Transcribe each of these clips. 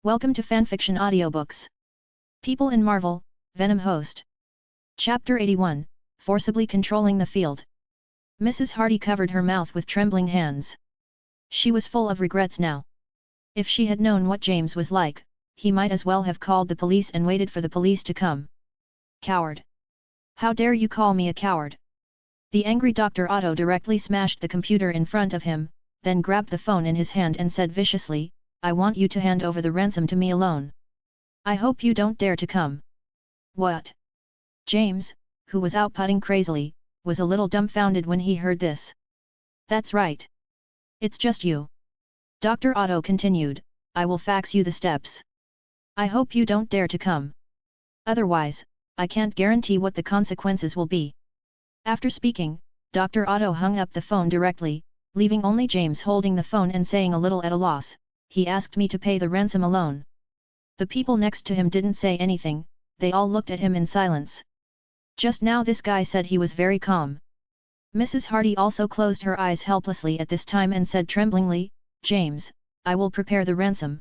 Welcome to Fanfiction Audiobooks. People in Marvel, Venom host. Chapter 81, Forcibly Controlling the Field. Mrs. Hardy covered her mouth with trembling hands. She was full of regrets now. If she had known what James was like, he might as well have called the police and waited for the police to come. Coward! How dare you call me a coward? The angry Dr. Otto directly smashed the computer in front of him, then grabbed the phone in his hand and said viciously, I want you to hand over the ransom to me alone. I hope you don't dare to come. What? James, who was out putting crazily, was a little dumbfounded when he heard this. That's right. It's just you. Dr. Otto continued, I will fax you the steps. I hope you don't dare to come. Otherwise, I can't guarantee what the consequences will be. After speaking, Dr. Otto hung up the phone directly, leaving only James holding the phone and saying a little at a loss. He asked me to pay the ransom alone. The people next to him didn't say anything, they all looked at him in silence. Just now this guy said he was very calm. Mrs. Hardy also closed her eyes helplessly at this time and said tremblingly, James, I will prepare the ransom.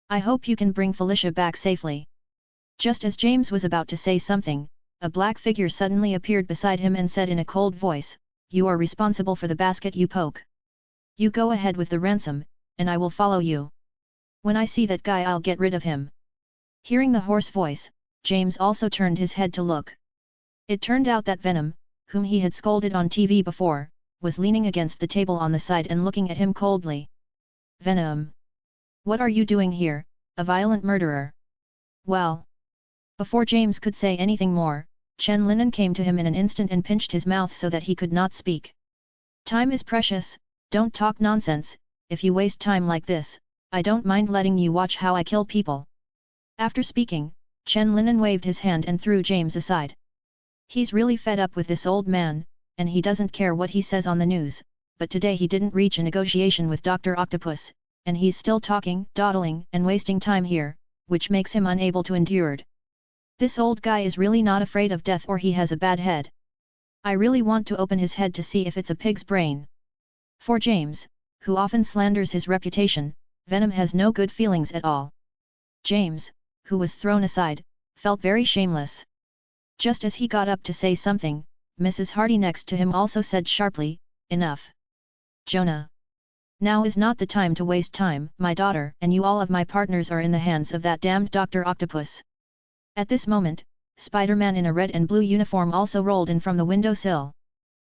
I hope you can bring Felicia back safely. Just as James was about to say something, a black figure suddenly appeared beside him and said in a cold voice, You are responsible for the basket you poke. You go ahead with the ransom, and I will follow you. When I see that guy I'll get rid of him. Hearing the hoarse voice, James also turned his head to look. It turned out that Venom, whom he had scolded on TV before, was leaning against the table on the side and looking at him coldly. Venom! What are you doing here, a violent murderer? Well! Before James could say anything more, Chen Linen came to him in an instant and pinched his mouth so that he could not speak. Time is precious, don't talk nonsense. If you waste time like this, I don't mind letting you watch how I kill people. After speaking, Chen Linen waved his hand and threw James aside. He's really fed up with this old man, and he doesn't care what he says on the news, but today he didn't reach a negotiation with Dr. Octopus, and he's still talking, dawdling, and wasting time here, which makes him unable to endure. This old guy is really not afraid of death or he has a bad head. I really want to open his head to see if it's a pig's brain. For James, who often slanders his reputation, Venom has no good feelings at all. James, who was thrown aside, felt very shameless. Just as he got up to say something, Mrs. Hardy next to him also said sharply, Enough. Jonah. Now is not the time to waste time, my daughter and you all of my partners are in the hands of that damned Dr. Octopus. At this moment, Spider-Man in a red and blue uniform also rolled in from the windowsill.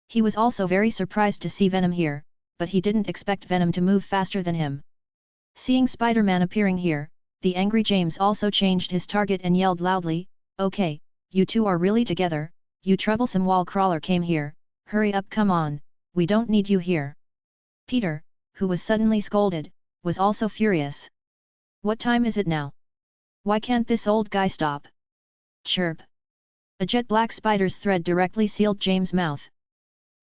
He was also very surprised to see Venom here, but he didn't expect Venom to move faster than him. Seeing Spider-Man appearing here, the angry James also changed his target and yelled loudly, Okay, you two are really together, you troublesome wall crawler came here, hurry up come on, we don't need you here. Peter, who was suddenly scolded, was also furious. What time is it now? Why can't this old guy stop? Chirp. A jet black spider's thread directly sealed James' mouth.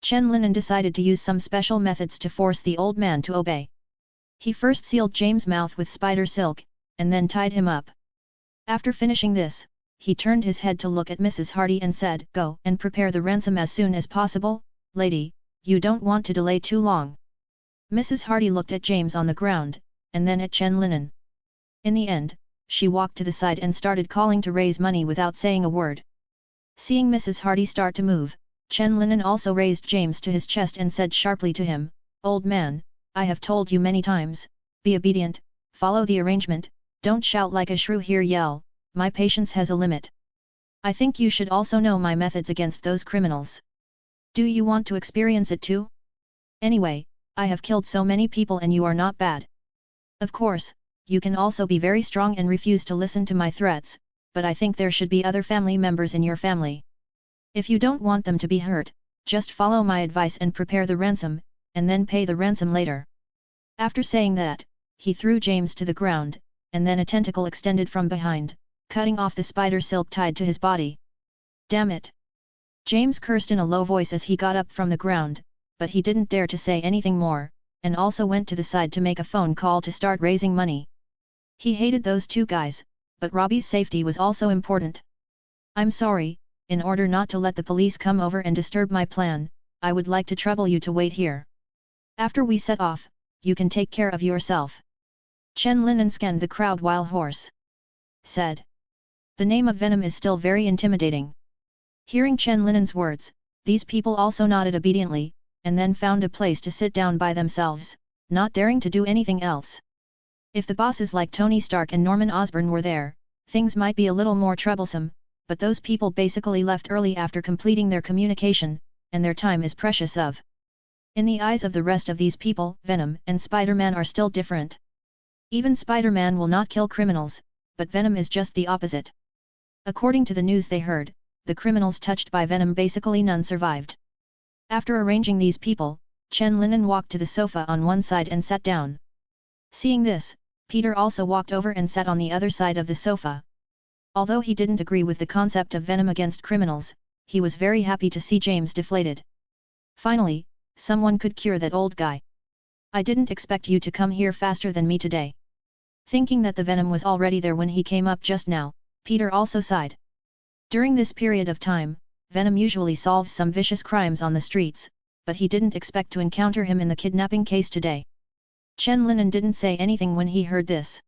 Chen Linen decided to use some special methods to force the old man to obey. He first sealed James' mouth with spider silk, and then tied him up. After finishing this, he turned his head to look at Mrs. Hardy and said, Go and prepare the ransom as soon as possible, lady, you don't want to delay too long. Mrs. Hardy looked at James on the ground, and then at Chen Linen. In the end, she walked to the side and started calling to raise money without saying a word. Seeing Mrs. Hardy start to move, Chen Linen also raised James to his chest and said sharply to him, Old man, I have told you many times, be obedient, follow the arrangement, don't shout like a shrew here yell, my patience has a limit. I think you should also know my methods against those criminals. Do you want to experience it too? Anyway, I have killed so many people and you are not bad. Of course, you can also be very strong and refuse to listen to my threats, but I think there should be other family members in your family. If you don't want them to be hurt, just follow my advice and prepare the ransom, and then pay the ransom later. After saying that, he threw James to the ground, and then a tentacle extended from behind, cutting off the spider silk tied to his body. Damn it! James cursed in a low voice as he got up from the ground, but he didn't dare to say anything more, and also went to the side to make a phone call to start raising money. He hated those two guys, but Robbie's safety was also important. I'm sorry, in order not to let the police come over and disturb my plan, I would like to trouble you to wait here. After we set off, you can take care of yourself. Chen Linen scanned the crowd while hoarse. Said. The name of Venom is still very intimidating. Hearing Chen Linen's words, these people also nodded obediently, and then found a place to sit down by themselves, not daring to do anything else. If the bosses like Tony Stark and Norman Osborn were there, things might be a little more troublesome, but those people basically left early after completing their communication, and their time is precious of. In the eyes of the rest of these people, Venom and Spider-Man are still different. Even Spider-Man will not kill criminals, but Venom is just the opposite. According to the news they heard, the criminals touched by Venom basically none survived. After arranging these people, Chen Linen walked to the sofa on one side and sat down. Seeing this, Peter also walked over and sat on the other side of the sofa. Although he didn't agree with the concept of Venom against criminals, he was very happy to see James deflated. Finally, someone could cure that old guy. I didn't expect you to come here faster than me today. Thinking that the Venom was already there when he came up just now, Peter also sighed. During this period of time, Venom usually solves some vicious crimes on the streets, but he didn't expect to encounter him in the kidnapping case today. Chen Linen didn't say anything when he heard this.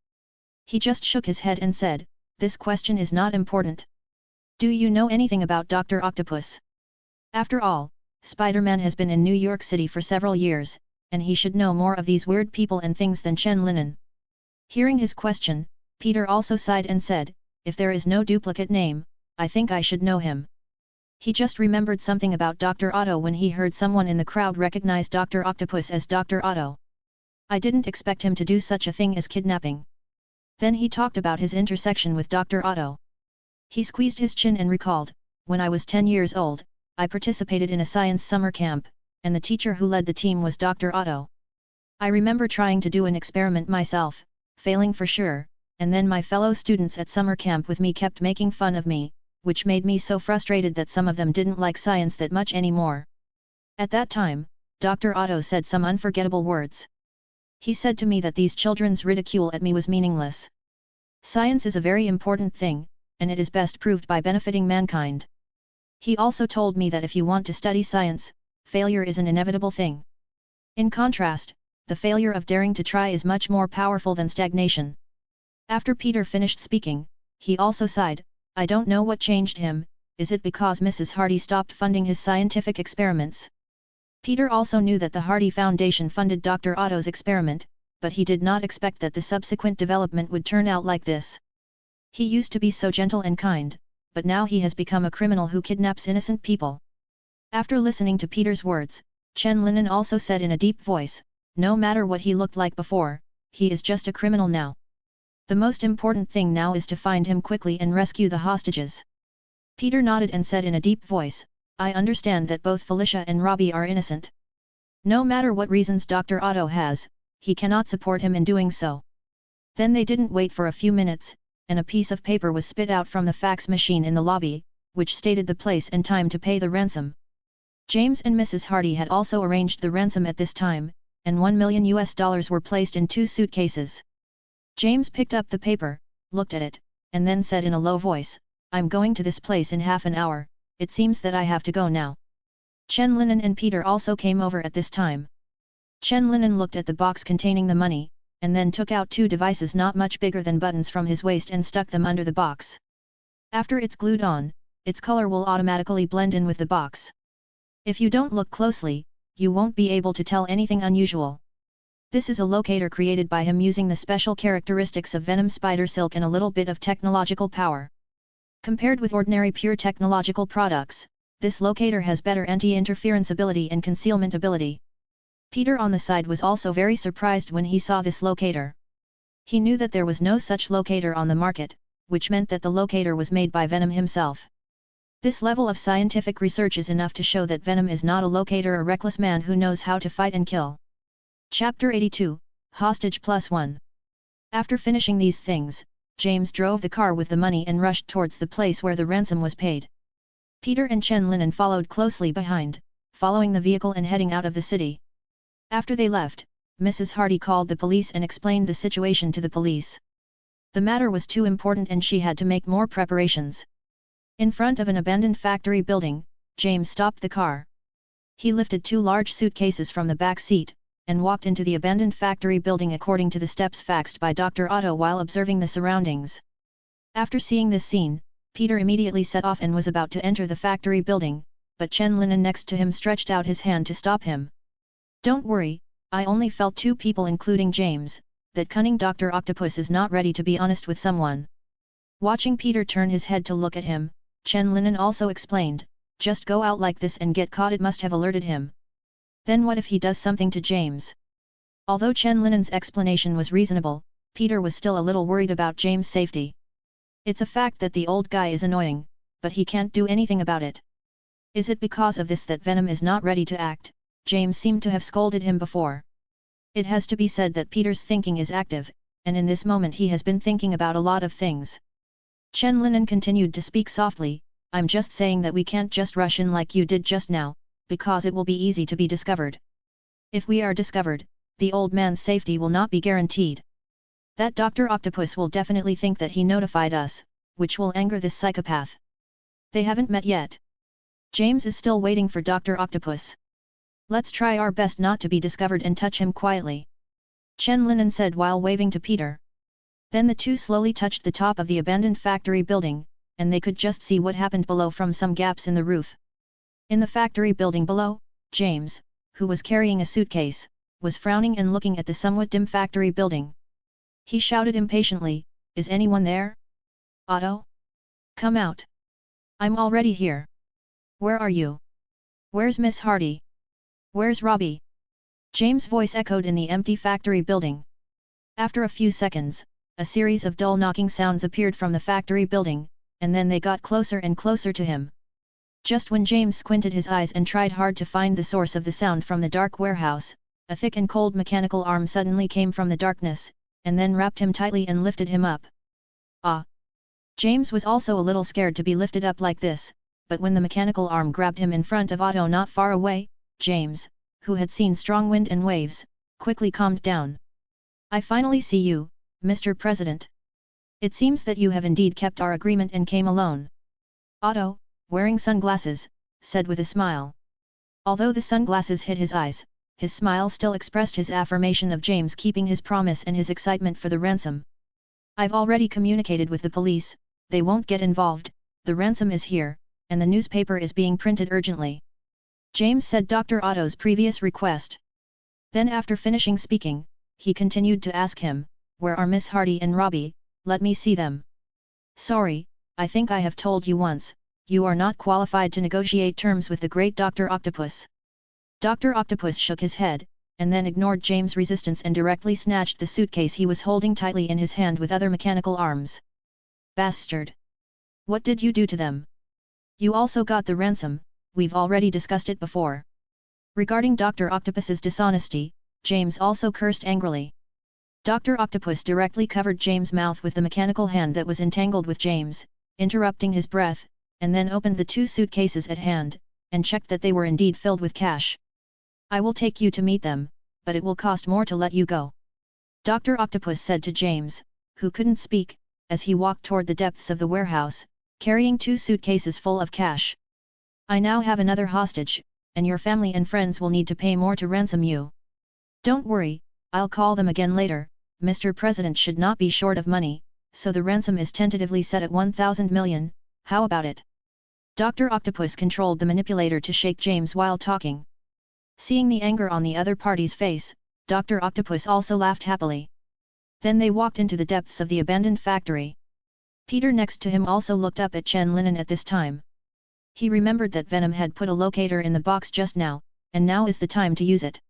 He just shook his head and said, "This question is not important. Do you know anything about Dr. Octopus? After all, Spider-Man has been in New York City for several years, and he should know more of these weird people and things than Chen Linen." Hearing his question, Peter also sighed and said, "If there is no duplicate name, I think I should know him." He just remembered something about Dr. Otto when he heard someone in the crowd recognize Dr. Octopus as Dr. Otto. I didn't expect him to do such a thing as kidnapping. Then he talked about his intersection with Dr. Otto. He squeezed his chin and recalled, "When I was 10 years old, I participated in a science summer camp, and the teacher who led the team was Dr. Otto. I remember trying to do an experiment myself, failing for sure, and then my fellow students at summer camp with me kept making fun of me, which made me so frustrated that some of them didn't like science that much anymore. At that time, Dr. Otto said some unforgettable words. He said to me that these children's ridicule at me was meaningless. Science is a very important thing, and it is best proved by benefiting mankind. He also told me that if you want to study science, failure is an inevitable thing. In contrast, the failure of daring to try is much more powerful than stagnation." After Peter finished speaking, he also sighed, "I don't know what changed him, is it because Mrs. Hardy stopped funding his scientific experiments?" Peter also knew that the Hardy Foundation funded Dr. Otto's experiment, but he did not expect that the subsequent development would turn out like this. He used to be so gentle and kind, but now he has become a criminal who kidnaps innocent people. After listening to Peter's words, Chen Linen also said in a deep voice, "No matter what he looked like before, he is just a criminal now. The most important thing now is to find him quickly and rescue the hostages." Peter nodded and said in a deep voice, "I understand that both Felicia and Robbie are innocent. No matter what reasons Dr. Otto has, he cannot support him in doing so." Then they didn't wait for a few minutes, and a piece of paper was spit out from the fax machine in the lobby, which stated the place and time to pay the ransom. James and Mrs. Hardy had also arranged the ransom at this time, and $1 million were placed in 2 suitcases. James picked up the paper, looked at it, and then said in a low voice, "I'm going to this place in half an hour, it seems that I have to go now." Chen Linen and Peter also came over at this time. Chen Linen looked at the box containing the money, and then took out 2 devices not much bigger than buttons from his waist and stuck them under the box. After it's glued on, its color will automatically blend in with the box. If you don't look closely, you won't be able to tell anything unusual. This is a locator created by him using the special characteristics of Venom spider silk and a little bit of technological power. Compared with ordinary pure technological products, this locator has better anti-interference ability and concealment ability. Peter on the side was also very surprised when he saw this locator. He knew that there was no such locator on the market, which meant that the locator was made by Venom himself. This level of scientific research is enough to show that Venom is not a locator, a reckless man who knows how to fight and kill. Chapter 82, Hostage +1. After finishing these things, James drove the car with the money and rushed towards the place where the ransom was paid. Peter and Chen Linen followed closely behind, following the vehicle and heading out of the city. After they left, Mrs. Hardy called the police and explained the situation to the police. The matter was too important and she had to make more preparations. In front of an abandoned factory building, James stopped the car. He lifted 2 large suitcases from the back seat, and walked into the abandoned factory building according to the steps faxed by Dr. Otto while observing the surroundings. After seeing this scene, Peter immediately set off and was about to enter the factory building, but Chen Linen next to him stretched out his hand to stop him. "Don't worry, I only felt two people including James. That cunning Dr. Octopus is not ready to be honest with someone." Watching Peter turn his head to look at him, Chen Linen also explained, "Just go out like this and get caught, it must have alerted him. Then what if he does something to James?" Although Chen Linen's explanation was reasonable, Peter was still a little worried about James' safety. It's a fact that the old guy is annoying, but he can't do anything about it. Is it because of this that Venom is not ready to act? James seemed to have scolded him before. It has to be said that Peter's thinking is active, and in this moment he has been thinking about a lot of things. Chen Linen continued to speak softly, "I'm just saying that we can't just rush in like you did just now, because it will be easy to be discovered. If we are discovered, the old man's safety will not be guaranteed. That Dr. Octopus will definitely think that he notified us, which will anger this psychopath. They haven't met yet. James is still waiting for Dr. Octopus. Let's try our best not to be discovered and touch him quietly," Chen Linen said while waving to Peter. Then the two slowly touched the top of the abandoned factory building, and they could just see what happened below from some gaps in the roof. In the factory building below, James, who was carrying a suitcase, was frowning and looking at the somewhat dim factory building. He shouted impatiently, "Is anyone there? Otto? Come out! I'm already here. Where are you? Where's Miss Hardy? Where's Robbie?" James' voice echoed in the empty factory building. After a few seconds, a series of dull knocking sounds appeared from the factory building, and then they got closer and closer to him. Just when James squinted his eyes and tried hard to find the source of the sound from the dark warehouse, a thick and cold mechanical arm suddenly came from the darkness, and then wrapped him tightly and lifted him up. Ah! James was also a little scared to be lifted up like this, but when the mechanical arm grabbed him in front of Otto not far away, James, who had seen strong wind and waves, quickly calmed down. "I finally see you, Mr. President. It seems that you have indeed kept our agreement and came alone." Otto, wearing sunglasses, said with a smile. Although the sunglasses hid his eyes, his smile still expressed his affirmation of James keeping his promise and his excitement for the ransom. "I've already communicated with the police, they won't get involved, the ransom is here, and the newspaper is being printed urgently." James said Dr. Otto's previous request. Then after finishing speaking, he continued to ask him, "Where are Miss Hardy and Robbie? Let me see them." "Sorry, I think I have told you once, you are not qualified to negotiate terms with the great Dr. Octopus." Dr. Octopus shook his head, and then ignored James' resistance and directly snatched the suitcase he was holding tightly in his hand with other mechanical arms. "Bastard! What did you do to them? You also got the ransom, we've already discussed it before." Regarding Dr. Octopus's dishonesty, James also cursed angrily. Dr. Octopus directly covered James' mouth with the mechanical hand that was entangled with James, interrupting his breath, and then opened the two suitcases at hand, and checked that they were indeed filled with cash. "I will take you to meet them, but it will cost more to let you go," Dr. Octopus said to James, who couldn't speak, as he walked toward the depths of the warehouse, carrying two suitcases full of cash. "I now have another hostage, and your family and friends will need to pay more to ransom you. Don't worry, I'll call them again later. Mr. President should not be short of money, so the ransom is tentatively set at 1,000 million, how about it?" Dr. Octopus controlled the manipulator to shake James while talking. Seeing the anger on the other party's face, Dr. Octopus also laughed happily. Then they walked into the depths of the abandoned factory. Peter next to him also looked up at Chen Linen at this time. He remembered that Venom had put a locator in the box just now, and now is the time to use it.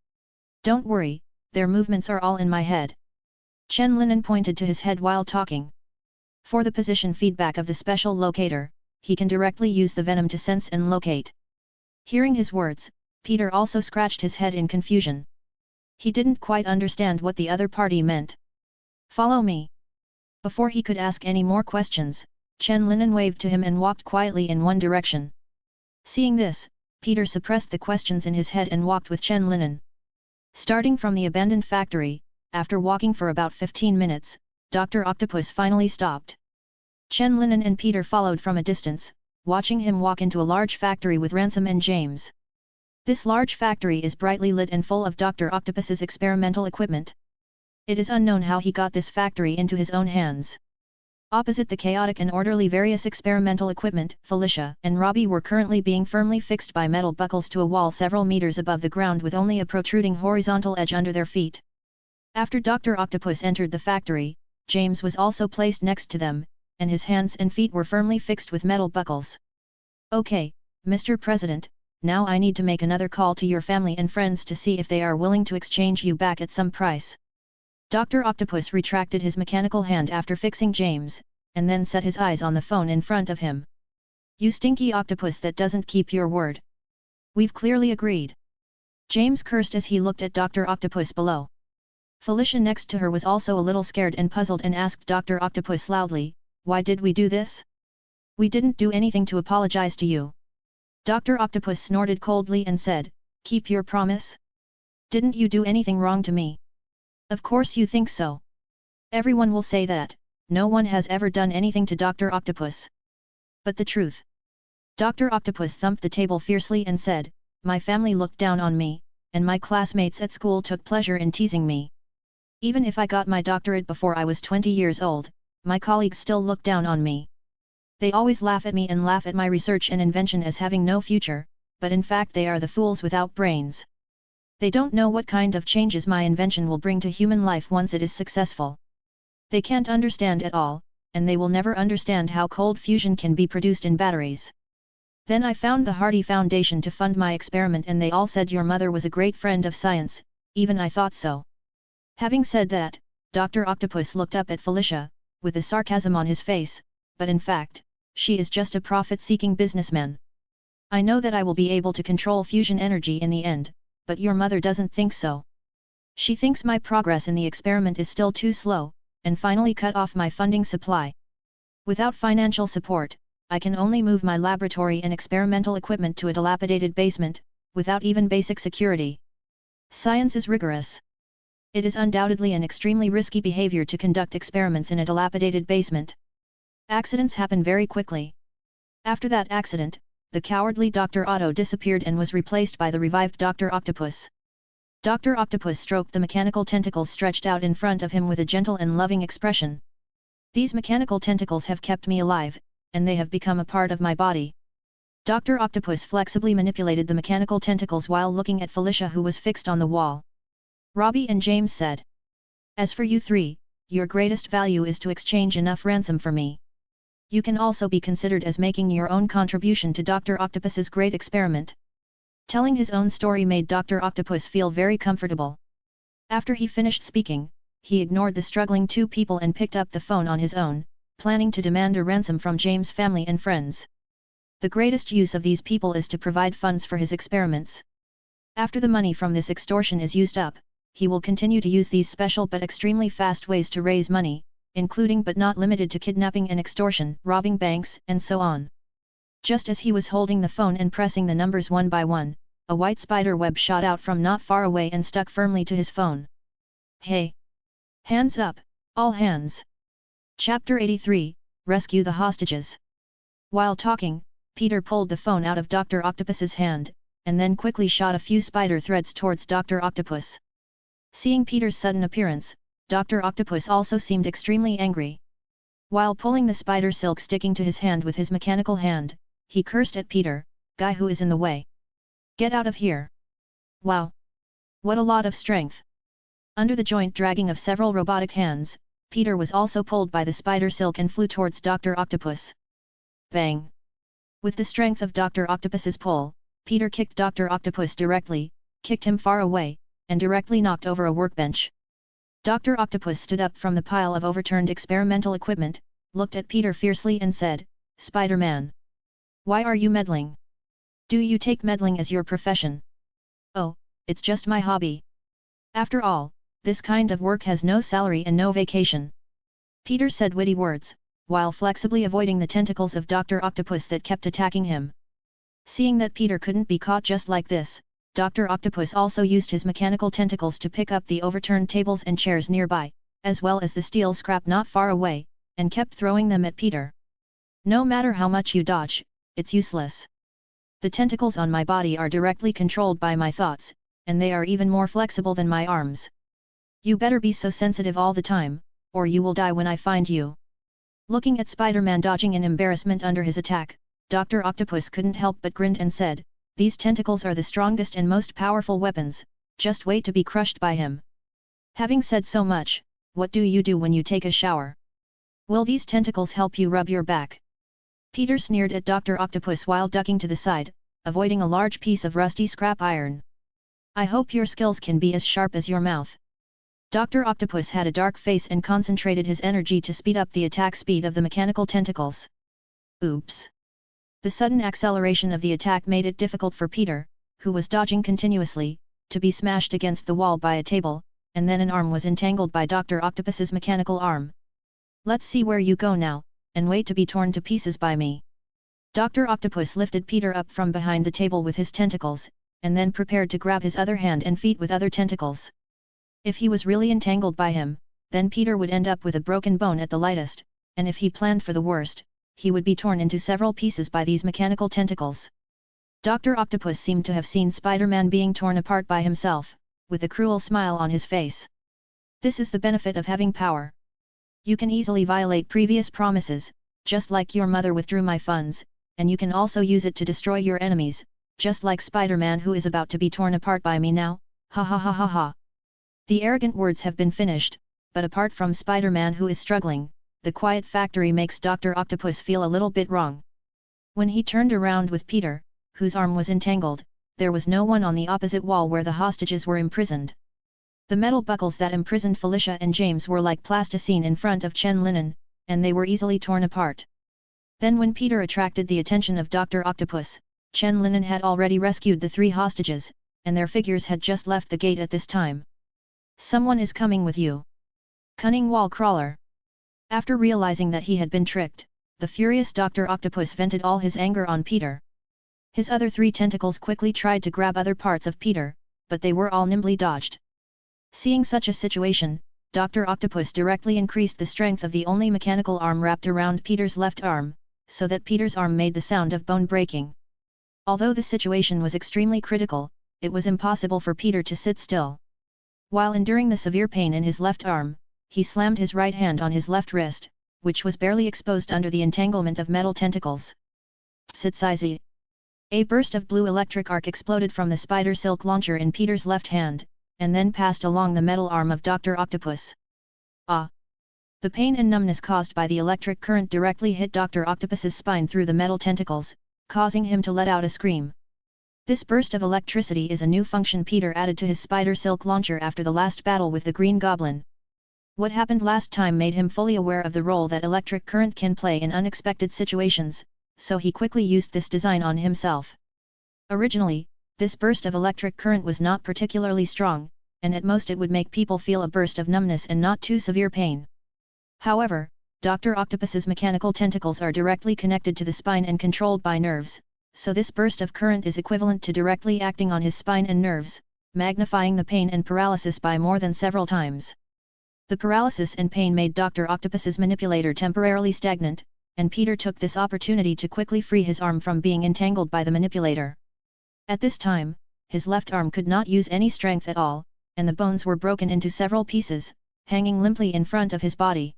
"Don't worry, their movements are all in my head." Chen Linen pointed to his head while talking. For the position feedback of the special locator, he can directly use the Venom to sense and locate. Hearing his words, Peter also scratched his head in confusion. He didn't quite understand what the other party meant. "Follow me." Before he could ask any more questions, Chen Linen waved to him and walked quietly in one direction. Seeing this, Peter suppressed the questions in his head and walked with Chen Linen. Starting from the abandoned factory, after walking for about 15 minutes, Dr. Octopus finally stopped. Chen Linen and Peter followed from a distance, watching him walk into a large factory with Ransom and James. This large factory is brightly lit and full of Dr. Octopus's experimental equipment. It is unknown how he got this factory into his own hands. Opposite the chaotic and orderly various experimental equipment, Felicia and Robbie were currently being firmly fixed by metal buckles to a wall several meters above the ground with only a protruding horizontal edge under their feet. After Dr. Octopus entered the factory, James was also placed next to them, and his hands and feet were firmly fixed with metal buckles. Okay, Mr. President, now I need to make another call to your family and friends to see if they are willing to exchange you back at some price. Dr. Octopus retracted his mechanical hand after fixing James, and then set his eyes on the phone in front of him. You stinky octopus that doesn't keep your word. We've clearly agreed. James cursed as he looked at Dr. Octopus below. Felicia next to her was also a little scared and puzzled and asked Dr. Octopus loudly, why did we do this? We didn't do anything to apologize to you. Dr. Octopus snorted coldly and said, keep your promise? Didn't you do anything wrong to me? Of course you think so. Everyone will say that, no one has ever done anything to Dr. Octopus. But the truth. Dr. Octopus thumped the table fiercely and said, my family looked down on me, and my classmates at school took pleasure in teasing me. Even if I got my doctorate before I was 20 years old, my colleagues still look down on me. They always laugh at me and laugh at my research and invention as having no future, but in fact they are the fools without brains. They don't know what kind of changes my invention will bring to human life once it is successful. They can't understand at all, and they will never understand how cold fusion can be produced in batteries. Then I found the Hardy Foundation to fund my experiment and they all said your mother was a great friend of science, even I thought so. Having said that, Dr. Octopus looked up at Felicia, with a sarcasm on his face, but in fact, she is just a profit-seeking businessman. I know that I will be able to control fusion energy in the end, but your mother doesn't think so. She thinks my progress in the experiment is still too slow, and finally cut off my funding supply. Without financial support, I can only move my laboratory and experimental equipment to a dilapidated basement, without even basic security. Science is rigorous. It is undoubtedly an extremely risky behavior to conduct experiments in a dilapidated basement. Accidents happen very quickly. After that accident, the cowardly Dr. Otto disappeared and was replaced by the revived Dr. Octopus. Dr. Octopus stroked the mechanical tentacles stretched out in front of him with a gentle and loving expression. These mechanical tentacles have kept me alive, and they have become a part of my body. Dr. Octopus flexibly manipulated the mechanical tentacles while looking at Felicia who was fixed on the wall. Robbie and James said, as for you three, your greatest value is to exchange enough ransom for me. You can also be considered as making your own contribution to Dr. Octopus's great experiment. Telling his own story made Dr. Octopus feel very comfortable. After he finished speaking, he ignored the struggling two people and picked up the phone on his own, planning to demand a ransom from James' family and friends. The greatest use of these people is to provide funds for his experiments. After the money from this extortion is used up, he will continue to use these special but extremely fast ways to raise money, including but not limited to kidnapping and extortion, robbing banks, and so on. Just as he was holding the phone and pressing the numbers one by one, a white spider web shot out from not far away and stuck firmly to his phone. Hey! Hands up, all hands! Chapter 83, Rescue the Hostages. While talking, Peter pulled the phone out of Dr. Octopus's hand, and then quickly shot a few spider threads towards Dr. Octopus. Seeing Peter's sudden appearance, Dr. Octopus also seemed extremely angry. While pulling the spider silk sticking to his hand with his mechanical hand, he cursed at Peter, guy who is in the way. Get out of here. Wow! What a lot of strength! Under the joint dragging of several robotic hands, Peter was also pulled by the spider silk and flew towards Dr. Octopus. Bang! With the strength of Dr. Octopus's pull, Peter kicked Dr. Octopus directly, kicked him far away, and directly knocked over a workbench. Dr. Octopus stood up from the pile of overturned experimental equipment, looked at Peter fiercely and said, Spider-Man! Why are you meddling? Do you take meddling as your profession? Oh, it's just my hobby. After all, this kind of work has no salary and no vacation. Peter said witty words, while flexibly avoiding the tentacles of Dr. Octopus that kept attacking him. Seeing that Peter couldn't be caught just like this, Dr. Octopus also used his mechanical tentacles to pick up the overturned tables and chairs nearby, as well as the steel scrap not far away, and kept throwing them at Peter. No matter how much you dodge, it's useless. The tentacles on my body are directly controlled by my thoughts, and they are even more flexible than my arms. You better be so sensitive all the time, or you will die when I find you." Looking at Spider-Man dodging in embarrassment under his attack, Dr. Octopus couldn't help but grin and said, "These tentacles are the strongest and most powerful weapons, just wait to be crushed by him." Having said so much, what do you do when you take a shower? Will these tentacles help you rub your back? Peter sneered at Dr. Octopus while ducking to the side, avoiding a large piece of rusty scrap iron. "I hope your skills can be as sharp as your mouth." Dr. Octopus had a dark face and concentrated his energy to speed up the attack speed of the mechanical tentacles. Oops! The sudden acceleration of the attack made it difficult for Peter, who was dodging continuously, to be smashed against the wall by a table, and then an arm was entangled by Dr. Octopus's mechanical arm. "Let's see where you go now, and wait to be torn to pieces by me." Dr. Octopus lifted Peter up from behind the table with his tentacles, and then prepared to grab his other hand and feet with other tentacles. If he was really entangled by him, then Peter would end up with a broken bone at the lightest, and if he planned for the worst, he would be torn into several pieces by these mechanical tentacles. Dr. Octopus seemed to have seen Spider-Man being torn apart by himself, with a cruel smile on his face. This is the benefit of having power. You can easily violate previous promises, just like your mother withdrew my funds, and you can also use it to destroy your enemies, just like Spider-Man who is about to be torn apart by me now, ha ha ha ha ha. The arrogant words have been finished, but apart from Spider-Man who is struggling, the quiet factory makes Dr. Octopus feel a little bit wrong. When he turned around with Peter, whose arm was entangled, there was no one on the opposite wall where the hostages were imprisoned. The metal buckles that imprisoned Felicia and James were like plasticine in front of Chen Linen, and they were easily torn apart. Then when Peter attracted the attention of Dr. Octopus, Chen Linen had already rescued the 3 hostages, and their figures had just left the gate at this time. "Someone is coming with you. Cunning wall crawler." After realizing that he had been tricked, the furious Dr. Octopus vented all his anger on Peter. His other 3 tentacles quickly tried to grab other parts of Peter, but they were all nimbly dodged. Seeing such a situation, Dr. Octopus directly increased the strength of the only mechanical arm wrapped around Peter's left arm, so that Peter's arm made the sound of bone breaking. Although the situation was extremely critical, it was impossible for Peter to sit still. While enduring the severe pain in his left arm, he slammed his right hand on his left wrist, which was barely exposed under the entanglement of metal tentacles. Sitsizi! A burst of blue electric arc exploded from the spider silk launcher in Peter's left hand, and then passed along the metal arm of Dr. Octopus. Ah! The pain and numbness caused by the electric current directly hit Dr. Octopus's spine through the metal tentacles, causing him to let out a scream. This burst of electricity is a new function Peter added to his spider silk launcher after the last battle with the Green Goblin. What happened last time made him fully aware of the role that electric current can play in unexpected situations, so he quickly used this design on himself. Originally, this burst of electric current was not particularly strong, and at most it would make people feel a burst of numbness and not too severe pain. However, Dr. Octopus's mechanical tentacles are directly connected to the spine and controlled by nerves, so this burst of current is equivalent to directly acting on his spine and nerves, magnifying the pain and paralysis by more than several times. The paralysis and pain made Dr. Octopus's manipulator temporarily stagnant, and Peter took this opportunity to quickly free his arm from being entangled by the manipulator. At this time, his left arm could not use any strength at all, and the bones were broken into several pieces, hanging limply in front of his body.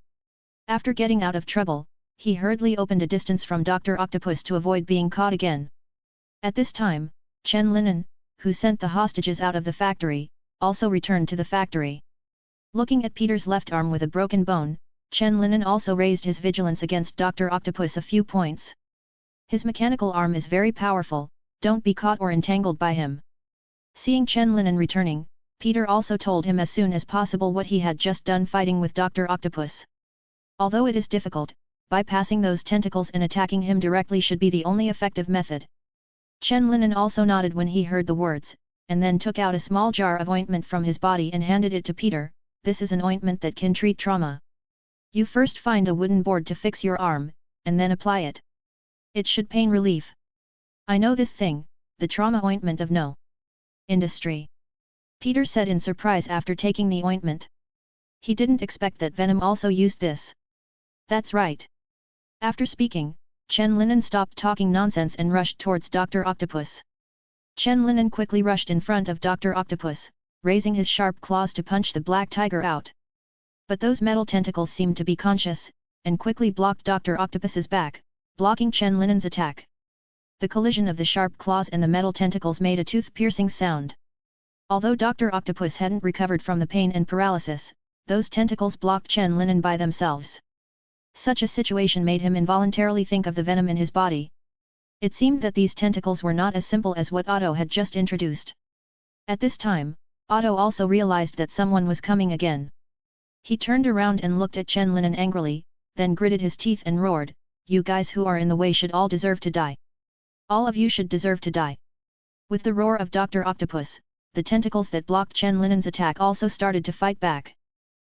After getting out of trouble, he hurriedly opened a distance from Dr. Octopus to avoid being caught again. At this time, Chen Linen, who sent the hostages out of the factory, also returned to the factory. Looking at Peter's left arm with a broken bone, Chen Linen also raised his vigilance against Dr. Octopus a few points. His mechanical arm is very powerful, don't be caught or entangled by him. Seeing Chen Linen returning, Peter also told him as soon as possible what he had just done fighting with Dr. Octopus. Although it is difficult, bypassing those tentacles and attacking him directly should be the only effective method. Chen Linen also nodded when he heard the words, and then took out a small jar of ointment from his body and handed it to Peter. This is an ointment that can treat trauma. You first find a wooden board to fix your arm, and then apply it. It should pain relief. I know this thing, the trauma ointment of no industry. Peter said in surprise after taking the ointment. He didn't expect that Venom also used this. That's right. After speaking, Chen Linen stopped talking nonsense and rushed towards Dr. Octopus. Chen Linen quickly rushed in front of Dr. Octopus, raising his sharp claws to punch the black tiger out. But those metal tentacles seemed to be conscious, and quickly blocked Dr. Octopus's back, blocking Chen Linen's attack. The collision of the sharp claws and the metal tentacles made a tooth-piercing sound. Although Dr. Octopus hadn't recovered from the pain and paralysis, those tentacles blocked Chen Linen by themselves. Such a situation made him involuntarily think of the venom in his body. It seemed that these tentacles were not as simple as what Otto had just introduced. At this time, Otto also realized that someone was coming again. He turned around and looked at Chen Linen angrily, then gritted his teeth and roared, "You guys who are in the way should all deserve to die. All of you should deserve to die." With the roar of Dr. Octopus, the tentacles that blocked Chen Linen's attack also started to fight back.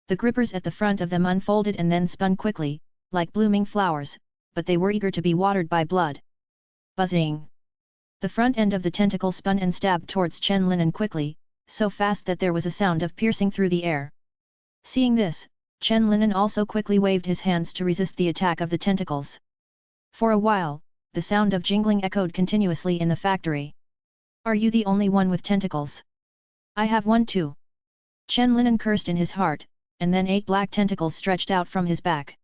The grippers at the front of them unfolded and then spun quickly, like blooming flowers, but they were eager to be watered by blood. Buzzing! The front end of the tentacle spun and stabbed towards Chen Linen quickly, so fast that there was a sound of piercing through the air. Seeing this, Chen Linen also quickly waved his hands to resist the attack of the tentacles. For a while, the sound of jingling echoed continuously in the factory. "Are you the only one with tentacles? I have one too." Chen Linen cursed in his heart, and then 8 black tentacles stretched out from his back.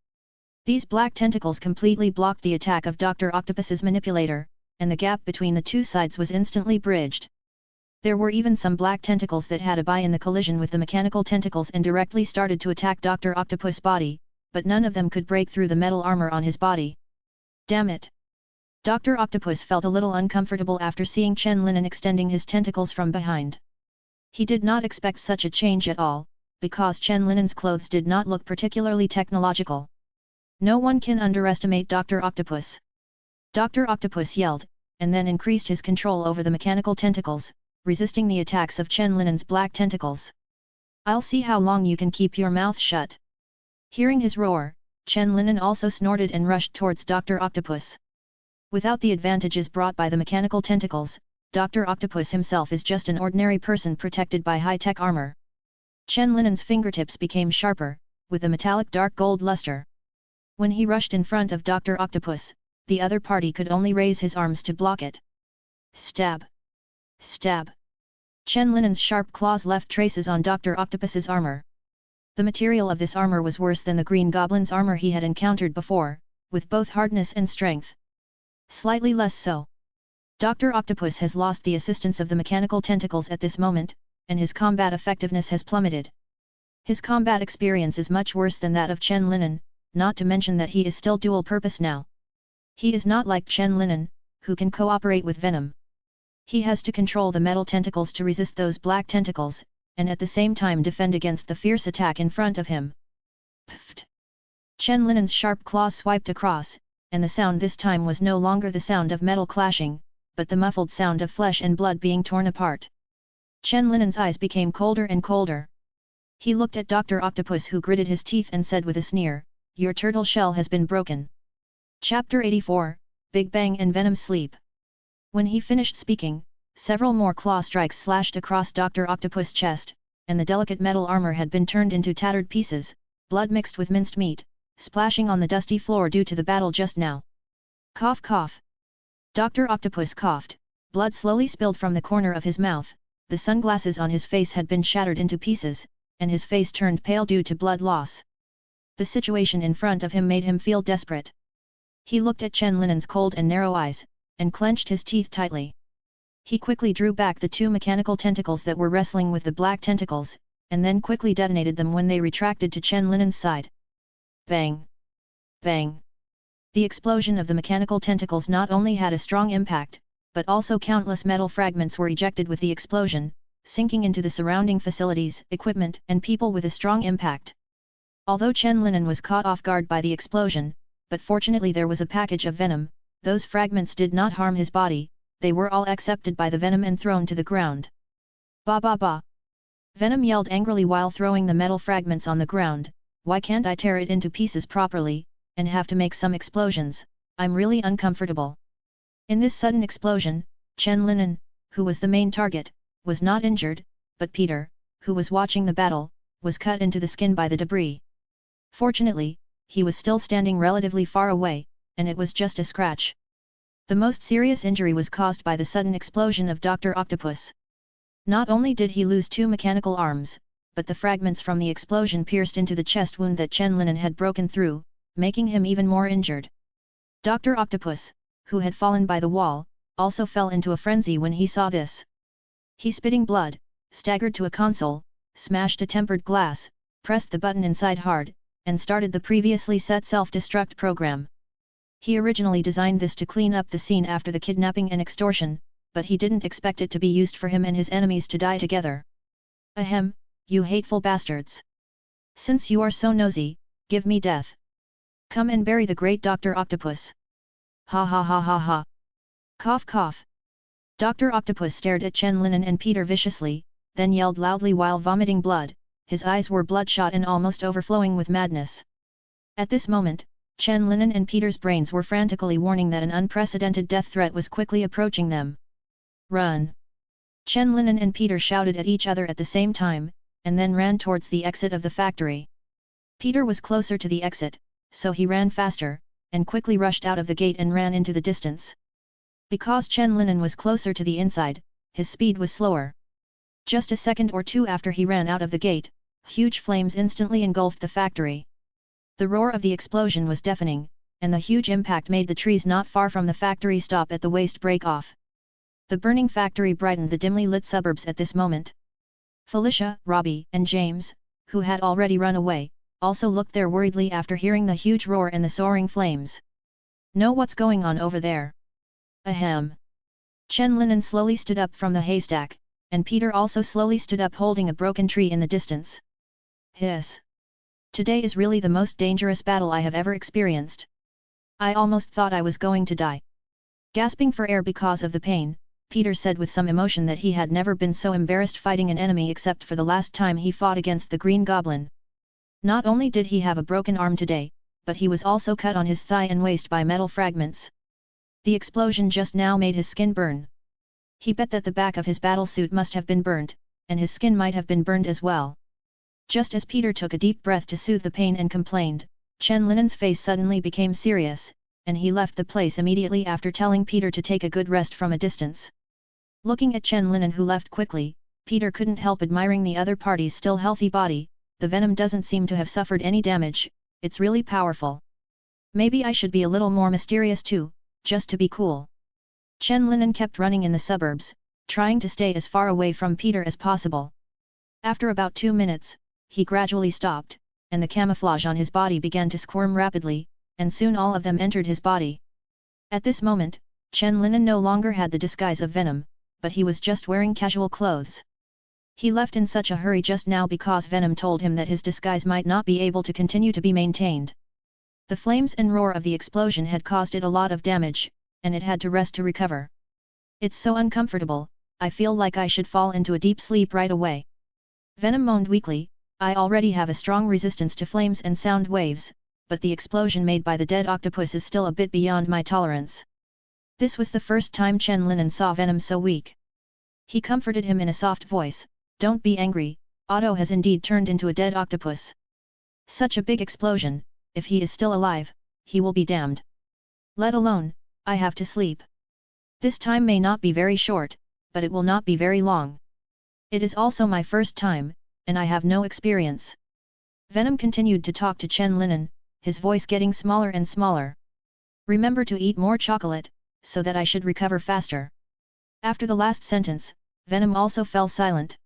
These black tentacles completely blocked the attack of Dr. Octopus's manipulator, and the gap between the two sides was instantly bridged. There were even some black tentacles that had a bite in the collision with the mechanical tentacles and directly started to attack Dr. Octopus' body, but none of them could break through the metal armor on his body. Damn it! Dr. Octopus felt a little uncomfortable after seeing Chen Linen extending his tentacles from behind. He did not expect such a change at all, because Chen Linen's clothes did not look particularly technological. No one can underestimate Dr. Octopus. Dr. Octopus yelled, and then increased his control over the mechanical tentacles, resisting the attacks of Chen Linen's black tentacles. "I'll see how long you can keep your mouth shut." Hearing his roar, Chen Linen also snorted and rushed towards Dr. Octopus. Without the advantages brought by the mechanical tentacles, Dr. Octopus himself is just an ordinary person protected by high-tech armor. Chen Linen's fingertips became sharper, with a metallic dark gold luster. When he rushed in front of Dr. Octopus, the other party could only raise his arms to block it. Stab! Stab! Chen Linen's sharp claws left traces on Dr. Octopus's armor. The material of this armor was worse than the Green Goblin's armor he had encountered before, with both hardness and strength. Slightly less so. Dr. Octopus has lost the assistance of the mechanical tentacles at this moment, and his combat effectiveness has plummeted. His combat experience is much worse than that of Chen Linen, not to mention that he is still dual-purpose now. He is not like Chen Linen, who can cooperate with Venom. He has to control the metal tentacles to resist those black tentacles, and at the same time defend against the fierce attack in front of him. Pfft! Chen Linen's sharp claws swiped across, and the sound this time was no longer the sound of metal clashing, but the muffled sound of flesh and blood being torn apart. Chen Linen's eyes became colder and colder. He looked at Dr. Octopus, who gritted his teeth and said with a sneer, "Your turtle shell has been broken." Chapter 84, Big Bang and Venom Sleep. When he finished speaking, several more claw strikes slashed across Dr. Octopus' chest, and the delicate metal armor had been turned into tattered pieces, blood mixed with minced meat, splashing on the dusty floor due to the battle just now. Cough cough. Dr. Octopus coughed, blood slowly spilled from the corner of his mouth, the sunglasses on his face had been shattered into pieces, and his face turned pale due to blood loss. The situation in front of him made him feel desperate. He looked at Chen Linen's cold and narrow eyes, and clenched his teeth tightly. He quickly drew back the 2 mechanical tentacles that were wrestling with the black tentacles, and then quickly detonated them when they retracted to Chen Linen's side. Bang! Bang! The explosion of the mechanical tentacles not only had a strong impact, but also countless metal fragments were ejected with the explosion, sinking into the surrounding facilities, equipment, and people with a strong impact. Although Chen Linen was caught off guard by the explosion, but fortunately there was a package of venom, those fragments did not harm his body, they were all accepted by the venom and thrown to the ground. Ba ba ba! Venom yelled angrily while throwing the metal fragments on the ground, "Why can't I tear it into pieces properly, and have to make some explosions? I'm really uncomfortable." In this sudden explosion, Chen Linen, who was the main target, was not injured, but Peter, who was watching the battle, was cut into the skin by the debris. Fortunately, he was still standing relatively far away, and it was just a scratch. The most serious injury was caused by the sudden explosion of Dr. Octopus. Not only did he lose 2 mechanical arms, but the fragments from the explosion pierced into the chest wound that Chen Linen had broken through, making him even more injured. Dr. Octopus, who had fallen by the wall, also fell into a frenzy when he saw this. He spitting blood, staggered to a console, smashed a tempered glass, pressed the button inside hard, and started the previously set self-destruct program. He originally designed this to clean up the scene after the kidnapping and extortion, but he didn't expect it to be used for him and his enemies to die together. Ahem, you hateful bastards! Since you are so nosy, give me death. Come and bury the great Dr. Octopus. Ha ha ha ha ha. Cough cough. Dr. Octopus stared at Chen Linen and Peter viciously, then yelled loudly while vomiting blood. His eyes were bloodshot and almost overflowing with madness. At this moment, Chen Linen and Peter's brains were frantically warning that an unprecedented death threat was quickly approaching them. Run! Chen Linen and Peter shouted at each other at the same time, and then ran towards the exit of the factory. Peter was closer to the exit, so he ran faster, and quickly rushed out of the gate and ran into the distance. Because Chen Linen was closer to the inside, his speed was slower. Just a second or two after he ran out of the gate, huge flames instantly engulfed the factory. The roar of the explosion was deafening, and the huge impact made the trees not far from the factory stop at the waist break off. The burning factory brightened the dimly lit suburbs at this moment. Felicia, Robbie, and James, who had already run away, also looked there worriedly after hearing the huge roar and the soaring flames. Know what's going on over there? Ahem. Chen Linen slowly stood up from the haystack, and Peter also slowly stood up holding a broken tree in the distance. Hiss. Today is really the most dangerous battle I have ever experienced. I almost thought I was going to die. Gasping for air because of the pain, Peter said with some emotion that he had never been so embarrassed fighting an enemy except for the last time he fought against the Green Goblin. Not only did he have a broken arm today, but he was also cut on his thigh and waist by metal fragments. The explosion just now made his skin burn. He bet that the back of his battlesuit must have been burnt, and his skin might have been burned as well. Just as Peter took a deep breath to soothe the pain and complained, Chen Linen's face suddenly became serious, and he left the place immediately after telling Peter to take a good rest from a distance. Looking at Chen Linen, who left quickly, Peter couldn't help admiring the other party's still healthy body. The venom doesn't seem to have suffered any damage, it's really powerful. Maybe I should be a little more mysterious too, just to be cool. Chen Linen kept running in the suburbs, trying to stay as far away from Peter as possible. After about 2 minutes, he gradually stopped, and the camouflage on his body began to squirm rapidly, and soon all of them entered his body. At this moment, Chen Linen no longer had the disguise of Venom, but he was just wearing casual clothes. He left in such a hurry just now because Venom told him that his disguise might not be able to continue to be maintained. The flames and roar of the explosion had caused it a lot of damage, and it had to rest to recover. It's so uncomfortable, I feel like I should fall into a deep sleep right away. Venom moaned weakly, I already have a strong resistance to flames and sound waves, but the explosion made by the dead octopus is still a bit beyond my tolerance. This was the first time Chen Linen saw Venom so weak. He comforted him in a soft voice, don't be angry, Otto has indeed turned into a dead octopus. Such a big explosion, if he is still alive, he will be damned. Let alone, I have to sleep. This time may not be very short, but it will not be very long. It is also my first time, and I have no experience. Venom continued to talk to Chen Linen, his voice getting smaller and smaller. Remember to eat more chocolate, so that I should recover faster. After the last sentence, Venom also fell silent.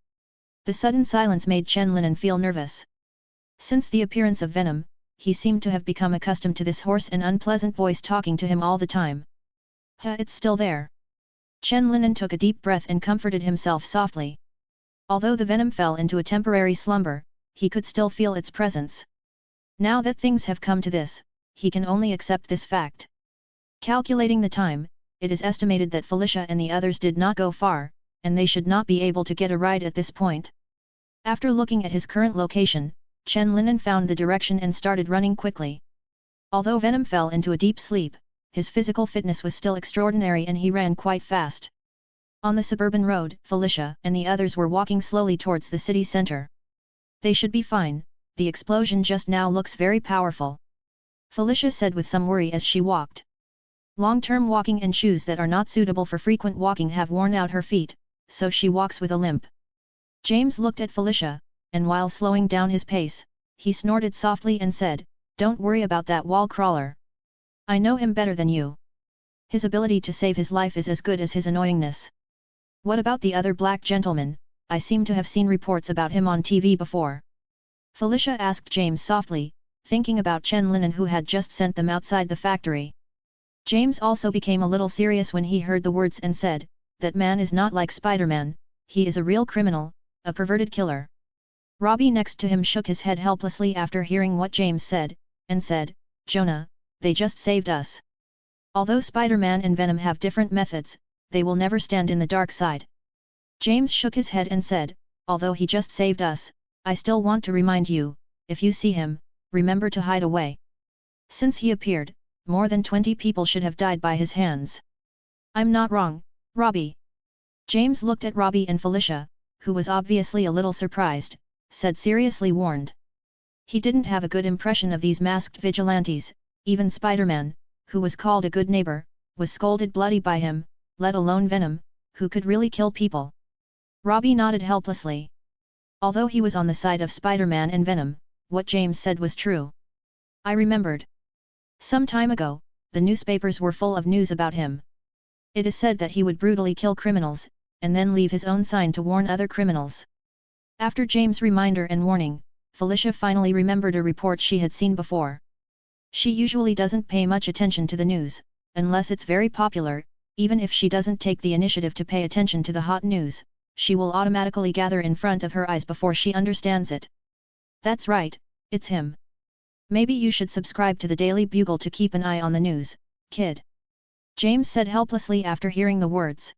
The sudden silence made Chen Linen feel nervous. Since the appearance of Venom, he seemed to have become accustomed to this hoarse and unpleasant voice talking to him all the time. It's still there. Chen Linen took a deep breath and comforted himself softly. Although the Venom fell into a temporary slumber, he could still feel its presence. Now that things have come to this, he can only accept this fact. Calculating the time, it is estimated that Felicia and the others did not go far, and they should not be able to get a ride at this point. After looking at his current location, Chen Linen found the direction and started running quickly. Although Venom fell into a deep sleep, his physical fitness was still extraordinary and he ran quite fast. On the suburban road, Felicia and the others were walking slowly towards the city center. They should be fine, the explosion just now looks very powerful. Felicia said with some worry as she walked. Long-term walking and shoes that are not suitable for frequent walking have worn out her feet, so she walks with a limp. James looked at Felicia, and while slowing down his pace, he snorted softly and said, "Don't worry about that wall crawler. I know him better than you. His ability to save his life is as good as his annoyingness. What about the other black gentleman? I seem to have seen reports about him on TV before." Felicia asked James softly, thinking about Chen Linen who had just sent them outside the factory. James also became a little serious when he heard the words and said, "That man is not like Spider-Man, he is a real criminal, a perverted killer." Robbie next to him shook his head helplessly after hearing what James said, and said, "Jonah, they just saved us. Although Spider-Man and Venom have different methods, they will never stand in the dark side." James shook his head and said, "Although he just saved us, I still want to remind you, if you see him, remember to hide away. Since he appeared, more than 20 people should have died by his hands. I'm not wrong, Robbie." James looked at Robbie and Felicia, who was obviously a little surprised, said seriously warned. He didn't have a good impression of these masked vigilantes, even Spider-Man, who was called a good neighbor, was scolded bloody by him, let alone Venom, who could really kill people. Robbie nodded helplessly. Although he was on the side of Spider-Man and Venom, what James said was true. I remembered. Some time ago, the newspapers were full of news about him. It is said that he would brutally kill criminals, and then leave his own sign to warn other criminals. After James' reminder and warning, Felicia finally remembered a report she had seen before. She usually doesn't pay much attention to the news, unless it's very popular, even if she doesn't take the initiative to pay attention to the hot news, she will automatically gather in front of her eyes before she understands it. That's right, it's him. Maybe you should subscribe to the Daily Bugle to keep an eye on the news, kid. James said helplessly after hearing the words.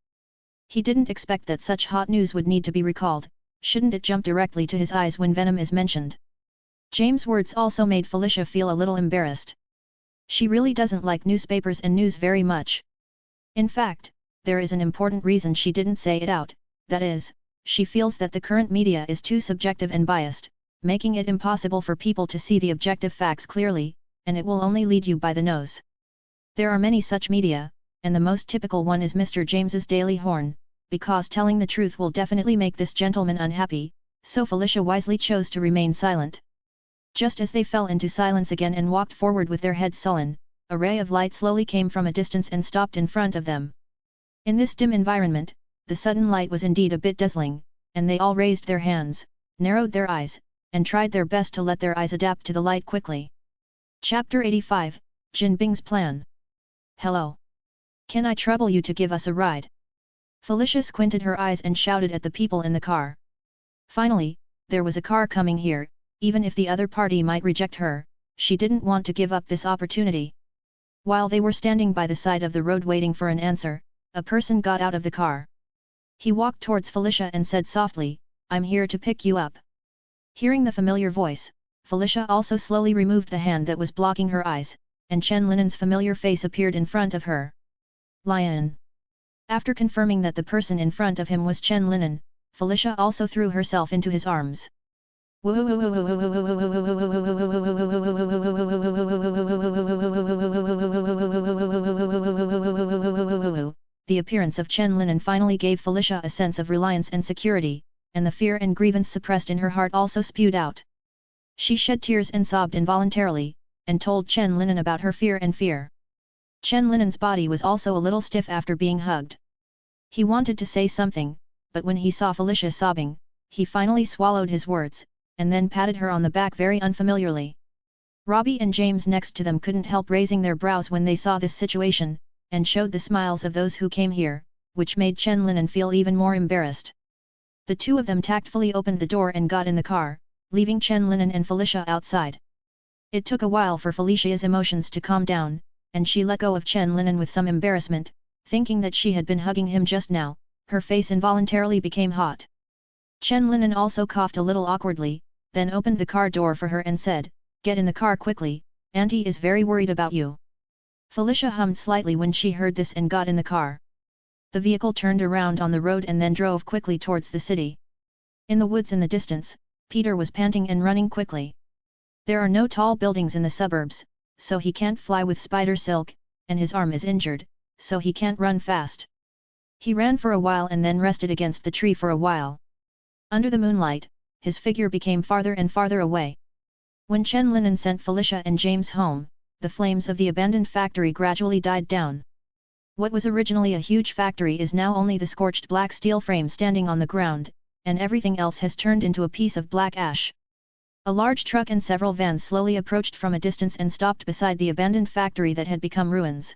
He didn't expect that such hot news would need to be recalled, shouldn't it jump directly to his eyes when Venom is mentioned? James' words also made Felicia feel a little embarrassed. She really doesn't like newspapers and news very much. In fact, there is an important reason she didn't say it out, that is, she feels that the current media is too subjective and biased, making it impossible for people to see the objective facts clearly, and it will only lead you by the nose. There are many such media, and the most typical one is Mr. James's Daily Horn, because telling the truth will definitely make this gentleman unhappy, so Felicia wisely chose to remain silent. Just as they fell into silence again and walked forward with their heads sullen, a ray of light slowly came from a distance and stopped in front of them. In this dim environment, the sudden light was indeed a bit dazzling, and they all raised their hands, narrowed their eyes, and tried their best to let their eyes adapt to the light quickly. Chapter 85, Jin Bing's Plan. Hello. Can I trouble you to give us a ride? Felicia squinted her eyes and shouted at the people in the car. Finally, there was a car coming here, even if the other party might reject her, she didn't want to give up this opportunity. While they were standing by the side of the road waiting for an answer, a person got out of the car. He walked towards Felicia and said softly, "I'm here to pick you up." Hearing the familiar voice, Felicia also slowly removed the hand that was blocking her eyes, and Chen Linen's familiar face appeared in front of her. Lion. After confirming that the person in front of him was Chen Linen, Felicia also threw herself into his arms. The appearance of Chen Linen finally gave Felicia a sense of reliance and security, and the fear and grievance suppressed in her heart also spewed out. She shed tears and sobbed involuntarily, and told Chen Linen about her fear. Chen Linen's body was also a little stiff after being hugged. He wanted to say something, but when he saw Felicia sobbing, he finally swallowed his words, and then patted her on the back very unfamiliarly. Robbie and James next to them couldn't help raising their brows when they saw this situation, and showed the smiles of those who came here, which made Chen Linen feel even more embarrassed. The two of them tactfully opened the door and got in the car, leaving Chen Linen and Felicia outside. It took a while for Felicia's emotions to calm down, and she let go of Chen Linen with some embarrassment, thinking that she had been hugging him just now, her face involuntarily became hot. Chen Linen also coughed a little awkwardly, then opened the car door for her and said, "Get in the car quickly, Auntie is very worried about you." Felicia hummed slightly when she heard this and got in the car. The vehicle turned around on the road and then drove quickly towards the city. In the woods in the distance, Peter was panting and running quickly. There are no tall buildings in the suburbs, so he can't fly with spider silk, and his arm is injured, so he can't run fast. He ran for a while and then rested against the tree for a while. Under the moonlight, his figure became farther and farther away. When Chen Linan sent Felicia and James home, the flames of the abandoned factory gradually died down. What was originally a huge factory is now only the scorched black steel frame standing on the ground, and everything else has turned into a piece of black ash. A large truck and several vans slowly approached from a distance and stopped beside the abandoned factory that had become ruins.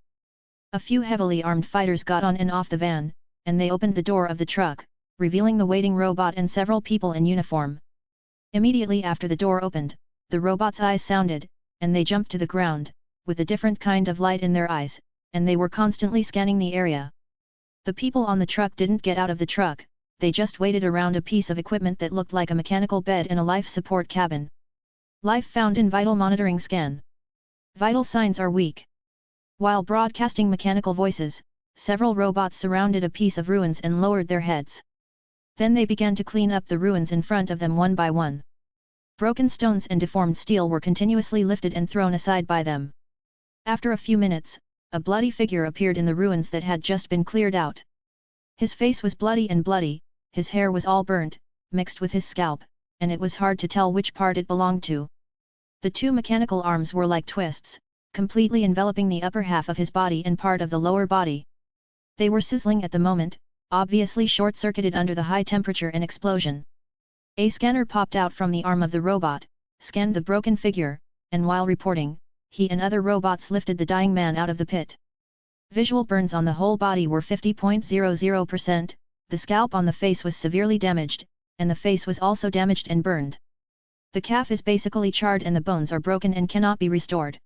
A few heavily armed fighters got on and off the van, and they opened the door of the truck, revealing the waiting robot and several people in uniform. Immediately after the door opened, the robot's eyes sounded, and they jumped to the ground, with a different kind of light in their eyes, and they were constantly scanning the area. The people on the truck didn't get out of the truck, they just waited around a piece of equipment that looked like a mechanical bed in a life support cabin. Life found in vital monitoring scan. Vital signs are weak. While broadcasting mechanical voices, several robots surrounded a piece of ruins and lowered their heads. Then they began to clean up the ruins in front of them one by one. Broken stones and deformed steel were continuously lifted and thrown aside by them. After a few minutes, a bloody figure appeared in the ruins that had just been cleared out. His face was bloody, his hair was all burnt, mixed with his scalp, and it was hard to tell which part it belonged to. The two mechanical arms were like twists, completely enveloping the upper half of his body and part of the lower body. They were sizzling at the moment, obviously short-circuited under the high temperature and explosion. A scanner popped out from the arm of the robot, scanned the broken figure, and while reporting, he and other robots lifted the dying man out of the pit. Visual burns on the whole body were 50.00%, the scalp on the face was severely damaged, and the face was also damaged and burned. The calf is basically charred and the bones are broken and cannot be restored.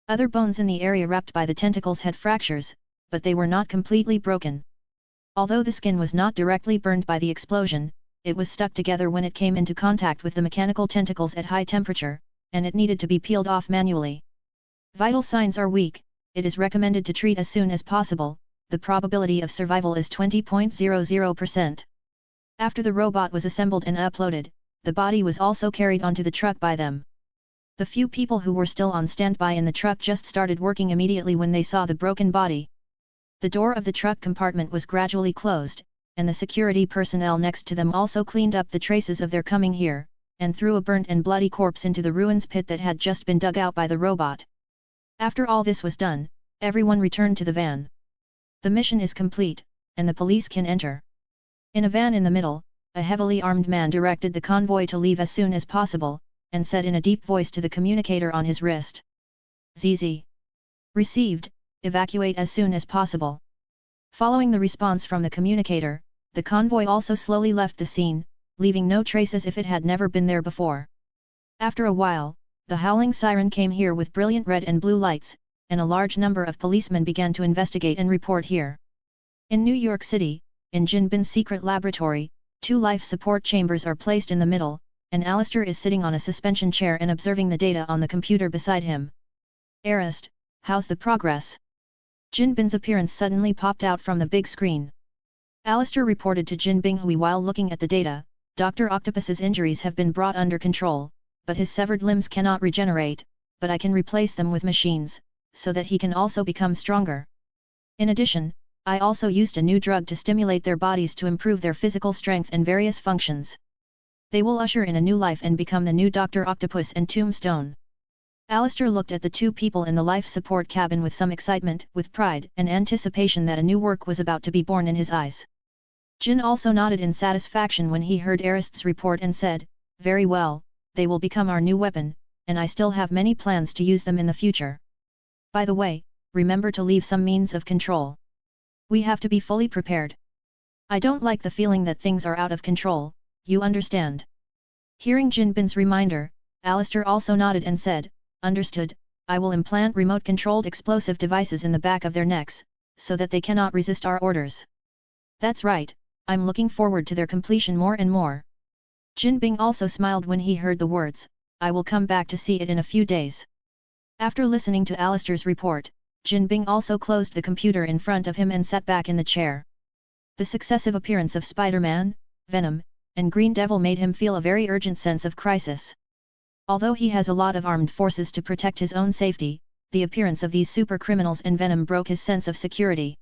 Other bones in the area wrapped by the tentacles had fractures, but they were not completely broken. Although the skin was not directly burned by the explosion, it was stuck together when it came into contact with the mechanical tentacles at high temperature, and it needed to be peeled off manually. Vital signs are weak, it is recommended to treat as soon as possible, the probability of survival is 20.00%. After the robot was assembled and uploaded, the body was also carried onto the truck by them. The few people who were still on standby in the truck just started working immediately when they saw the broken body. The door of the truck compartment was gradually closed, and the security personnel next to them also cleaned up the traces of their coming here, and threw a burnt and bloody corpse into the ruins pit that had just been dug out by the robot. After all this was done, everyone returned to the van. The mission is complete, and the police can enter. In a van in the middle, a heavily armed man directed the convoy to leave as soon as possible, and said in a deep voice to the communicator on his wrist. "ZZ. Received, evacuate as soon as possible." Following the response from the communicator, the convoy also slowly left the scene, leaving no trace as if it had never been there before. After a while, the howling siren came here with brilliant red and blue lights, and a large number of policemen began to investigate and report here. In New York City, in Jin Bin's secret laboratory, 2 life support chambers are placed in the middle, and Alistair is sitting on a suspension chair and observing the data on the computer beside him. "Arist, how's the progress?" Jin Bin's appearance suddenly popped out from the big screen. Alistair reported to Jin Binghui while looking at the data, "Dr. Octopus's injuries have been brought under control, but his severed limbs cannot regenerate, but I can replace them with machines, so that he can also become stronger. In addition, I also used a new drug to stimulate their bodies to improve their physical strength and various functions. They will usher in a new life and become the new Dr. Octopus and Tombstone." Alistair looked at the 2 people in the life support cabin with some excitement, with pride and anticipation that a new work was about to be born in his eyes. Jin also nodded in satisfaction when he heard Arist's report and said, "Very well, they will become our new weapon, and I still have many plans to use them in the future. By the way, remember to leave some means of control. We have to be fully prepared. I don't like the feeling that things are out of control, you understand?" Hearing Jin Bin's reminder, Alistair also nodded and said, "Understood, I will implant remote-controlled explosive devices in the back of their necks, so that they cannot resist our orders." "That's right, I'm looking forward to their completion more and more." Jin Bing also smiled when he heard the words, "I will come back to see it in a few days." After listening to Alistair's report, Jin Bing also closed the computer in front of him and sat back in the chair. The successive appearance of Spider-Man, Venom, and Green Devil made him feel a very urgent sense of crisis. Although he has a lot of armed forces to protect his own safety, the appearance of these super criminals and Venom broke his sense of security.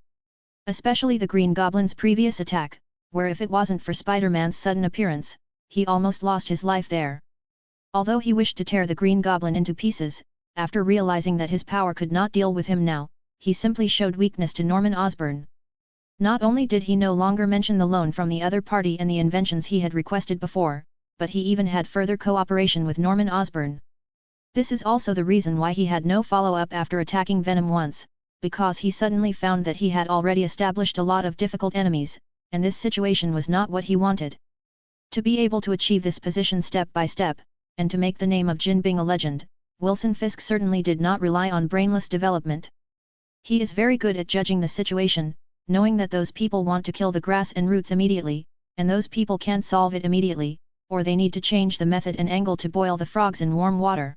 Especially the Green Goblin's previous attack, where if it wasn't for Spider-Man's sudden appearance, he almost lost his life there. Although he wished to tear the Green Goblin into pieces, after realizing that his power could not deal with him now, he simply showed weakness to Norman Osborn. Not only did he no longer mention the loan from the other party and the inventions he had requested before, but he even had further cooperation with Norman Osborn. This is also the reason why he had no follow-up after attacking Venom once, because he suddenly found that he had already established a lot of difficult enemies, and this situation was not what he wanted. To be able to achieve this position step by step, and to make the name of Jin Bing a legend, Wilson Fisk certainly did not rely on brainless development. He is very good at judging the situation, knowing that those people want to kill the grass and roots immediately, and those people can't solve it immediately, or they need to change the method and angle to boil the frogs in warm water.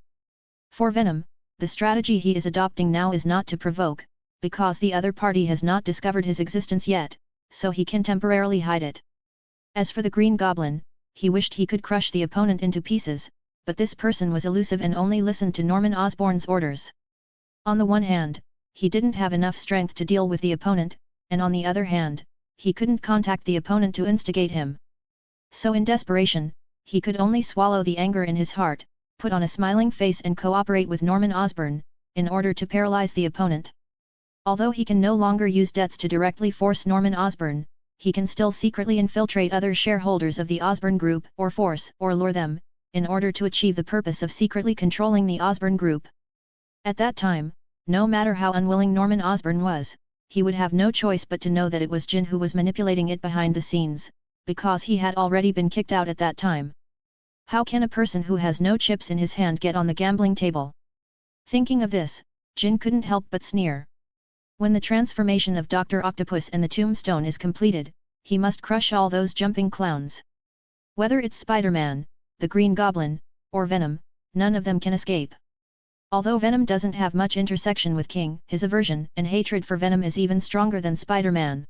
For Venom, the strategy he is adopting now is not to provoke, because the other party has not discovered his existence yet, so he can temporarily hide it. As for the Green Goblin, he wished he could crush the opponent into pieces, but this person was elusive and only listened to Norman Osborn's orders. On the one hand, he didn't have enough strength to deal with the opponent, and on the other hand, he couldn't contact the opponent to instigate him. So in desperation, he could only swallow the anger in his heart, put on a smiling face and cooperate with Norman Osborn, in order to paralyze the opponent. Although he can no longer use debts to directly force Norman Osborn, he can still secretly infiltrate other shareholders of the Osborn Group or force or lure them, in order to achieve the purpose of secretly controlling the Osborn Group. At that time, no matter how unwilling Norman Osborn was, he would have no choice but to know that it was Jin who was manipulating it behind the scenes, because he had already been kicked out at that time. How can a person who has no chips in his hand get on the gambling table? Thinking of this, Jin couldn't help but sneer. When the transformation of Dr. Octopus and the Tombstone is completed, he must crush all those jumping clowns. Whether it's Spider-Man, the Green Goblin, or Venom, none of them can escape. Although Venom doesn't have much intersection with King, his aversion and hatred for Venom is even stronger than Spider-Man.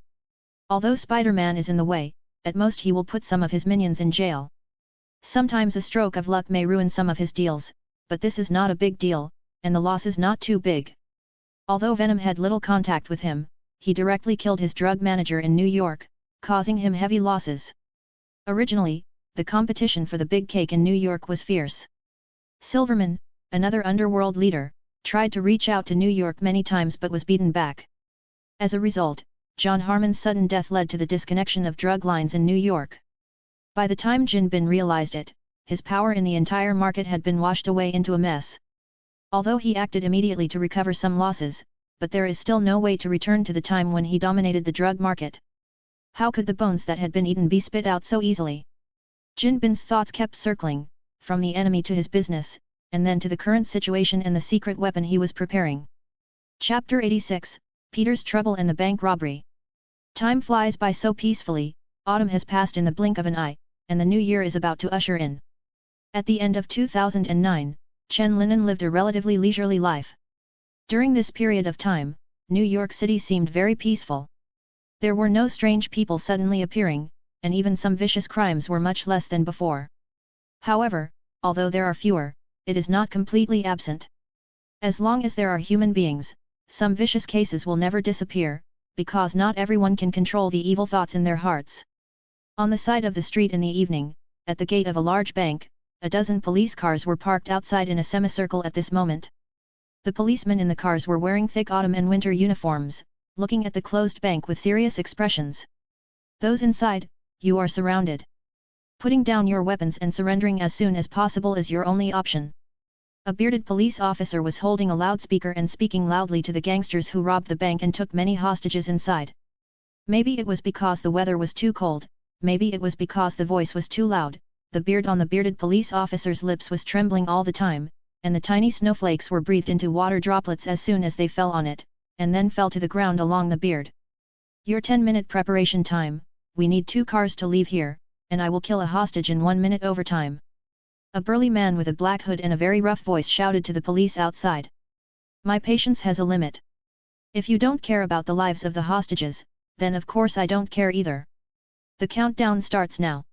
Although Spider-Man is in the way, at most he will put some of his minions in jail. Sometimes a stroke of luck may ruin some of his deals, but this is not a big deal, and the loss is not too big. Although Venom had little contact with him, he directly killed his drug manager in New York, causing him heavy losses. Originally, the competition for the big cake in New York was fierce. Silverman, another underworld leader, tried to reach out to New York many times but was beaten back. As a result, John Harmon's sudden death led to the disconnection of drug lines in New York. By the time Jin Bin realized it, his power in the entire market had been washed away into a mess. Although he acted immediately to recover some losses, but there is still no way to return to the time when he dominated the drug market. How could the bones that had been eaten be spit out so easily? Jin Bin's thoughts kept circling, from the enemy to his business, and then to the current situation and the secret weapon he was preparing. Chapter 86, Peter's Trouble and the Bank Robbery. Time flies by so peacefully, autumn has passed in the blink of an eye, and the new year is about to usher in. At the end of 2009, Chen Linan lived a relatively leisurely life. During this period of time, New York City seemed very peaceful. There were no strange people suddenly appearing, and even some vicious crimes were much less than before. However, although there are fewer, it is not completely absent. As long as there are human beings, some vicious cases will never disappear, because not everyone can control the evil thoughts in their hearts. On the side of the street in the evening, at the gate of a large bank, a dozen police cars were parked outside in a semicircle at this moment. The policemen in the cars were wearing thick autumn and winter uniforms, looking at the closed bank with serious expressions. Those inside, you are surrounded. Putting down your weapons and surrendering as soon as possible is your only option. A bearded police officer was holding a loudspeaker and speaking loudly to the gangsters who robbed the bank and took many hostages inside. Maybe it was because the weather was too cold, maybe it was because the voice was too loud, the beard on the bearded police officer's lips was trembling all the time, and the tiny snowflakes were breathed into water droplets as soon as they fell on it, and then fell to the ground along the beard. Your 10-minute preparation time, we need 2 cars to leave here, and I will kill a hostage in 1 minute overtime. A burly man with a black hood and a very rough voice shouted to the police outside. My patience has a limit. If you don't care about the lives of the hostages, then of course I don't care either. The countdown starts now.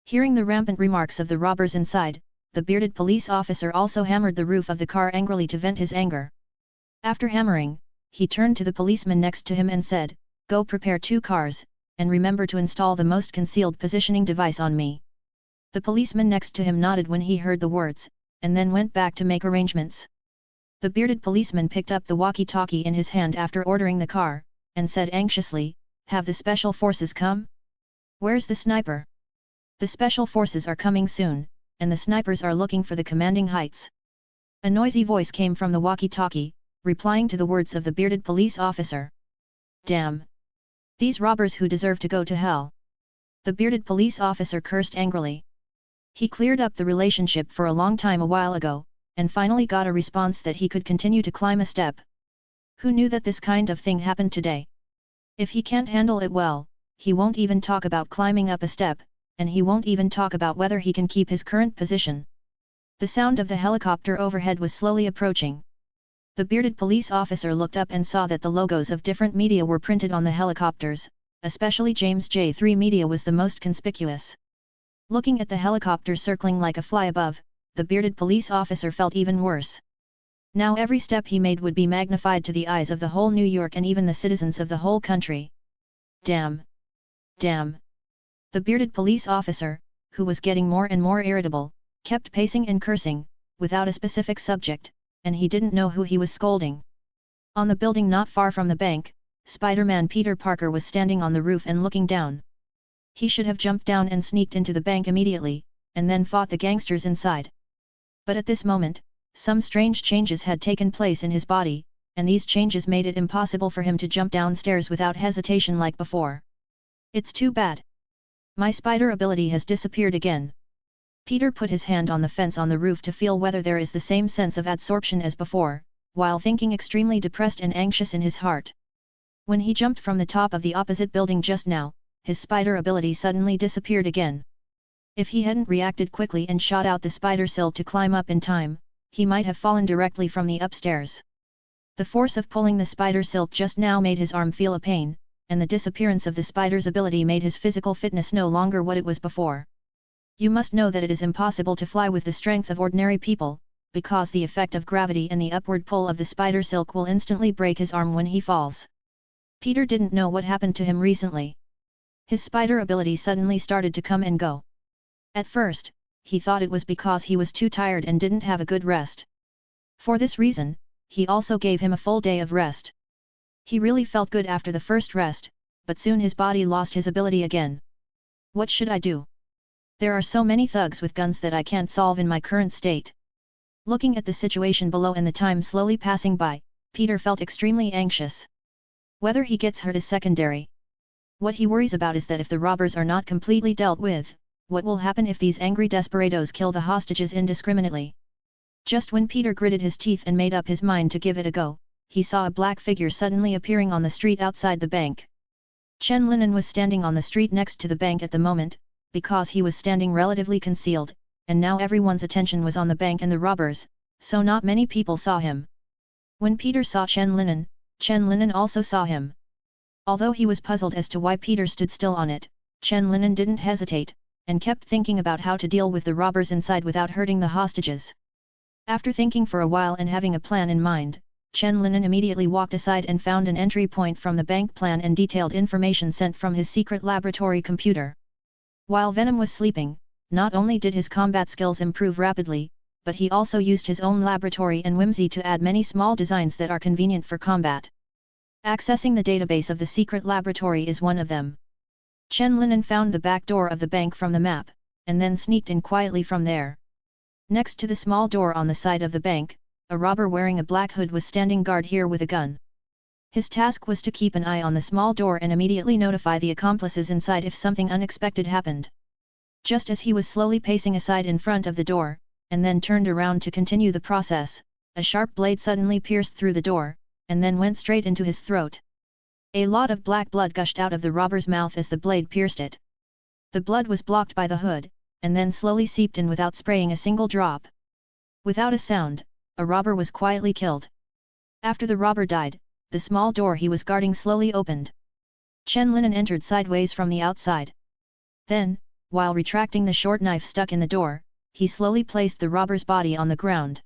Hearing the rampant remarks of the robbers inside, the bearded police officer also hammered the roof of the car angrily to vent his anger. After hammering, he turned to the policeman next to him and said, "Go prepare 2 cars, and remember to install the most concealed positioning device on me." The policeman next to him nodded when he heard the words, and then went back to make arrangements. The bearded policeman picked up the walkie-talkie in his hand after ordering the car, and said anxiously, "Have the special forces come? Where's the sniper?" "The special forces are coming soon, and the snipers are looking for the commanding heights." A noisy voice came from the walkie-talkie, replying to the words of the bearded police officer. "Damn! These robbers who deserve to go to hell!" The bearded police officer cursed angrily. He cleared up the relationship for a long time a while ago, and finally got a response that he could continue to climb a step. Who knew that this kind of thing happened today? If he can't handle it well, he won't even talk about climbing up a step, and he won't even talk about whether he can keep his current position. The sound of the helicopter overhead was slowly approaching. The bearded police officer looked up and saw that the logos of different media were printed on the helicopters, especially James J3 Media was the most conspicuous. Looking at the helicopter circling like a fly above, the bearded police officer felt even worse. Now every step he made would be magnified to the eyes of the whole New York and even the citizens of the whole country. Damn! Damn! The bearded police officer, who was getting more and more irritable, kept pacing and cursing, without a specific subject, and he didn't know who he was scolding. On the building not far from the bank, Spider-Man Peter Parker was standing on the roof and looking down. He should have jumped down and sneaked into the bank immediately, and then fought the gangsters inside. But at this moment, some strange changes had taken place in his body, and these changes made it impossible for him to jump downstairs without hesitation like before. "It's too bad. My spider ability has disappeared again." Peter put his hand on the fence on the roof to feel whether there is the same sense of adsorption as before, while thinking extremely depressed and anxious in his heart. When he jumped from the top of the opposite building just now, his spider ability suddenly disappeared again. If he hadn't reacted quickly and shot out the spider silk to climb up in time, he might have fallen directly from the upstairs. The force of pulling the spider silk just now made his arm feel a pain, and the disappearance of the spider's ability made his physical fitness no longer what it was before. You must know that it is impossible to fly with the strength of ordinary people, because the effect of gravity and the upward pull of the spider silk will instantly break his arm when he falls. Peter didn't know what happened to him recently. His spider ability suddenly started to come and go. At first, he thought it was because he was too tired and didn't have a good rest. For this reason, he also gave him a full day of rest. He really felt good after the first rest, but soon his body lost his ability again. What should I do? There are so many thugs with guns that I can't solve in my current state. Looking at the situation below and the time slowly passing by, Peter felt extremely anxious. Whether he gets hurt is secondary. What he worries about is that if the robbers are not completely dealt with, what will happen if these angry desperados kill the hostages indiscriminately? Just when Peter gritted his teeth and made up his mind to give it a go, he saw a black figure suddenly appearing on the street outside the bank. Chen Linen was standing on the street next to the bank at the moment, because he was standing relatively concealed, and now everyone's attention was on the bank and the robbers, so not many people saw him. When Peter saw Chen Linen also saw him. Although he was puzzled as to why Peter stood still on it, Chen Linen didn't hesitate, and kept thinking about how to deal with the robbers inside without hurting the hostages. After thinking for a while and having a plan in mind, Chen Linen immediately walked aside and found an entry point from the bank plan and detailed information sent from his secret laboratory computer. While Venom was sleeping, not only did his combat skills improve rapidly, but he also used his own laboratory and whimsy to add many small designs that are convenient for combat. Accessing the database of the secret laboratory is one of them. Chen Linen found the back door of the bank from the map, and then sneaked in quietly from there. Next to the small door on the side of the bank, a robber wearing a black hood was standing guard here with a gun. His task was to keep an eye on the small door and immediately notify the accomplices inside if something unexpected happened. Just as he was slowly pacing aside in front of the door, and then turned around to continue the process, a sharp blade suddenly pierced through the door, and then went straight into his throat. A lot of black blood gushed out of the robber's mouth as the blade pierced it. The blood was blocked by the hood, and then slowly seeped in without spraying a single drop. Without a sound, a robber was quietly killed. After the robber died, the small door he was guarding slowly opened. Chen Linen entered sideways from the outside. Then, while retracting the short knife stuck in the door, he slowly placed the robber's body on the ground.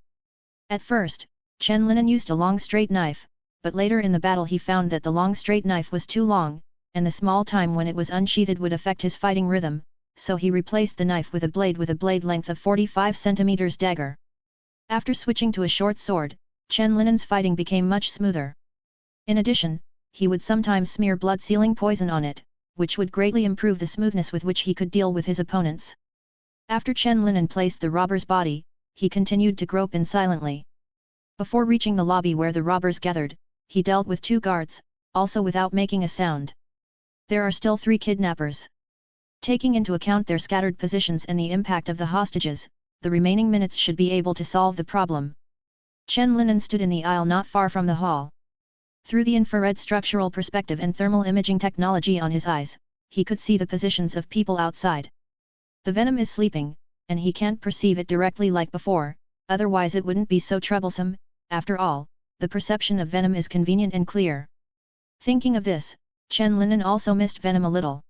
At first, Chen Linen used a long straight knife, but later in the battle he found that the long straight knife was too long, and the small time when it was unsheathed would affect his fighting rhythm, so he replaced the knife with a blade length of 45 cm dagger. After switching to a short sword, Chen Linen's fighting became much smoother. In addition, he would sometimes smear blood-sealing poison on it, which would greatly improve the smoothness with which he could deal with his opponents. After Chen Linen placed the robber's body, he continued to grope in silently. Before reaching the lobby where the robbers gathered, he dealt with 2 guards, also without making a sound. There are still 3 kidnappers. Taking into account their scattered positions and the impact of the hostages, the remaining minutes should be able to solve the problem. Chen Linen stood in the aisle not far from the hall. Through the infrared structural perspective and thermal imaging technology on his eyes, he could see the positions of people outside. The Venom is sleeping, and he can't perceive it directly like before, otherwise it wouldn't be so troublesome. After all, the perception of Venom is convenient and clear. Thinking of this, Chen Linen also missed Venom a little.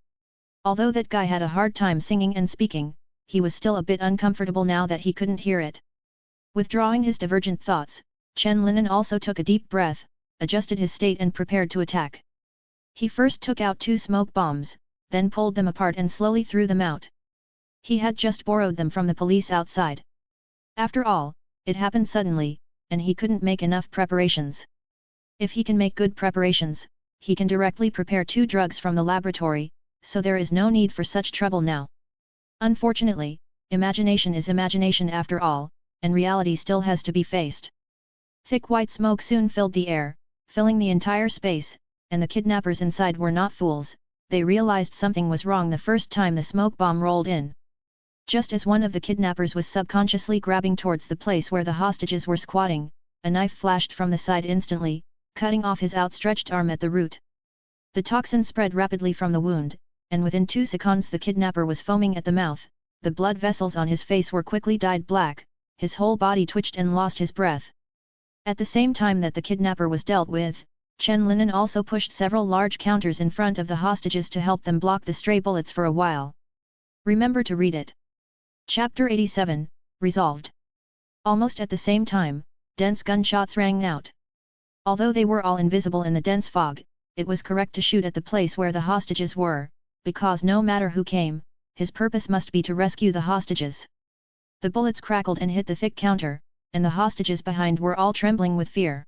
Although that guy had a hard time singing and speaking, he was still a bit uncomfortable now that he couldn't hear it. Withdrawing his divergent thoughts, Chen Linen also took a deep breath, adjusted his state and prepared to attack. He first took out 2 smoke bombs, then pulled them apart and slowly threw them out. He had just borrowed them from the police outside. After all, it happened suddenly, and he couldn't make enough preparations. If he can make good preparations, he can directly prepare 2 drugs from the laboratory, so there is no need for such trouble now. Unfortunately, imagination is imagination after all, and reality still has to be faced. Thick white smoke soon filled the air, filling the entire space, and the kidnappers inside were not fools. They realized something was wrong the first time the smoke bomb rolled in. Just as one of the kidnappers was subconsciously grabbing towards the place where the hostages were squatting, a knife flashed from the side instantly, cutting off his outstretched arm at the root. The toxin spread rapidly from the wound, and within 2 seconds the kidnapper was foaming at the mouth. The blood vessels on his face were quickly dyed black, his whole body twitched and lost his breath. At the same time that the kidnapper was dealt with, Chen Linen also pushed several large counters in front of the hostages to help them block the stray bullets for a while. Remember to read it. Chapter 87, Resolved. Almost at the same time, dense gunshots rang out. Although they were all invisible in the dense fog, it was correct to shoot at the place where the hostages were, because no matter who came, his purpose must be to rescue the hostages. The bullets crackled and hit the thick counter, and the hostages behind were all trembling with fear.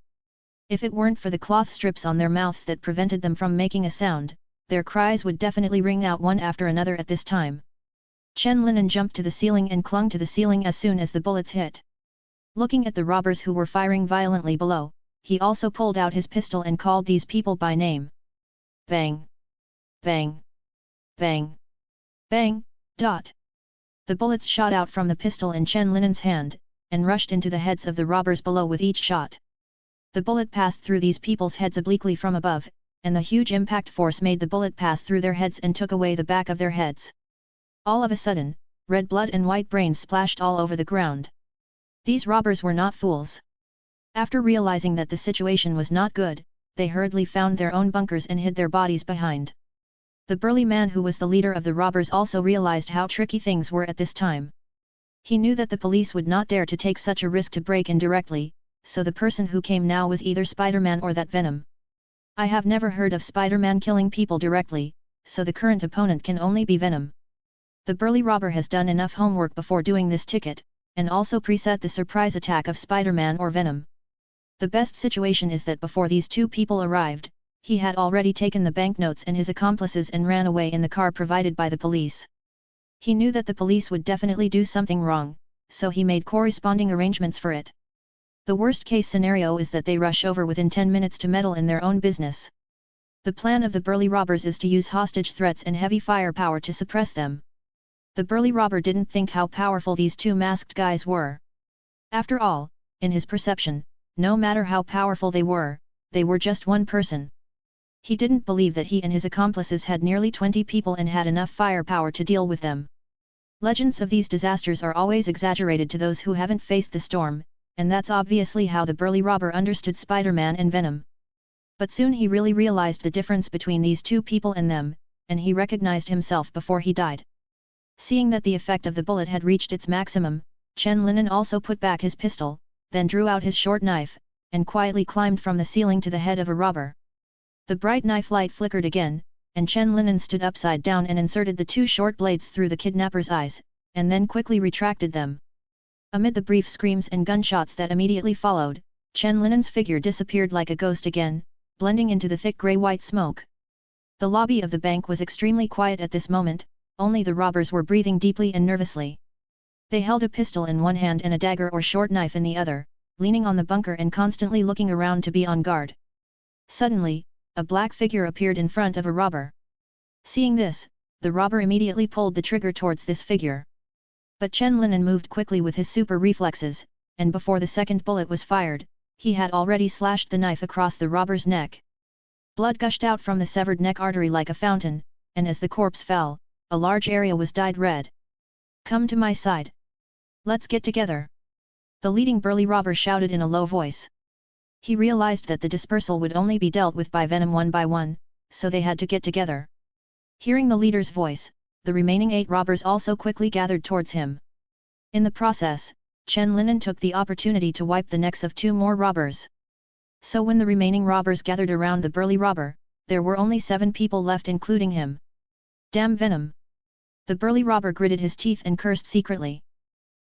If it weren't for the cloth strips on their mouths that prevented them from making a sound, their cries would definitely ring out one after another at this time. Chen Linen jumped to the ceiling and clung to the ceiling as soon as the bullets hit. Looking at the robbers who were firing violently below, he also pulled out his pistol and called these people by name. Bang! Bang! Bang! Bang! Dot! The bullets shot out from the pistol in Chen Linen's hand, and rushed into the heads of the robbers below with each shot. The bullet passed through these people's heads obliquely from above, and the huge impact force made the bullet pass through their heads and took away the back of their heads. All of a sudden, red blood and white brains splashed all over the ground. These robbers were not fools. After realizing that the situation was not good, they hurriedly found their own bunkers and hid their bodies behind. The burly man who was the leader of the robbers also realized how tricky things were at this time. He knew that the police would not dare to take such a risk to break in directly, so the person who came now was either Spider-Man or that Venom. I have never heard of Spider-Man killing people directly, so the current opponent can only be Venom. The burly robber has done enough homework before doing this ticket, and also preset the surprise attack of Spider-Man or Venom. The best situation is that before these 2 people arrived, he had already taken the banknotes and his accomplices and ran away in the car provided by the police. He knew that the police would definitely do something wrong, so he made corresponding arrangements for it. The worst case scenario is that they rush over within 10 minutes to meddle in their own business. The plan of the burly robbers is to use hostage threats and heavy firepower to suppress them. The burly robber didn't think how powerful these 2 masked guys were. After all, in his perception, no matter how powerful they were just one person. He didn't believe that he and his accomplices had nearly 20 people and had enough firepower to deal with them. Legends of these disasters are always exaggerated to those who haven't faced the storm, and that's obviously how the burly robber understood Spider-Man and Venom. But soon he really realized the difference between these 2 people and them, and he recognized himself before he died. Seeing that the effect of the bullet had reached its maximum, Chen Linen also put back his pistol, then drew out his short knife, and quietly climbed from the ceiling to the head of a robber. The bright knife light flickered again, and Chen Linen stood upside down and inserted the two short blades through the kidnapper's eyes, and then quickly retracted them. Amid the brief screams and gunshots that immediately followed, Chen Linen's figure disappeared like a ghost again, blending into the thick grey-white smoke. The lobby of the bank was extremely quiet at this moment, only the robbers were breathing deeply and nervously. They held a pistol in one hand and a dagger or short knife in the other, leaning on the bunker and constantly looking around to be on guard. Suddenly, a black figure appeared in front of a robber. Seeing this, the robber immediately pulled the trigger towards this figure. But Chen Linen moved quickly with his super reflexes, and before the second bullet was fired, he had already slashed the knife across the robber's neck. Blood gushed out from the severed neck artery like a fountain, and as the corpse fell, a large area was dyed red. "Come to my side. Let's get together!" The leading burly robber shouted in a low voice. He realized that the dispersal would only be dealt with by Venom one by one, so they had to get together. Hearing the leader's voice, the remaining 8 robbers also quickly gathered towards him. In the process, Chen Linen took the opportunity to wipe the necks of 2 more robbers. So when the remaining robbers gathered around the burly robber, there were only 7 people left including him. "Damn Venom!" The burly robber gritted his teeth and cursed secretly.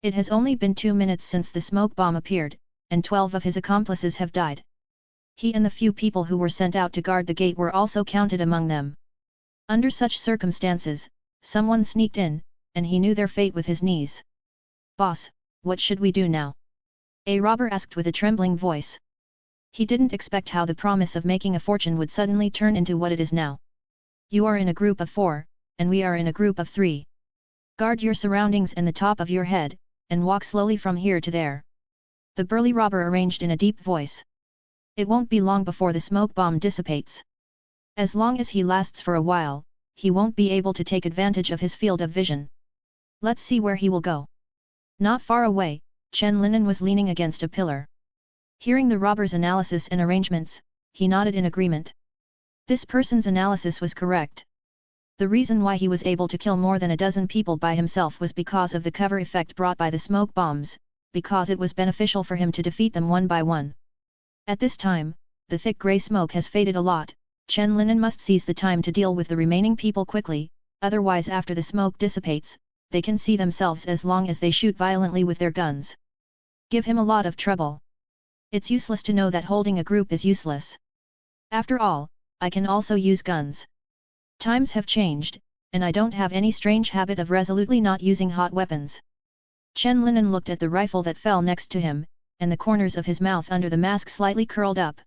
It has only been 2 minutes since the smoke bomb appeared, and 12 of his accomplices have died. He and the few people who were sent out to guard the gate were also counted among them. Under such circumstances, someone sneaked in, and he knew their fate with his knees. "Boss, what should we do now?" a robber asked with a trembling voice. He didn't expect how the promise of making a fortune would suddenly turn into what it is now. "You are in a group of 4, and we are in a group of 3. Guard your surroundings and the top of your head, and walk slowly from here to there," the burly robber arranged in a deep voice. "It won't be long before the smoke bomb dissipates. As long as he lasts for a while, he won't be able to take advantage of his field of vision. Let's see where he will go." Not far away, Chen Linen was leaning against a pillar. Hearing the robber's analysis and arrangements, he nodded in agreement. This person's analysis was correct. The reason why he was able to kill more than a dozen people by himself was because of the cover effect brought by the smoke bombs, because it was beneficial for him to defeat them one by one. At this time, the thick grey smoke has faded a lot. Chen Linen must seize the time to deal with the remaining people quickly, otherwise after the smoke dissipates, they can see themselves as long as they shoot violently with their guns. Give him a lot of trouble. It's useless to know that holding a group is useless. After all, I can also use guns. Times have changed, and I don't have any strange habit of resolutely not using hot weapons. Chen Linen looked at the rifle that fell next to him, and the corners of his mouth under the mask slightly curled up.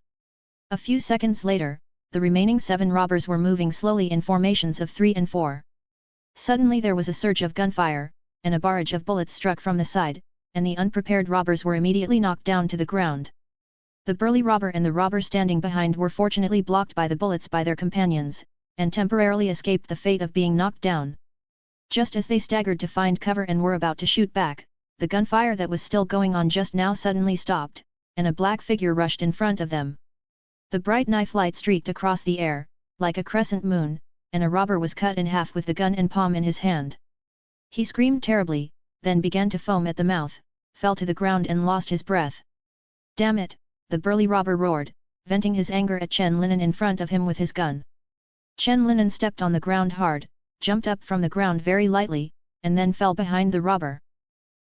A few seconds later, the remaining 7 robbers were moving slowly in formations of 3 and 4. Suddenly there was a surge of gunfire, and a barrage of bullets struck from the side, and the unprepared robbers were immediately knocked down to the ground. The burly robber and the robber standing behind were fortunately blocked by the bullets by their companions, and temporarily escaped the fate of being knocked down. Just as they staggered to find cover and were about to shoot back, the gunfire that was still going on just now suddenly stopped, and a black figure rushed in front of them. The bright knife light streaked across the air, like a crescent moon, and a robber was cut in half with the gun and palm in his hand. He screamed terribly, then began to foam at the mouth, fell to the ground and lost his breath. "Damn it!" the burly robber roared, venting his anger at Chen Linen in front of him with his gun. Chen Linen stepped on the ground hard, jumped up from the ground very lightly, and then fell behind the robber.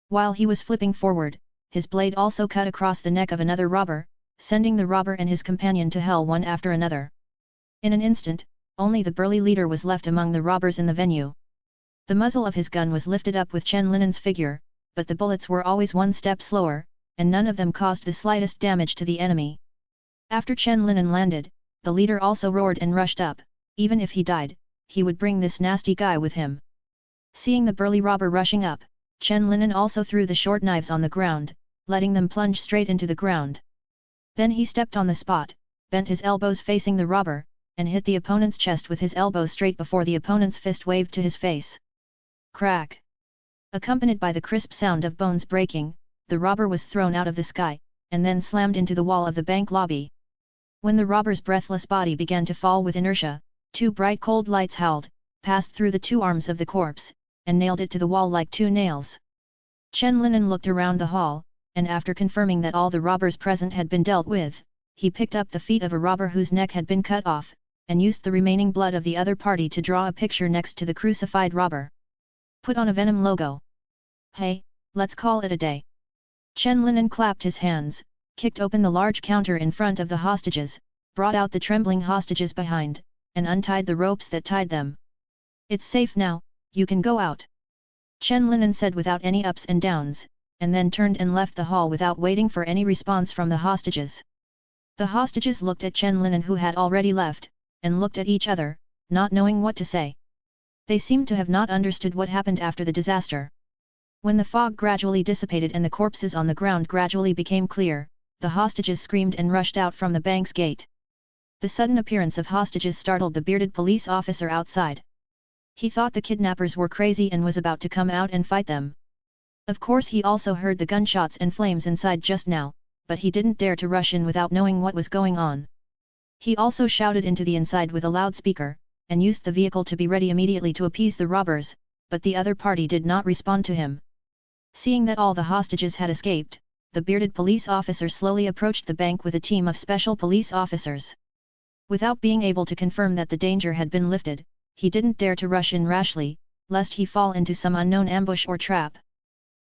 While he was flipping forward, his blade also cut across the neck of another robber, sending the robber and his companion to hell one after another. In an instant, only the burly leader was left among the robbers in the venue. The muzzle of his gun was lifted up with Chen Linen's figure, but the bullets were always one step slower, and none of them caused the slightest damage to the enemy. After Chen Linen landed, the leader also roared and rushed up. Even if he died, he would bring this nasty guy with him. Seeing the burly robber rushing up, Chen Linen also threw the short knives on the ground, letting them plunge straight into the ground. Then he stepped on the spot, bent his elbows facing the robber, and hit the opponent's chest with his elbow straight before the opponent's fist waved to his face. Crack! Accompanied by the crisp sound of bones breaking, the robber was thrown out of the sky, and then slammed into the wall of the bank lobby. When the robber's breathless body began to fall with inertia, 2 bright cold lights howled, passed through the 2 arms of the corpse, and nailed it to the wall like 2 nails. Chen Linen looked around the hall, and after confirming that all the robbers present had been dealt with, he picked up the feet of a robber whose neck had been cut off, and used the remaining blood of the other party to draw a picture next to the crucified robber. Put on a Venom logo. Hey, let's call it a day. Chen Linen clapped his hands, kicked open the large counter in front of the hostages, brought out the trembling hostages behind, and untied the ropes that tied them. It's safe now, you can go out. Chen Linen said without any ups and downs, and then turned and left the hall without waiting for any response from the hostages. The hostages looked at Chen Linen who had already left, and looked at each other, not knowing what to say. They seemed to have not understood what happened after the disaster. When the fog gradually dissipated and the corpses on the ground gradually became clear, the hostages screamed and rushed out from the bank's gate. The sudden appearance of hostages startled the bearded police officer outside. He thought the kidnappers were crazy and was about to come out and fight them. Of course he also heard the gunshots and flames inside just now, but he didn't dare to rush in without knowing what was going on. He also shouted into the inside with a loudspeaker, and used the vehicle to be ready immediately to appease the robbers, but the other party did not respond to him. Seeing that all the hostages had escaped, the bearded police officer slowly approached the bank with a team of special police officers. Without being able to confirm that the danger had been lifted, he didn't dare to rush in rashly, lest he fall into some unknown ambush or trap.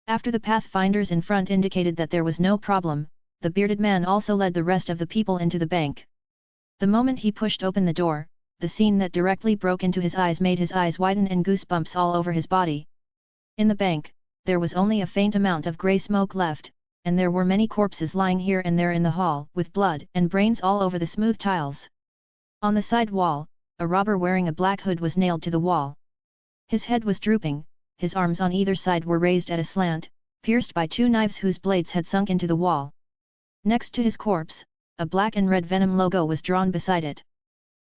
After the pathfinders in front indicated that there was no problem, the bearded man also led the rest of the people into the bank. The moment he pushed open the door, the scene that directly broke into his eyes made his eyes widen and goosebumps all over his body. In the bank, there was only a faint amount of grey smoke left, and there were many corpses lying here and there in the hall with blood and brains all over the smooth tiles. On the side wall, a robber wearing a black hood was nailed to the wall. His head was drooping, his arms on either side were raised at a slant, pierced by two knives whose blades had sunk into the wall. Next to his corpse, a black and red Venom logo was drawn beside it.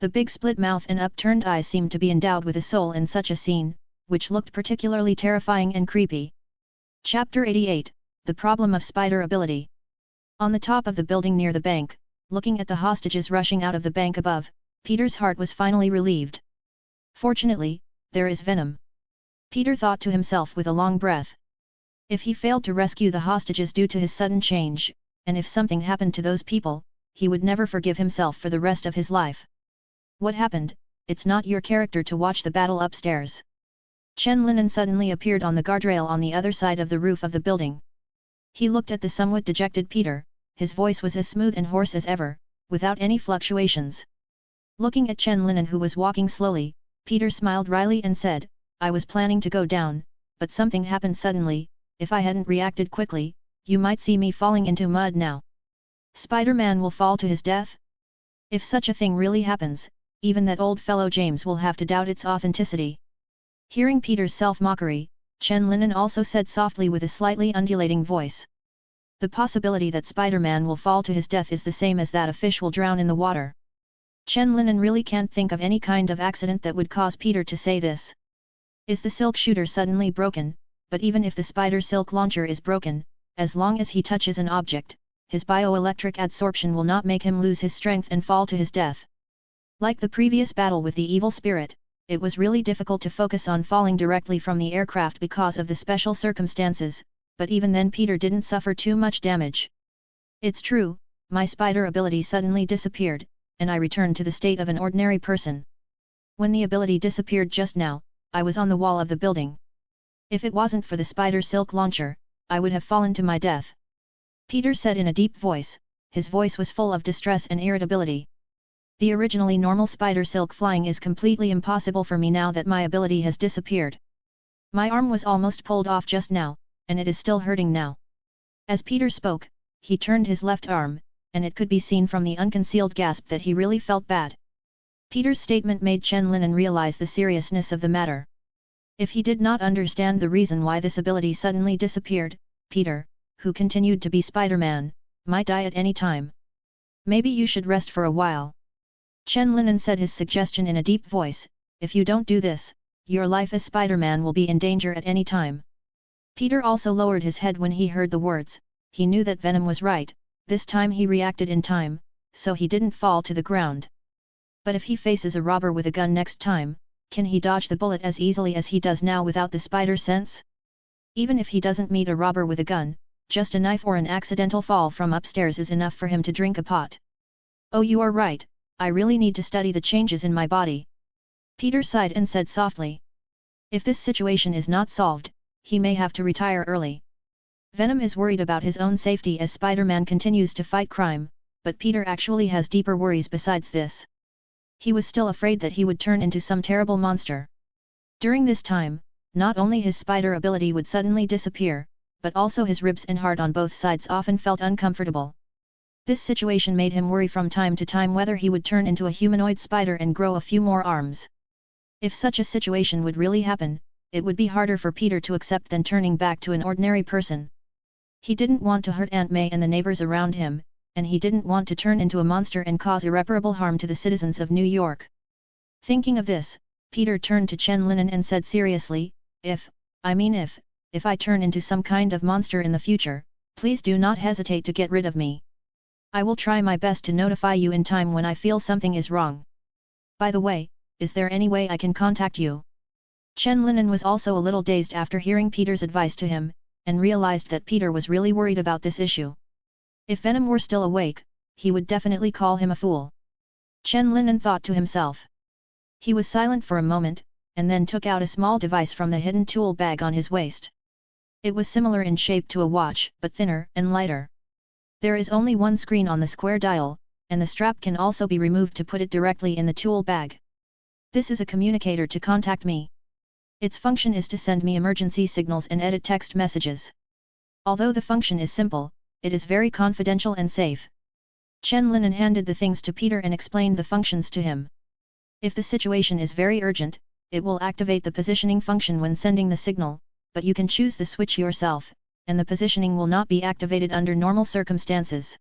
The big split mouth and upturned eyes seemed to be endowed with a soul in such a scene, which looked particularly terrifying and creepy. Chapter 88, The Problem of Spider Ability. On the top of the building near the bank, looking at the hostages rushing out of the bank above, Peter's heart was finally relieved. Fortunately, there is Venom. Peter thought to himself with a long breath. If he failed to rescue the hostages due to his sudden change, and if something happened to those people, he would never forgive himself for the rest of his life. What happened? It's not your character to watch the battle upstairs. Chen Linen suddenly appeared on the guardrail on the other side of the roof of the building. He looked at the somewhat dejected Peter, his voice was as smooth and hoarse as ever, without any fluctuations. Looking at Chen Linen who was walking slowly, Peter smiled wryly and said, I was planning to go down, but something happened suddenly, if I hadn't reacted quickly, you might see me falling into mud now. Spider-Man will fall to his death? If such a thing really happens, even that old fellow James will have to doubt its authenticity. Hearing Peter's self-mockery, Chen Linen also said softly with a slightly undulating voice. The possibility that Spider-Man will fall to his death is the same as that a fish will drown in the water. Chen Linen really can't think of any kind of accident that would cause Peter to say this. Is the silk shooter suddenly broken? But even if the spider silk launcher is broken, as long as he touches an object, his bioelectric adsorption will not make him lose his strength and fall to his death. Like the previous battle with the evil spirit, it was really difficult to focus on falling directly from the aircraft because of the special circumstances, but even then Peter didn't suffer too much damage. It's true, my spider ability suddenly disappeared, and I returned to the state of an ordinary person. When the ability disappeared just now, I was on the wall of the building. If it wasn't for the spider silk launcher, I would have fallen to my death. Peter said in a deep voice, his voice was full of distress and irritability. The originally normal spider silk flying is completely impossible for me now that my ability has disappeared. My arm was almost pulled off just now, and it is still hurting now. As Peter spoke, he turned his left arm, and it could be seen from the unconcealed gasp that he really felt bad. Peter's statement made Chen Linen realize the seriousness of the matter. If he did not understand the reason why this ability suddenly disappeared, Peter, who continued to be Spider-Man, might die at any time. Maybe you should rest for a while. Chen Linen said his suggestion in a deep voice, if you don't do this, your life as Spider-Man will be in danger at any time. Peter also lowered his head when he heard the words, he knew that Venom was right, this time he reacted in time, so he didn't fall to the ground. But if he faces a robber with a gun next time, can he dodge the bullet as easily as he does now without the spider sense? Even if he doesn't meet a robber with a gun, just a knife or an accidental fall from upstairs is enough for him to drink a pot. Oh, you are right, I really need to study the changes in my body. Peter sighed and said softly. If this situation is not solved, he may have to retire early. Venom is worried about his own safety as Spider-Man continues to fight crime, but Peter actually has deeper worries besides this. He was still afraid that he would turn into some terrible monster. During this time, not only his spider ability would suddenly disappear, but also his ribs and heart on both sides often felt uncomfortable. This situation made him worry from time to time whether he would turn into a humanoid spider and grow a few more arms. If such a situation would really happen, it would be harder for Peter to accept than turning back to an ordinary person. He didn't want to hurt Aunt May and the neighbors around him, and he didn't want to turn into a monster and cause irreparable harm to the citizens of New York. Thinking of this, Peter turned to Chen Linen and said seriously, if I turn into some kind of monster in the future, please do not hesitate to get rid of me. I will try my best to notify you in time when I feel something is wrong. By the way, is there any way I can contact you? Chen Linen was also a little dazed after hearing Peter's advice to him, and realized that Peter was really worried about this issue. If Venom were still awake, he would definitely call him a fool. Chen Linen thought to himself. He was silent for a moment, and then took out a small device from the hidden tool bag on his waist. It was similar in shape to a watch, but thinner and lighter. There is only one screen on the square dial, and the strap can also be removed to put it directly in the tool bag. This is a communicator to contact me. Its function is to send me emergency signals and edit text messages. Although the function is simple, it is very confidential and safe. Chen Linen handed the things to Peter and explained the functions to him. If the situation is very urgent, it will activate the positioning function when sending the signal, but you can choose the switch yourself, and the positioning will not be activated under normal circumstances.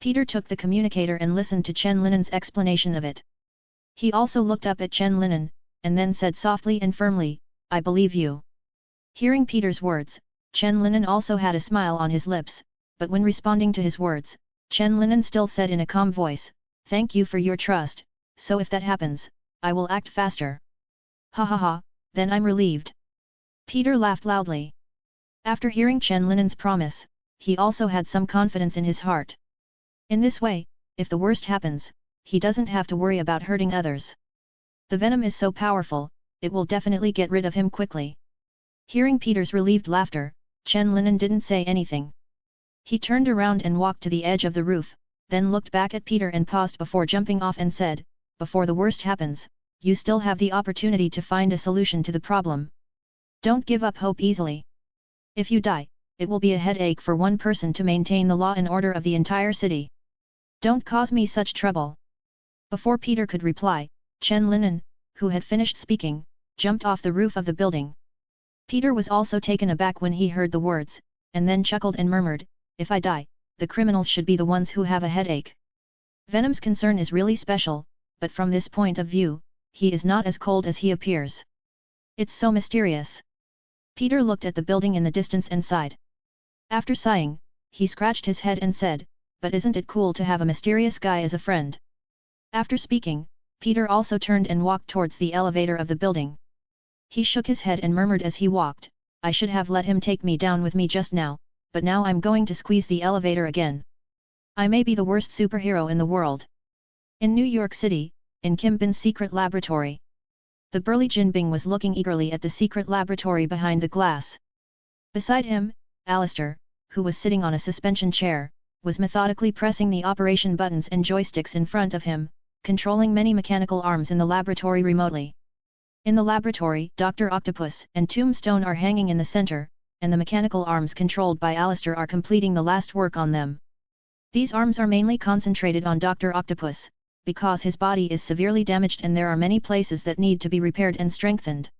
Peter took the communicator and listened to Chen Linen's explanation of it. He also looked up at Chen Linen, and then said softly and firmly, I believe you. Hearing Peter's words, Chen Linen also had a smile on his lips, but when responding to his words, Chen Linen still said in a calm voice, thank you for your trust, so if that happens, I will act faster. Ha ha ha, then I'm relieved. Peter laughed loudly. After hearing Chen Linen's promise, he also had some confidence in his heart. In this way, if the worst happens, he doesn't have to worry about hurting others. The venom is so powerful, it will definitely get rid of him quickly. Hearing Peter's relieved laughter, Chen Linen didn't say anything. He turned around and walked to the edge of the roof, then looked back at Peter and paused before jumping off and said, before the worst happens, you still have the opportunity to find a solution to the problem. Don't give up hope easily. If you die, it will be a headache for one person to maintain the law and order of the entire city. Don't cause me such trouble. Before Peter could reply, Chen Linen, who had finished speaking, jumped off the roof of the building. Peter was also taken aback when he heard the words, and then chuckled and murmured, if I die, the criminals should be the ones who have a headache. Venom's concern is really special, but from this point of view, he is not as cold as he appears. It's so mysterious. Peter looked at the building in the distance and sighed. After sighing, he scratched his head and said, but isn't it cool to have a mysterious guy as a friend? After speaking, Peter also turned and walked towards the elevator of the building. He shook his head and murmured as he walked, I should have let him take me down with me just now, but now I'm going to squeeze the elevator again. I may be the worst superhero in the world. In New York City, in Kim Bin's secret laboratory. The burly Jin Bing was looking eagerly at the secret laboratory behind the glass. Beside him, Alistair, who was sitting on a suspension chair, was methodically pressing the operation buttons and joysticks in front of him, controlling many mechanical arms in the laboratory remotely. In the laboratory, Dr. Octopus and Tombstone are hanging in the center, and the mechanical arms controlled by Alistair are completing the last work on them. These arms are mainly concentrated on Dr. Octopus, because his body is severely damaged and there are many places that need to be repaired and strengthened.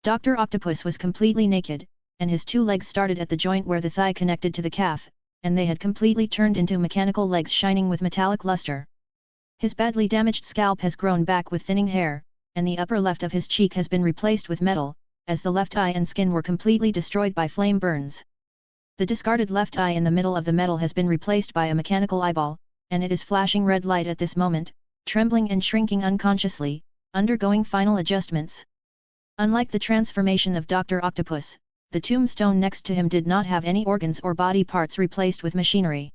Dr. Octopus was completely naked, and his two legs started at the joint where the thigh connected to the calf, and they had completely turned into mechanical legs shining with metallic luster. His badly damaged scalp has grown back with thinning hair, and the upper left of his cheek has been replaced with metal, as the left eye and skin were completely destroyed by flame burns. The discarded left eye in the middle of the metal has been replaced by a mechanical eyeball, and it is flashing red light at this moment, trembling and shrinking unconsciously, undergoing final adjustments. Unlike the transformation of Dr. Octopus, the tombstone next to him did not have any organs or body parts replaced with machinery.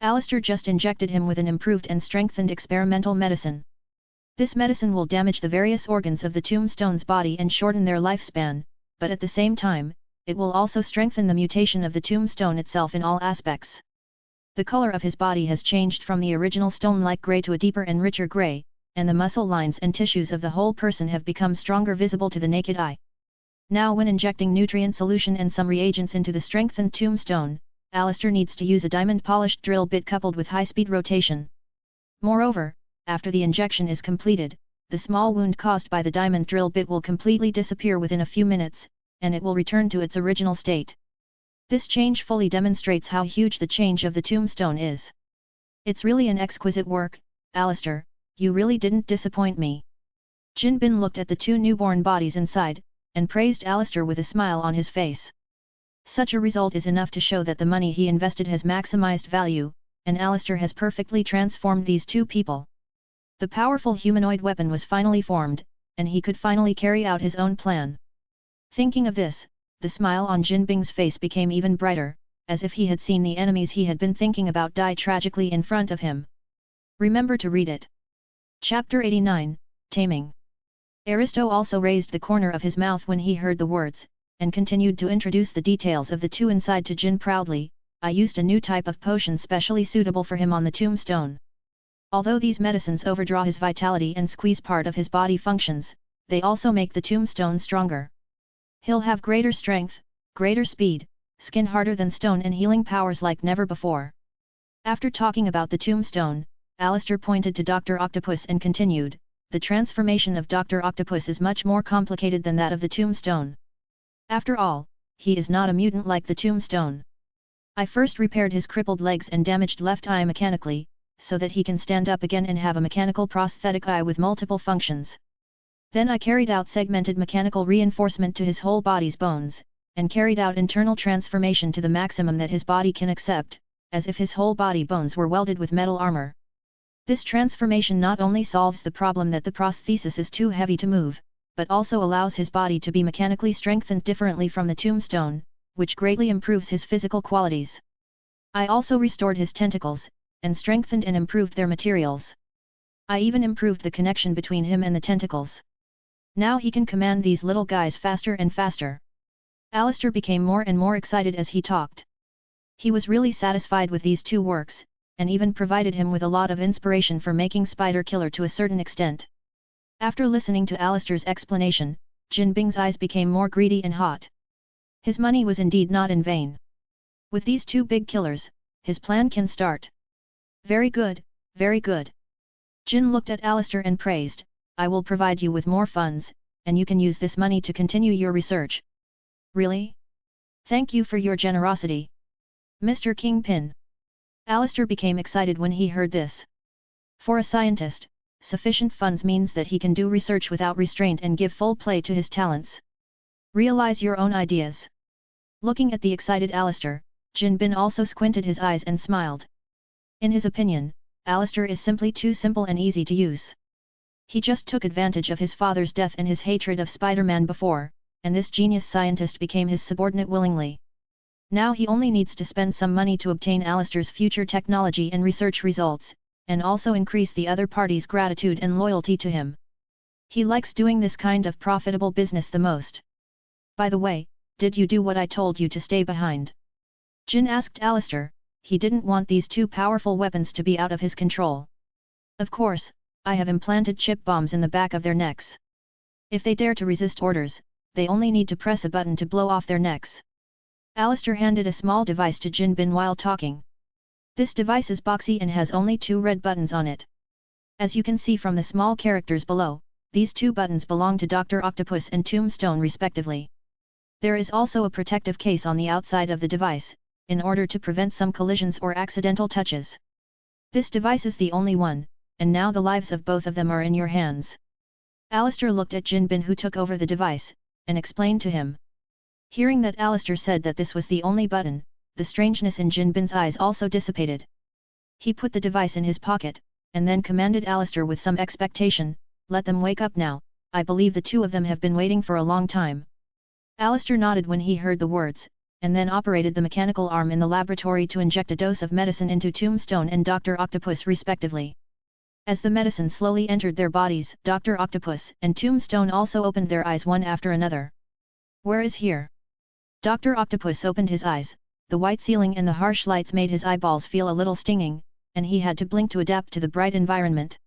Alistair just injected him with an improved and strengthened experimental medicine. This medicine will damage the various organs of the tombstone's body and shorten their lifespan, but at the same time, it will also strengthen the mutation of the tombstone itself in all aspects. The color of his body has changed from the original stone-like grey to a deeper and richer grey, and the muscle lines and tissues of the whole person have become stronger, visible to the naked eye. Now, when injecting nutrient solution and some reagents into the strengthened tombstone, Alistair needs to use a diamond-polished drill bit coupled with high-speed rotation. Moreover, after the injection is completed, the small wound caused by the diamond drill bit will completely disappear within a few minutes, and it will return to its original state. This change fully demonstrates how huge the change of the tombstone is. It's really an exquisite work, Alistair, you really didn't disappoint me. Jin Bin looked at the two newborn bodies inside, and praised Alistair with a smile on his face. Such a result is enough to show that the money he invested has maximized value, and Alistair has perfectly transformed these two people. The powerful humanoid weapon was finally formed, and he could finally carry out his own plan. Thinking of this, the smile on Jin Bing's face became even brighter, as if he had seen the enemies he had been thinking about die tragically in front of him. Remember to read it. Chapter 89, Taming. Aristo also raised the corner of his mouth when he heard the words, and continued to introduce the details of the two inside to Jin proudly. I used a new type of potion specially suitable for him on the tombstone. Although these medicines overdraw his vitality and squeeze part of his body functions, they also make the tombstone stronger. He'll have greater strength, greater speed, skin harder than stone, and healing powers like never before. After talking about the tombstone, Alistair pointed to Dr. Octopus and continued, the transformation of Dr. Octopus is much more complicated than that of the tombstone. After all, he is not a mutant like the tombstone. I first repaired his crippled legs and damaged left eye mechanically, so that he can stand up again and have a mechanical prosthetic eye with multiple functions. Then I carried out segmented mechanical reinforcement to his whole body's bones, and carried out internal transformation to the maximum that his body can accept, as if his whole body bones were welded with metal armor. This transformation not only solves the problem that the prosthesis is too heavy to move, but also allows his body to be mechanically strengthened differently from the tombstone, which greatly improves his physical qualities. I also restored his tentacles, and strengthened and improved their materials. I even improved the connection between him and the tentacles. Now he can command these little guys faster and faster. Alistair became more and more excited as he talked. He was really satisfied with these two works, and even provided him with a lot of inspiration for making Spider Killer to a certain extent. After listening to Alistair's explanation, Jin Bing's eyes became more greedy and hot. His money was indeed not in vain. With these two big killers, his plan can start. Very good, very good. Jin looked at Alistair and praised, I will provide you with more funds, and you can use this money to continue your research. Really? Thank you for your generosity, Mr. Kingpin. Alistair became excited when he heard this. For a scientist, sufficient funds means that he can do research without restraint and give full play to his talents. Realize your own ideas. Looking at the excited Alistair, Jin Bin also squinted his eyes and smiled. In his opinion, Alistair is simply too simple and easy to use. He just took advantage of his father's death and his hatred of Spider-Man before, and this genius scientist became his subordinate willingly. Now he only needs to spend some money to obtain Alistair's future technology and research results, and also increase the other party's gratitude and loyalty to him. He likes doing this kind of profitable business the most. By the way, did you do what I told you to stay behind? Jin asked Alistair. He didn't want these two powerful weapons to be out of his control. Of course, I have implanted chip bombs in the back of their necks. If they dare to resist orders, they only need to press a button to blow off their necks. Alistair handed a small device to Jin Bin while talking. This device is boxy and has only 2 red buttons on it. As you can see from the small characters below, these 2 buttons belong to Dr. Octopus and Tombstone respectively. There is also a protective case on the outside of the device, in order to prevent some collisions or accidental touches. This device is the only one, and now the lives of both of them are in your hands. Alistair looked at Jin Bin, who took over the device, and explained to him. Hearing that Alistair said that this was the only button, the strangeness in Jin Bin's eyes also dissipated. He put the device in his pocket, and then commanded Alistair with some expectation, let them wake up now, I believe the 2 of them have been waiting for a long time. Alistair nodded when he heard the words, and then operated the mechanical arm in the laboratory to inject a dose of medicine into Tombstone and Dr. Octopus respectively. As the medicine slowly entered their bodies, Dr. Octopus and Tombstone also opened their eyes one after another. Where is here? Dr. Octopus opened his eyes, the white ceiling and the harsh lights made his eyeballs feel a little stinging, and he had to blink to adapt to the bright environment.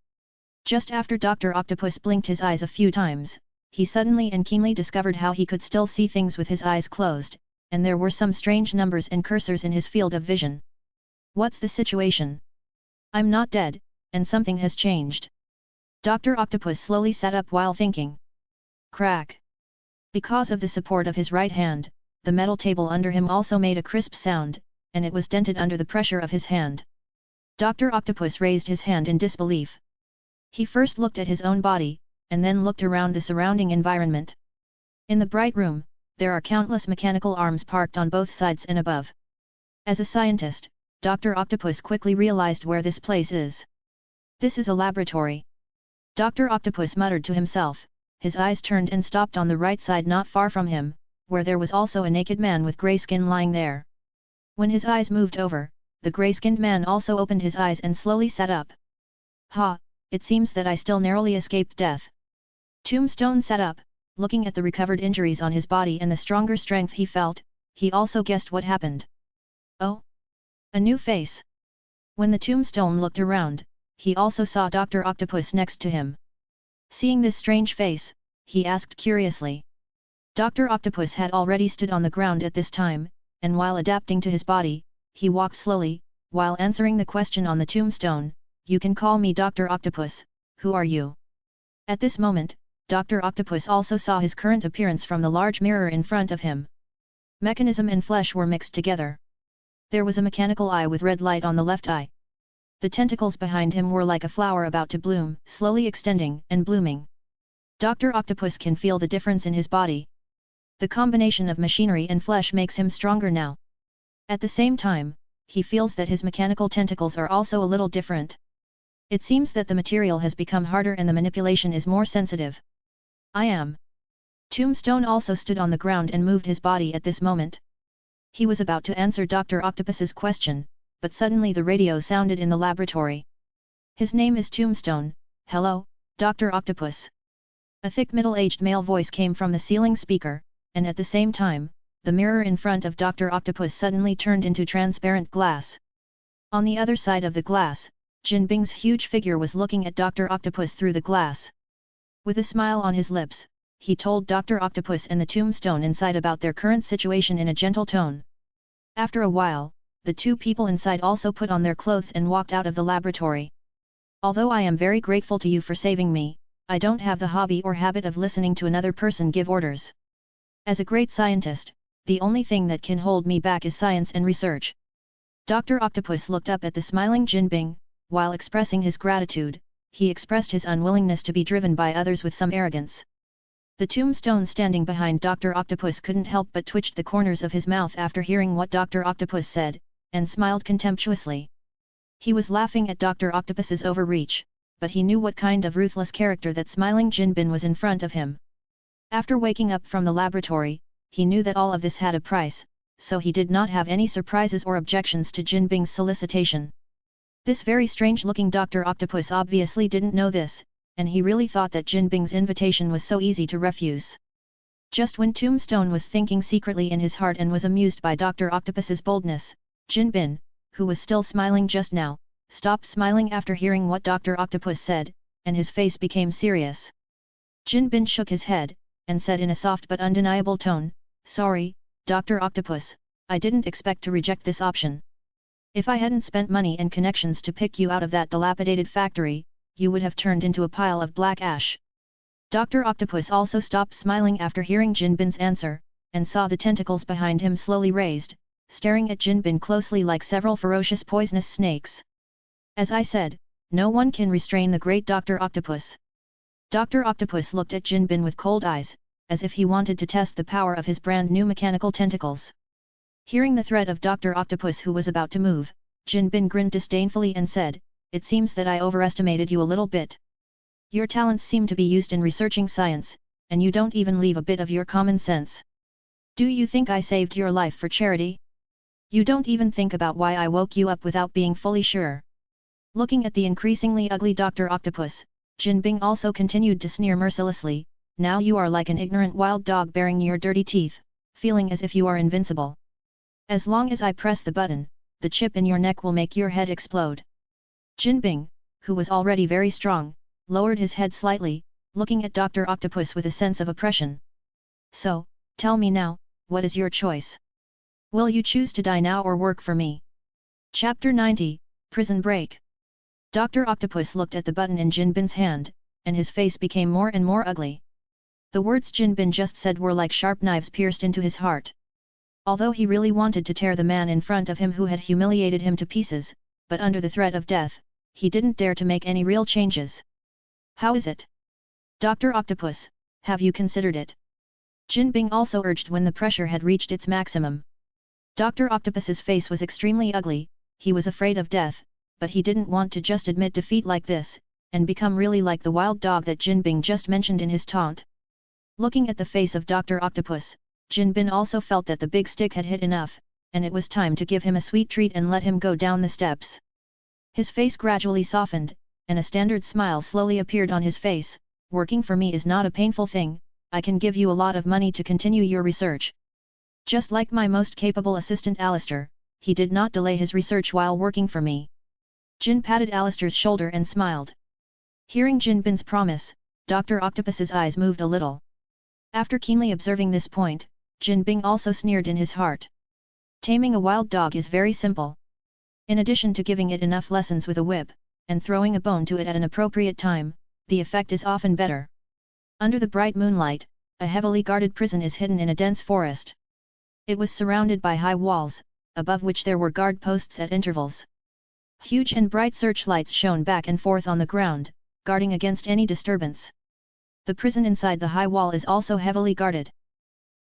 Just after Dr. Octopus blinked his eyes a few times, he suddenly and keenly discovered how he could still see things with his eyes closed, and there were some strange numbers and cursors in his field of vision. What's the situation? I'm not dead, and something has changed. Dr. Octopus slowly sat up while thinking. Crack! Because of the support of his right hand, the metal table under him also made a crisp sound, and it was dented under the pressure of his hand. Dr. Octopus raised his hand in disbelief. He first looked at his own body, and then looked around the surrounding environment. In the bright room, there are countless mechanical arms parked on both sides and above. As a scientist, Dr. Octopus quickly realized where this place is. This is a laboratory. Dr. Octopus muttered to himself, his eyes turned and stopped on the right side not far from him, where there was also a naked man with grey skin lying there. When his eyes moved over, the grey-skinned man also opened his eyes and slowly sat up. Ha! It seems that I still narrowly escaped death. Tombstone sat up, looking at the recovered injuries on his body and the stronger strength he felt, he also guessed what happened. Oh! A new face! When the Tombstone looked around, he also saw Dr. Octopus next to him. Seeing this strange face, he asked curiously. Dr. Octopus had already stood on the ground at this time, and while adapting to his body, he walked slowly, while answering the question on the Tombstone. You can call me Dr. Octopus, who are you? At this moment, Dr. Octopus also saw his current appearance from the large mirror in front of him. Mechanism and flesh were mixed together. There was a mechanical eye with red light on the left eye. The tentacles behind him were like a flower about to bloom, slowly extending and blooming. Dr. Octopus can feel the difference in his body. The combination of machinery and flesh makes him stronger now. At the same time, he feels that his mechanical tentacles are also a little different. It seems that the material has become harder and the manipulation is more sensitive. I am. Tombstone also stood on the ground and moved his body at this moment. He was about to answer Dr. Octopus's question, but suddenly the radio sounded in the laboratory. His name is Tombstone. Hello, Dr. Octopus. A thick middle-aged male voice came from the ceiling speaker, and at the same time, the mirror in front of Dr. Octopus suddenly turned into transparent glass. On the other side of the glass, Jin Bing's huge figure was looking at Dr. Octopus through the glass. With a smile on his lips, he told Dr. Octopus and the Tombstone inside about their current situation in a gentle tone. After a while, the two people inside also put on their clothes and walked out of the laboratory. Although I am very grateful to you for saving me, I don't have the hobby or habit of listening to another person give orders. As a great scientist, the only thing that can hold me back is science and research. Dr. Octopus looked up at the smiling Jin Bing. While expressing his gratitude, he expressed his unwillingness to be driven by others with some arrogance. The Tombstone standing behind Dr. Octopus couldn't help but twitched the corners of his mouth after hearing what Dr. Octopus said, and smiled contemptuously. He was laughing at Dr. Octopus's overreach, but he knew what kind of ruthless character that smiling Jin Bin was in front of him. After waking up from the laboratory, he knew that all of this had a price, so he did not have any surprises or objections to Jin Bing's solicitation. This very strange-looking Dr. Octopus obviously didn't know this, and he really thought that Jin Bing's invitation was so easy to refuse. Just when Tombstone was thinking secretly in his heart and was amused by Dr. Octopus's boldness, Jin Bin, who was still smiling just now, stopped smiling after hearing what Dr. Octopus said, and his face became serious. Jin Bin shook his head, and said in a soft but undeniable tone, "Sorry, Dr. Octopus, I didn't expect to reject this option. If I hadn't spent money and connections to pick you out of that dilapidated factory, you would have turned into a pile of black ash." Dr. Octopus also stopped smiling after hearing Jin Bin's answer, and saw the tentacles behind him slowly raised, staring at Jin Bin closely like several ferocious poisonous snakes. As I said, no one can restrain the great Dr. Octopus. Dr. Octopus looked at Jin Bin with cold eyes, as if he wanted to test the power of his brand new mechanical tentacles. Hearing the threat of Dr. Octopus who was about to move, Jin Bin grinned disdainfully and said, "It seems that I overestimated you a little bit. Your talents seem to be used in researching science, and you don't even leave a bit of your common sense. Do you think I saved your life for charity? You don't even think about why I woke you up without being fully sure. Looking at the increasingly ugly Dr. Octopus, Jin Bing also continued to sneer mercilessly, now you are like an ignorant wild dog baring your dirty teeth, feeling as if you are invincible. As long as I press the button, the chip in your neck will make your head explode. Jin Bing, who was already very strong, lowered his head slightly, looking at Dr. Octopus with a sense of oppression. So, tell me now, what is your choice? Will you choose to die now or work for me? Chapter 90, Prison Break. Dr. Octopus looked at the button in Jin Bin's hand, and his face became more and more ugly. The words Jin Bin just said were like sharp knives pierced into his heart. Although he really wanted to tear the man in front of him who had humiliated him to pieces, but under the threat of death, he didn't dare to make any real changes. How is it? Dr. Octopus, have you considered it? Jin Bing also urged when the pressure had reached its maximum. Dr. Octopus's face was extremely ugly, he was afraid of death, but he didn't want to just admit defeat like this, and become really like the wild dog that Jin Bing just mentioned in his taunt. Looking at the face of Dr. Octopus, Jin Bin also felt that the big stick had hit enough, and it was time to give him a sweet treat and let him go down the steps. His face gradually softened, and a standard smile slowly appeared on his face. Working for me is not a painful thing, I can give you a lot of money to continue your research. Just like my most capable assistant Alistair, he did not delay his research while working for me. Jin patted Alistair's shoulder and smiled. Hearing Jin Bin's promise, Dr. Octopus's eyes moved a little. After keenly observing this point, Jin Bing also sneered in his heart. Taming a wild dog is very simple. In addition to giving it enough lessons with a whip, and throwing a bone to it at an appropriate time, the effect is often better. Under the bright moonlight, a heavily guarded prison is hidden in a dense forest. It was surrounded by high walls, above which there were guard posts at intervals. Huge and bright searchlights shone back and forth on the ground, guarding against any disturbance. The prison inside the high wall is also heavily guarded.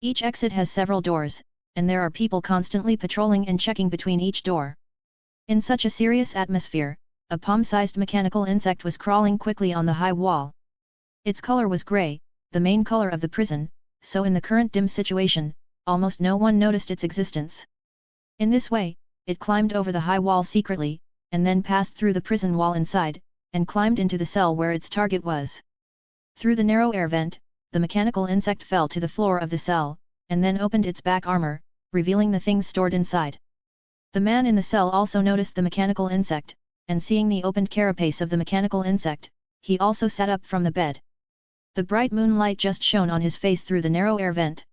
Each exit has several doors, and there are people constantly patrolling and checking between each door. In such a serious atmosphere, a palm-sized mechanical insect was crawling quickly on the high wall. Its color was grey, the main color of the prison, so in the current dim situation, almost no one noticed its existence. In this way, it climbed over the high wall secretly, and then passed through the prison wall inside, and climbed into the cell where its target was. Through the narrow air vent, the mechanical insect fell to the floor of the cell, and then opened its back armor, revealing the things stored inside. The man in the cell also noticed the mechanical insect, and seeing the opened carapace of the mechanical insect, he also sat up from the bed. The bright moonlight just shone on his face through the narrow air vent.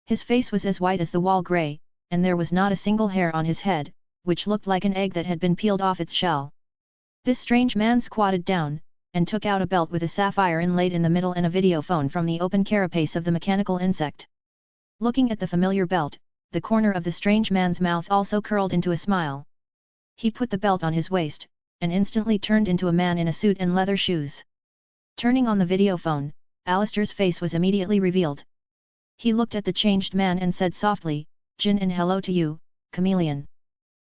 His face was as white as the wall grey, and there was not a single hair on his head, which looked like an egg that had been peeled off its shell. This strange man squatted down, and took out a belt with a sapphire inlaid in the middle and a video phone from the open carapace of the mechanical insect. Looking at the familiar belt, the corner of the strange man's mouth also curled into a smile. He put the belt on his waist, and instantly turned into a man in a suit and leather shoes. Turning on the video phone, Alistair's face was immediately revealed. He looked at the changed man and said softly, "Jin, and hello to you, Chameleon."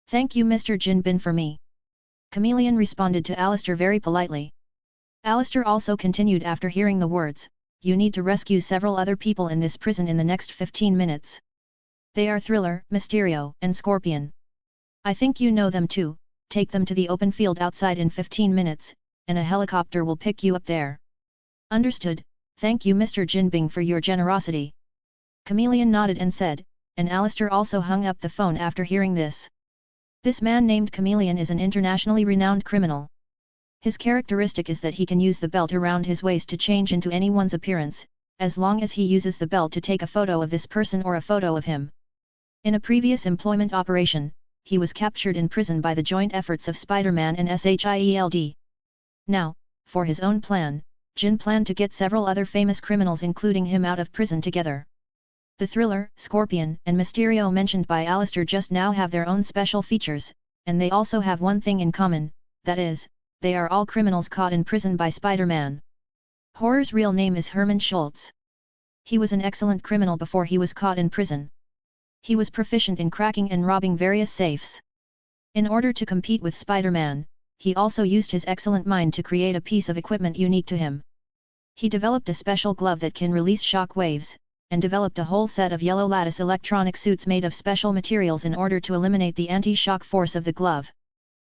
"Thank you, Mr. Jin Bin, for me." Chameleon responded to Alistair very politely. Alistair also continued after hearing the words, "You need to rescue several other people in this prison in the next 15 minutes. They are Thriller, Mysterio, and Scorpion. I think you know them too. Take them to the open field outside in 15 minutes, and a helicopter will pick you up there." "Understood, thank you Mr. Jinbing for your generosity." Chameleon nodded and said, and Alistair also hung up the phone after hearing this. This man named Chameleon is an internationally renowned criminal. His characteristic is that he can use the belt around his waist to change into anyone's appearance, as long as he uses the belt to take a photo of this person or a photo of him. In a previous employment operation, he was captured in prison by the joint efforts of Spider-Man and SHIELD. Now, for his own plan, Jin planned to get several other famous criminals including him out of prison together. The Thriller, Scorpion, and Mysterio mentioned by Alistair just now have their own special features, and they also have one thing in common, that is, they are all criminals caught in prison by Spider-Man. Horror's real name is Herman Schultz. He was an excellent criminal before he was caught in prison. He was proficient in cracking and robbing various safes. In order to compete with Spider-Man, he also used his excellent mind to create a piece of equipment unique to him. He developed a special glove that can release shock waves, and developed a whole set of yellow lattice electronic suits made of special materials in order to eliminate the anti-shock force of the glove.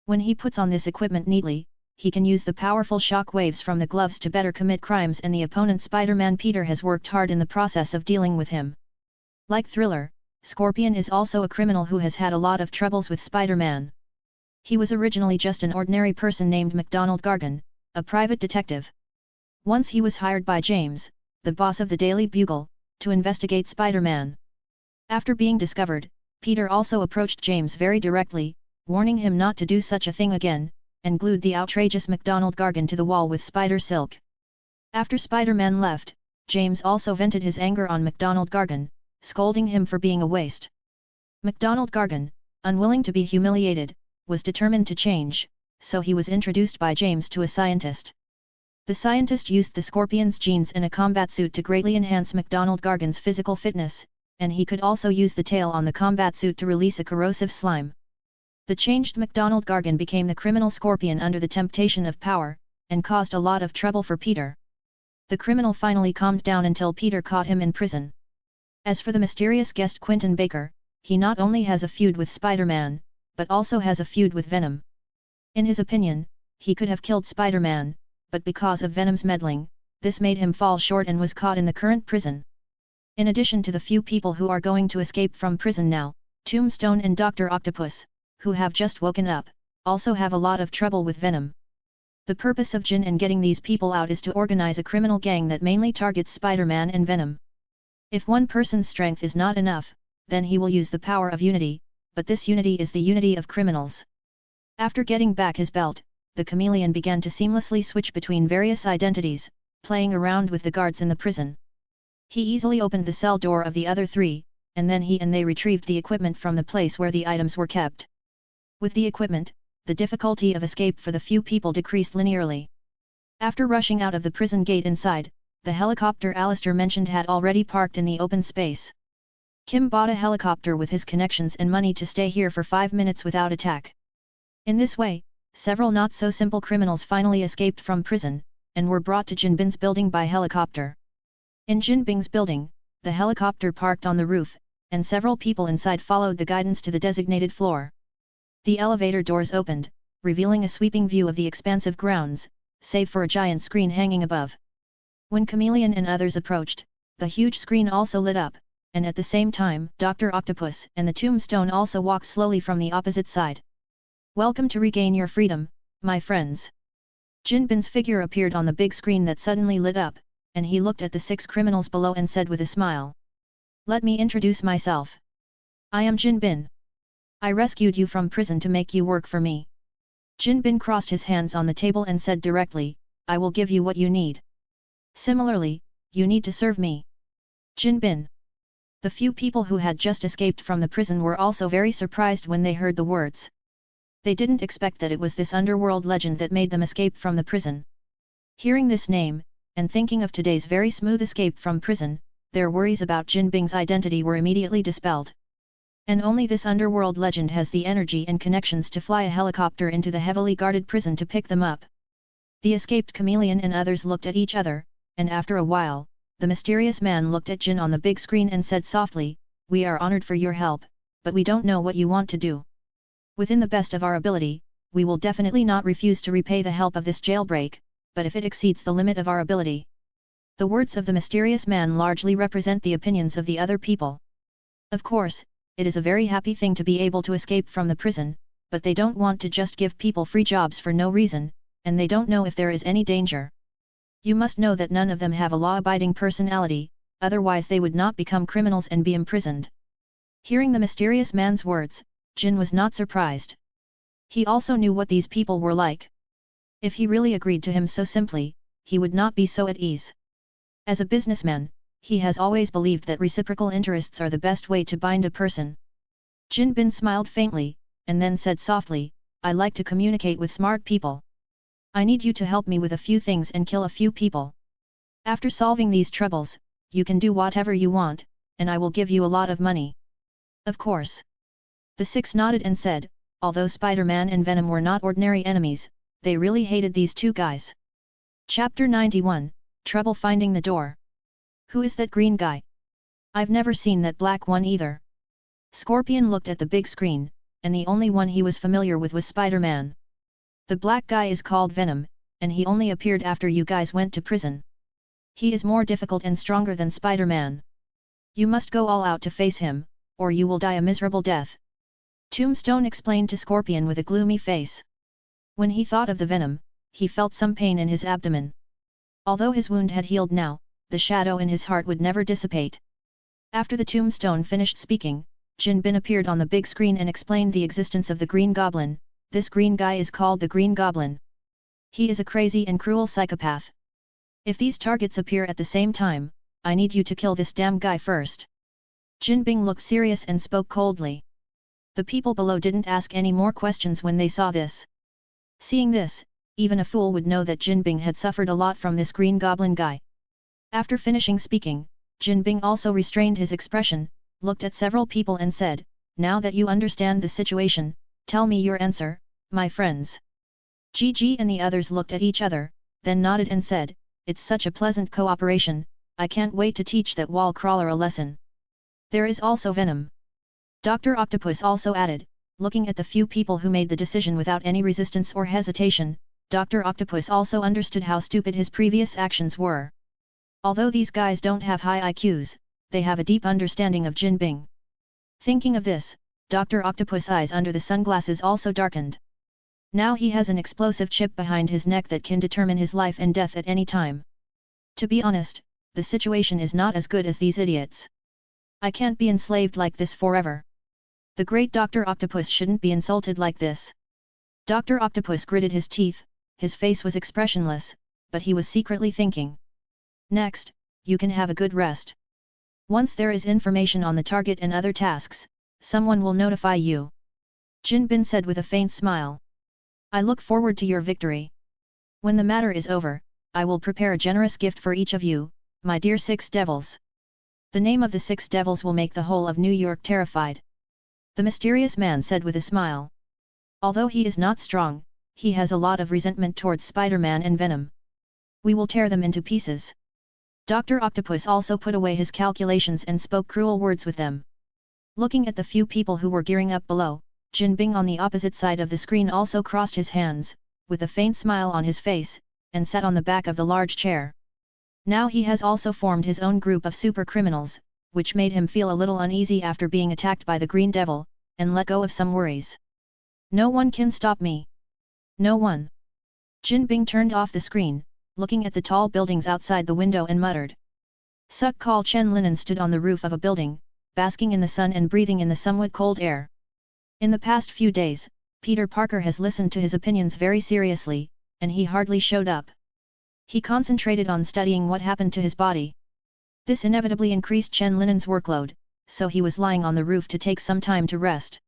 When he puts on this equipment neatly, he can use the powerful shock waves from the gloves to better commit crimes, and the opponent Spider-Man Peter has worked hard in the process of dealing with him. Like Thriller, Scorpion is also a criminal who has had a lot of troubles with Spider-Man. He was originally just an ordinary person named MacDonald Gargan, a private detective. Once he was hired by James, the boss of the Daily Bugle, to investigate Spider-Man. After being discovered, Peter also approached James very directly, warning him not to do such a thing again, and glued the outrageous MacDonald Gargan to the wall with spider silk. After Spider-Man left, James also vented his anger on MacDonald Gargan, scolding him for being a waste. MacDonald Gargan, unwilling to be humiliated, was determined to change, so he was introduced by James to a scientist. The scientist used the Scorpion's genes in a combat suit to greatly enhance MacDonald Gargan's physical fitness, and he could also use the tail on the combat suit to release a corrosive slime. The changed MacDonald Gargan became the criminal Scorpion under the temptation of power, and caused a lot of trouble for Peter. The criminal finally calmed down until Peter caught him in prison. As for the mysterious guest Quentin Baker, he not only has a feud with Spider-Man, but also has a feud with Venom. In his opinion, he could have killed Spider-Man, but because of Venom's meddling, this made him fall short and was caught in the current prison. In addition to the few people who are going to escape from prison now, Tombstone and Dr. Octopus, who have just woken up, also have a lot of trouble with Venom. The purpose of Jin in getting these people out is to organize a criminal gang that mainly targets Spider-Man and Venom. If one person's strength is not enough, then he will use the power of unity, but this unity is the unity of criminals. After getting back his belt, the chameleon began to seamlessly switch between various identities, playing around with the guards in the prison. He easily opened the cell door of the other three, and then he and they retrieved the equipment from the place where the items were kept. With the equipment, the difficulty of escape for the few people decreased linearly. After rushing out of the prison gate inside, the helicopter Alistair mentioned had already parked in the open space. Kim bought a helicopter with his connections and money to stay here for 5 minutes without attack. In this way, several not-so-simple criminals finally escaped from prison, and were brought to Jinbin's building by helicopter. In Jinbing's building, the helicopter parked on the roof, and several people inside followed the guidance to the designated floor. The elevator doors opened, revealing a sweeping view of the expansive grounds, save for a giant screen hanging above. When Chameleon and others approached, the huge screen also lit up, and at the same time, Dr. Octopus and the Tombstone also walked slowly from the opposite side. "Welcome to regain your freedom, my friends." Jinbin's figure appeared on the big screen that suddenly lit up, and he looked at the 6 criminals below and said with a smile, "Let me introduce myself. I am Jinbin. I rescued you from prison to make you work for me." Jinbin crossed his hands on the table and said directly, "I will give you what you need. Similarly, you need to serve me." Jinbin. The few people who had just escaped from the prison were also very surprised when they heard the words. They didn't expect that it was this underworld legend that made them escape from the prison. Hearing this name, and thinking of today's very smooth escape from prison, their worries about Jinbing's identity were immediately dispelled. And only this underworld legend has the energy and connections to fly a helicopter into the heavily guarded prison to pick them up. The escaped chameleon and others looked at each other, and after a while, the mysterious man looked at Jin on the big screen and said softly, "We are honored for your help, but we don't know what you want to do. Within the best of our ability, we will definitely not refuse to repay the help of this jailbreak, but if it exceeds the limit of our ability." The words of the mysterious man largely represent the opinions of the other people. Of course, it is a very happy thing to be able to escape from the prison, but they don't want to just give people free jobs for no reason, and they don't know if there is any danger. You must know that none of them have a law-abiding personality, otherwise they would not become criminals and be imprisoned. Hearing the mysterious man's words, Jin was not surprised. He also knew what these people were like. If he really agreed to him so simply, he would not be so at ease. As a businessman, he has always believed that reciprocal interests are the best way to bind a person. Jinbin smiled faintly, and then said softly, "I like to communicate with smart people. I need you to help me with a few things and kill a few people. After solving these troubles, you can do whatever you want, and I will give you a lot of money." Of course. The 6 nodded and said, although Spider-Man and Venom were not ordinary enemies, they really hated these 2 guys. Chapter 91, Trouble Finding the Door. "Who is that green guy?" I've never seen that black one either. Scorpion looked at the big screen, and the only one he was familiar with was Spider-Man. The black guy is called Venom, and he only appeared after you guys went to prison. He is more difficult and stronger than Spider-Man. You must go all out to face him, or you will die a miserable death. Tombstone explained to Scorpion with a gloomy face. When he thought of the venom, he felt some pain in his abdomen. Although his wound had healed now, the shadow in his heart would never dissipate. After the Tombstone finished speaking, Jin Bin appeared on the big screen and explained the existence of the Green Goblin. This green guy is called the Green Goblin. He is a crazy and cruel psychopath. If these targets appear at the same time, I need you to kill this damn guy first. Jin Bing looked serious and spoke coldly. The people below didn't ask any more questions when they saw this. Seeing this, even a fool would know that Jin Bing had suffered a lot from this Green Goblin guy. After finishing speaking, Jin Bing also restrained his expression, looked at several people and said, "Now that you understand the situation, tell me your answer, my friends." Gigi and the others looked at each other, then nodded and said, "It's such a pleasant cooperation, I can't wait to teach that wall crawler a lesson." There is also Venom. Dr. Octopus also added, looking at the few people who made the decision without any resistance or hesitation. Dr. Octopus also understood how stupid his previous actions were. Although these guys don't have high IQs, they have a deep understanding of Jin Bing. Thinking of this, Dr. Octopus' eyes under the sunglasses also darkened. Now he has an explosive chip behind his neck that can determine his life and death at any time. To be honest, the situation is not as good as these idiots. I can't be enslaved like this forever. The great Dr. Octopus shouldn't be insulted like this. Dr. Octopus gritted his teeth, his face was expressionless, but he was secretly thinking. Next, you can have a good rest. Once there is information on the target and other tasks, someone will notify you. Jin Bin said with a faint smile. I look forward to your victory. When the matter is over, I will prepare a generous gift for each of you, my dear Six Devils. The name of the Six Devils will make the whole of New York terrified. The mysterious man said with a smile. Although he is not strong, he has a lot of resentment towards Spider-Man and Venom. We will tear them into pieces. Dr. Octopus also put away his calculations and spoke cruel words with them. Looking at the few people who were gearing up below, Jin Bing on the opposite side of the screen also crossed his hands, with a faint smile on his face, and sat on the back of the large chair. Now he has also formed his own group of super criminals, which made him feel a little uneasy after being attacked by the Green Devil, and let go of some worries. No one can stop me. No one. Jin Bing turned off the screen, looking at the tall buildings outside the window and muttered. Suk Kal Chen Linen stood on the roof of a building, basking in the sun and breathing in the somewhat cold air. In the past few days, Peter Parker has listened to his opinions very seriously, and he hardly showed up. He concentrated on studying what happened to his body. This inevitably increased Chen Linen's workload, so he was lying on the roof to take some time to rest.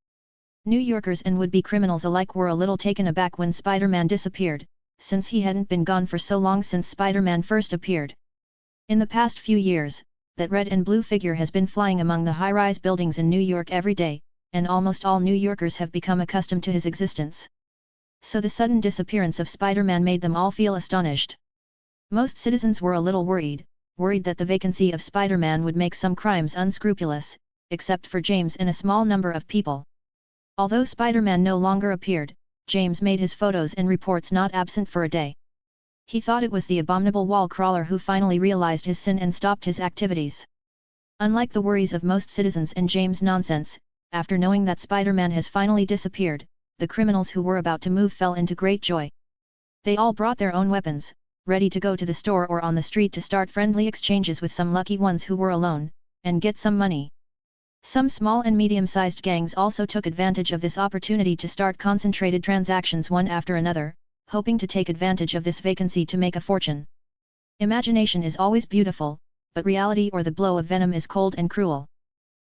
New Yorkers and would-be criminals alike were a little taken aback when Spider-Man disappeared, since he hadn't been gone for so long since Spider-Man first appeared. In the past few years, that red and blue figure has been flying among the high-rise buildings in New York every day, and almost all New Yorkers have become accustomed to his existence. So the sudden disappearance of Spider-Man made them all feel astonished. Most citizens were a little worried that the vacancy of Spider-Man would make some crimes unscrupulous, except for James and a small number of people. Although Spider-Man no longer appeared, James made his photos and reports not absent for a day. He thought it was the abominable wall crawler who finally realized his sin and stopped his activities. Unlike the worries of most citizens and James' nonsense, after knowing that Spider-Man has finally disappeared, the criminals who were about to move fell into great joy. They all brought their own weapons, ready to go to the store or on the street to start friendly exchanges with some lucky ones who were alone, and get some money. Some small and medium-sized gangs also took advantage of this opportunity to start concentrated transactions one after another, hoping to take advantage of this vacancy to make a fortune. Imagination is always beautiful, but reality or the blow of Venom is cold and cruel.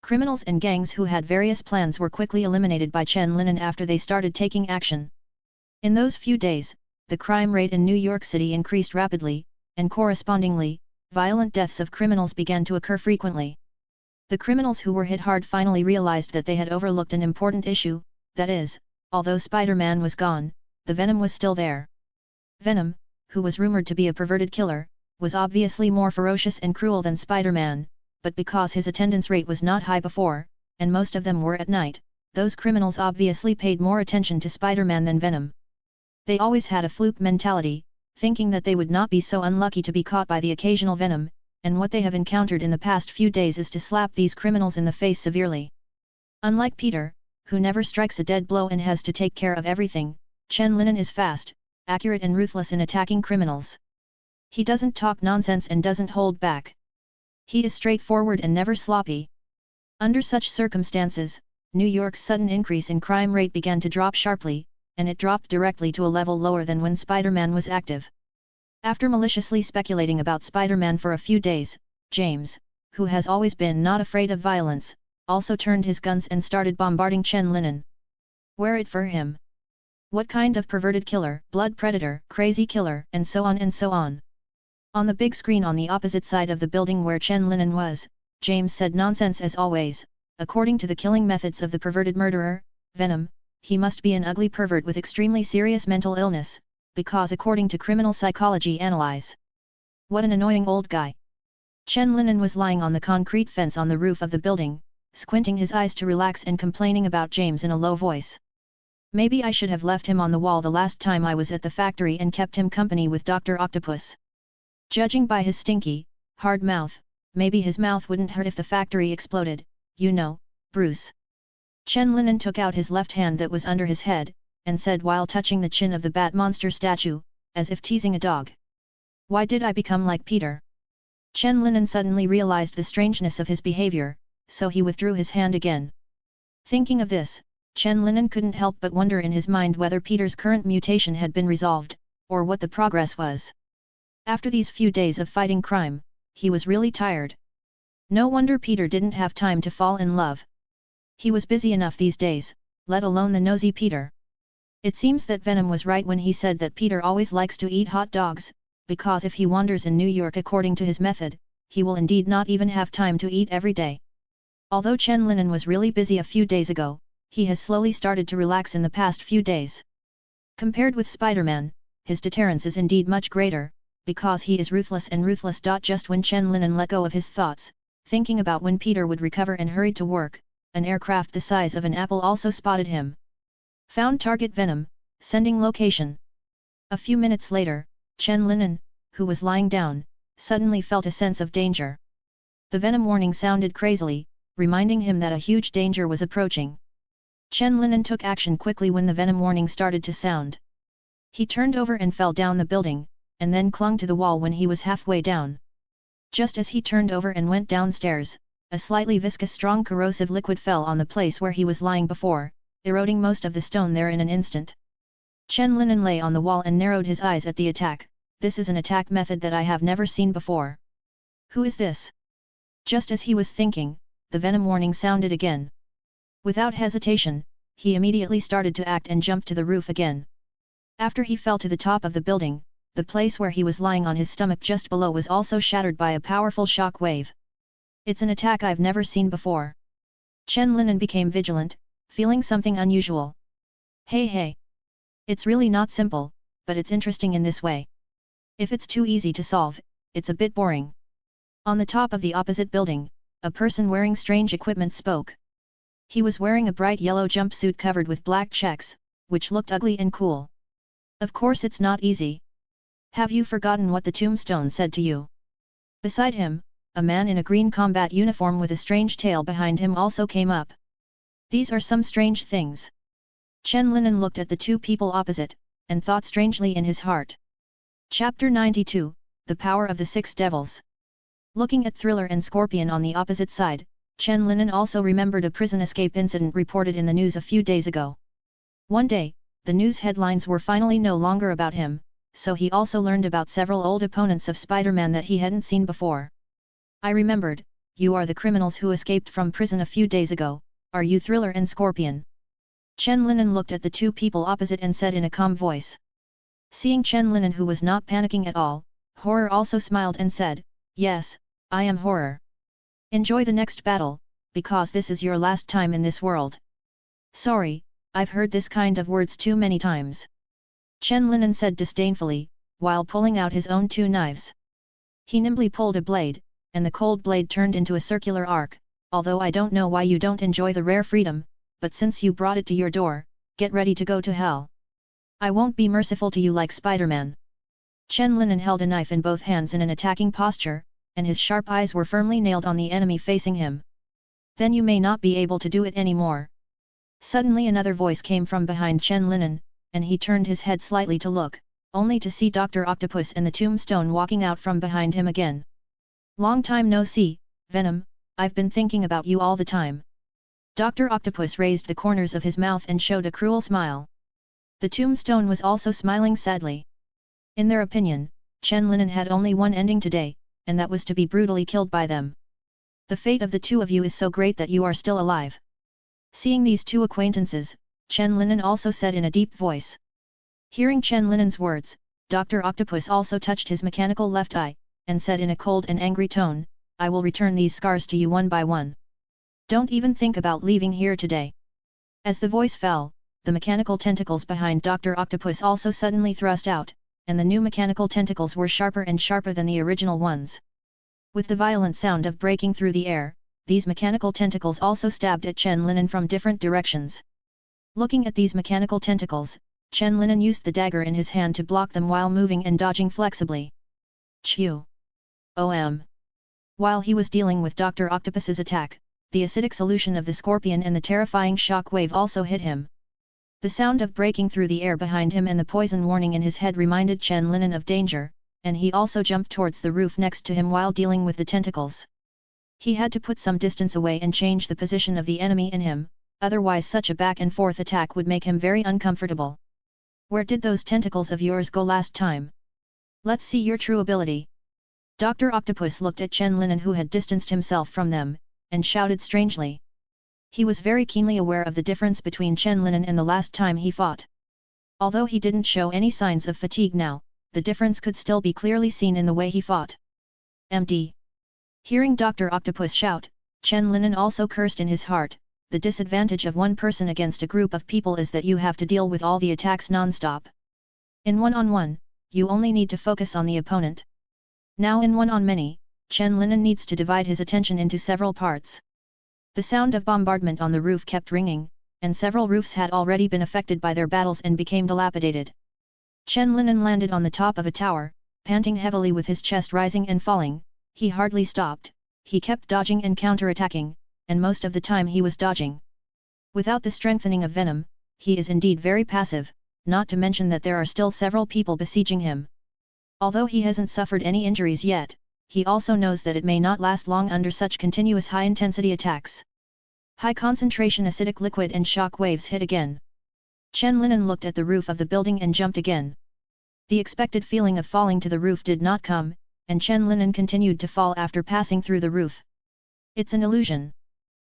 Criminals and gangs who had various plans were quickly eliminated by Chen Linen after they started taking action. In those few days, the crime rate in New York City increased rapidly, and correspondingly, violent deaths of criminals began to occur frequently. The criminals who were hit hard finally realized that they had overlooked an important issue, that is, although Spider-Man was gone, the Venom was still there. Venom, who was rumored to be a perverted killer, was obviously more ferocious and cruel than Spider-Man, but because his attendance rate was not high before, and most of them were at night, those criminals obviously paid more attention to Spider-Man than Venom. They always had a fluke mentality, thinking that they would not be so unlucky to be caught by the occasional Venom, and what they have encountered in the past few days is to slap these criminals in the face severely. Unlike Peter, who never strikes a dead blow and has to take care of everything, Chen Linen is fast, accurate and ruthless in attacking criminals. He doesn't talk nonsense and doesn't hold back. He is straightforward and never sloppy. Under such circumstances, New York's sudden increase in crime rate began to drop sharply, and it dropped directly to a level lower than when Spider-Man was active. After maliciously speculating about Spider-Man for a few days, James, who has always been not afraid of violence, also turned his guns and started bombarding Chen Linen. Where it for him? What kind of perverted killer, blood predator, crazy killer, and so on and so on. On the big screen on the opposite side of the building where Chen Linen was, James said nonsense as always. According to the killing methods of the perverted murderer, Venom, he must be an ugly pervert with extremely serious mental illness, because according to criminal psychology analyze. What an annoying old guy. Chen Linen was lying on the concrete fence on the roof of the building, squinting his eyes to relax and complaining about James in a low voice. Maybe I should have left him on the wall the last time I was at the factory and kept him company with Dr. Octopus. Judging by his stinky, hard mouth, maybe his mouth wouldn't hurt if the factory exploded, you know, Bruce. Chen Linen took out his left hand that was under his head, and said while touching the chin of the bat monster statue, as if teasing a dog. Why did I become like Peter? Chen Linen suddenly realized the strangeness of his behavior, so he withdrew his hand again. Thinking of this, Chen Linen couldn't help but wonder in his mind whether Peter's current mutation had been resolved, or what the progress was. After these few days of fighting crime, he was really tired. No wonder Peter didn't have time to fall in love. He was busy enough these days, let alone the nosy Peter. It seems that Venom was right when he said that Peter always likes to eat hot dogs, because if he wanders in New York according to his method, he will indeed not even have time to eat every day. Although Chen Linen was really busy a few days ago, he has slowly started to relax in the past few days. Compared with Spider-Man, his deterrence is indeed much greater, because he is ruthless and ruthless. Just when Chen Linen let go of his thoughts, thinking about when Peter would recover and hurried to work, an aircraft the size of an apple also spotted him. Found target Venom, sending location. A few minutes later, Chen Linen, who was lying down, suddenly felt a sense of danger. The Venom warning sounded crazily, reminding him that a huge danger was approaching. Chen Linen took action quickly when the Venom warning started to sound. He turned over and fell down the building, and then clung to the wall when he was halfway down. Just as he turned over and went downstairs, a slightly viscous strong corrosive liquid fell on the place where he was lying before, eroding most of the stone there in an instant. Chen Linen lay on the wall and narrowed his eyes at the attack. This is an attack method that I have never seen before. Who is this? Just as he was thinking, the Venom warning sounded again. Without hesitation, he immediately started to act and jumped to the roof again. After he fell to the top of the building, the place where he was lying on his stomach just below was also shattered by a powerful shock wave. It's an attack I've never seen before. Chen Linen became vigilant, feeling something unusual. Hey. It's really not simple, but it's interesting in this way. If it's too easy to solve, it's a bit boring. On the top of the opposite building, a person wearing strange equipment spoke. He was wearing a bright yellow jumpsuit covered with black checks, which looked ugly and cool. Of course it's not easy. Have you forgotten what the tombstone said to you? Beside him, a man in a green combat uniform with a strange tail behind him also came up. These are some strange things. Chen Linen looked at the two people opposite, and thought strangely in his heart. Chapter 92, The Power of the Six Devils. Looking at Thriller and Scorpion on the opposite side, Chen Linen also remembered a prison escape incident reported in the news a few days ago. One day, the news headlines were finally no longer about him, so he also learned about several old opponents of Spider-Man that he hadn't seen before. I remembered, you are the criminals who escaped from prison a few days ago, are you Thriller and Scorpion? Chen Linen looked at the two people opposite and said in a calm voice. Seeing Chen Linen who was not panicking at all, Horror also smiled and said, yes, I am Horror. Enjoy the next battle, because this is your last time in this world. Sorry, I've heard this kind of words too many times. Chen Linen said disdainfully, while pulling out his own two knives. He nimbly pulled a blade, and the cold blade turned into a circular arc. Although I don't know why you don't enjoy the rare freedom, but since you brought it to your door, get ready to go to hell. I won't be merciful to you like Spider-Man. Chen Linen held a knife in both hands in an attacking posture, and his sharp eyes were firmly nailed on the enemy facing him. Then you may not be able to do it anymore. Suddenly another voice came from behind Chen Linen, and he turned his head slightly to look, only to see Dr. Octopus and the Tombstone walking out from behind him again. Long time no see, Venom, I've been thinking about you all the time. Dr. Octopus raised the corners of his mouth and showed a cruel smile. The Tombstone was also smiling sadly. In their opinion, Chen Linen had only one ending today, and that was to be brutally killed by them. The fate of the two of you is so great that you are still alive. Seeing these two acquaintances, Chen Linen also said in a deep voice. Hearing Chen Linen's words, Dr. Octopus also touched his mechanical left eye, and said in a cold and angry tone, I will return these scars to you one by one. Don't even think about leaving here today. As the voice fell, the mechanical tentacles behind Dr. Octopus also suddenly thrust out, and the new mechanical tentacles were sharper and sharper than the original ones. With the violent sound of breaking through the air, these mechanical tentacles also stabbed at Chen Linen from different directions. Looking at these mechanical tentacles, Chen Linen used the dagger in his hand to block them while moving and dodging flexibly. Chew! While he was dealing with Dr. Octopus's attack, the acidic solution of the scorpion and the terrifying shock wave also hit him. The sound of breaking through the air behind him and the poison warning in his head reminded Chen Linen of danger, and he also jumped towards the roof next to him while dealing with the tentacles. He had to put some distance away and change the position of the enemy in him, otherwise such a back-and-forth attack would make him very uncomfortable. Where did those tentacles of yours go last time? Let's see your true ability. Dr. Octopus looked at Chen Linen who had distanced himself from them, and shouted strangely. He was very keenly aware of the difference between Chen Linen and the last time he fought. Although he didn't show any signs of fatigue now, the difference could still be clearly seen in the way he fought. MD. Hearing Dr. Octopus shout, Chen Linen also cursed in his heart. The disadvantage of one person against a group of people is that you have to deal with all the attacks non-stop. In one-on-one, you only need to focus on the opponent. Now in one-on-many, Chen Linen needs to divide his attention into several parts. The sound of bombardment on the roof kept ringing, and several roofs had already been affected by their battles and became dilapidated. Chen Linen landed on the top of a tower, panting heavily with his chest rising and falling. He hardly stopped, he kept dodging and counter-attacking, and most of the time he was dodging. Without the strengthening of Venom, he is indeed very passive, not to mention that there are still several people besieging him. Although he hasn't suffered any injuries yet, he also knows that it may not last long under such continuous high-intensity attacks. High-concentration acidic liquid and shock waves hit again. Chen Linen looked at the roof of the building and jumped again. The expected feeling of falling to the roof did not come, and Chen Linen continued to fall after passing through the roof. It's an illusion.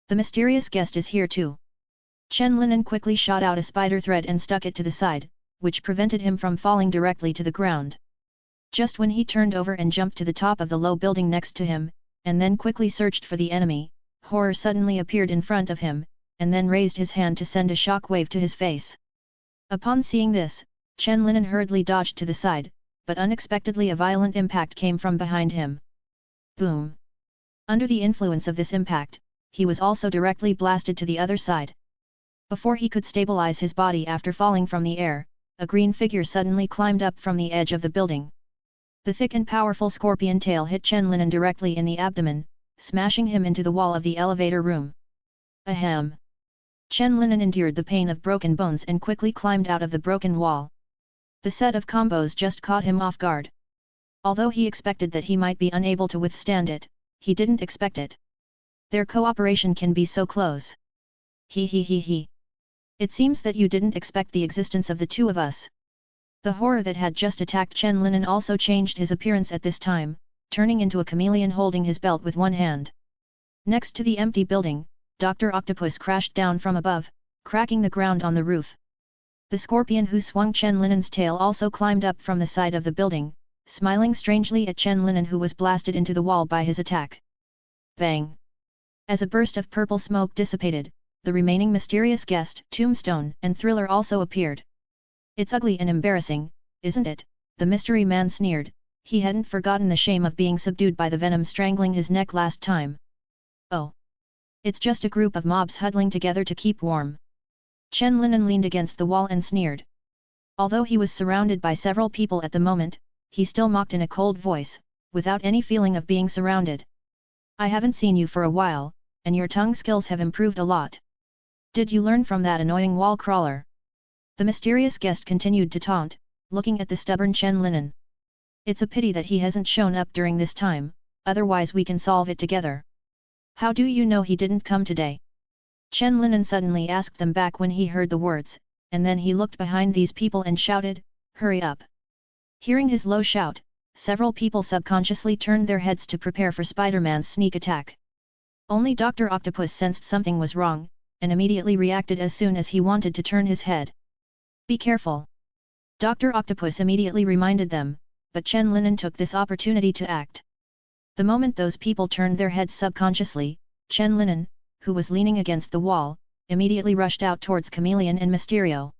The mysterious guest is here too. Chen Linen quickly shot out a spider thread and stuck it to the side, which prevented him from falling directly to the ground. Just when he turned over and jumped to the top of the low building next to him, and then quickly searched for the enemy, Horror suddenly appeared in front of him, and then raised his hand to send a shock wave to his face. Upon seeing this, Chen Linen hurriedly dodged to the side, but unexpectedly a violent impact came from behind him. Boom! Under the influence of this impact, he was also directly blasted to the other side. Before he could stabilize his body after falling from the air, a green figure suddenly climbed up from the edge of the building. The thick and powerful scorpion tail hit Chen Linen directly in the abdomen, smashing him into the wall of the elevator room. Ahem! Chen Linen endured the pain of broken bones and quickly climbed out of the broken wall. The set of combos just caught him off guard. Although he expected that he might be unable to withstand it, he didn't expect it. Their cooperation can be so close. He. It seems that you didn't expect the existence of the two of us. The horror that had just attacked Chen Linen also changed his appearance at this time, turning into a chameleon holding his belt with one hand. Next to the empty building, Dr. Octopus crashed down from above, cracking the ground on the roof. The scorpion who swung Chen Linen's tail also climbed up from the side of the building, smiling strangely at Chen Linen who was blasted into the wall by his attack. Bang! As a burst of purple smoke dissipated, the remaining mysterious guest, Tombstone, and Thriller also appeared. It's ugly and embarrassing, isn't it? The mystery man sneered, He hadn't forgotten the shame of being subdued by the venom strangling his neck last time. Oh! It's just a group of mobs huddling together to keep warm. Chen Linen leaned against the wall and sneered. Although he was surrounded by several people at the moment, he still mocked in a cold voice, without any feeling of being surrounded. I haven't seen you for a while, and your tongue skills have improved a lot. Did you learn from that annoying wall crawler? The mysterious guest continued to taunt, looking at the stubborn Chen Linen. It's a pity that he hasn't shown up during this time, otherwise we can solve it together. How do you know he didn't come today? Chen Linen suddenly asked them back when he heard the words, and then he looked behind these people and shouted, "Hurry up!" Hearing his low shout, several people subconsciously turned their heads to prepare for Spider-Man's sneak attack. Only Dr. Octopus sensed something was wrong, and immediately reacted as soon as he wanted to turn his head. Be careful! Dr. Octopus immediately reminded them, but Chen Linen took this opportunity to act. The moment those people turned their heads subconsciously, Chen Linen, who was leaning against the wall, immediately rushed out towards Chameleon and Mysterio.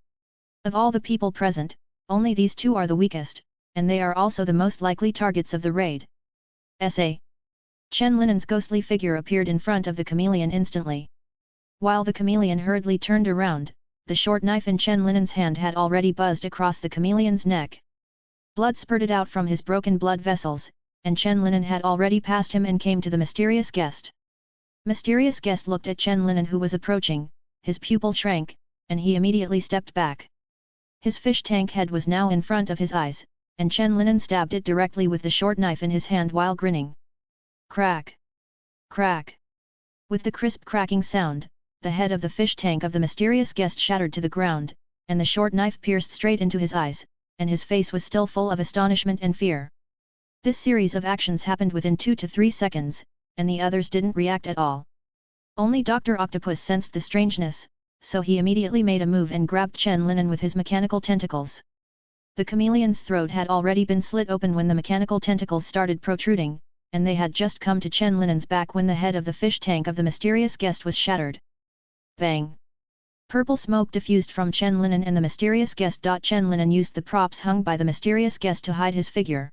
Of all the people present, only these two are the weakest, and they are also the most likely targets of the raid. S.A. Chen Linen's ghostly figure appeared in front of the Chameleon instantly. While the Chameleon hurriedly turned around, the short knife in Chen Linen's hand had already buzzed across the Chameleon's neck. Blood spurted out from his broken blood vessels, and Chen Linen had already passed him and came to the mysterious guest. Mysterious guest looked at Chen Linen who was approaching, his pupil shrank, and he immediately stepped back. His fish tank head was now in front of his eyes, and Chen Linen stabbed it directly with the short knife in his hand while grinning. Crack! Crack! With the crisp cracking sound, the head of the fish tank of the mysterious guest shattered to the ground, and the short knife pierced straight into his eyes, and his face was still full of astonishment and fear. This series of actions happened within 2 to 3 seconds, and the others didn't react at all. Only Dr. Octopus sensed the strangeness, so he immediately made a move and grabbed Chen Linen with his mechanical tentacles. The chameleon's throat had already been slit open when the mechanical tentacles started protruding, and they had just come to Chen Linen's back when the head of the fish tank of the mysterious guest was shattered. Bang! Purple smoke diffused from Chen Linen and the mysterious guest. Chen Linen used the props hung by the mysterious guest to hide his figure.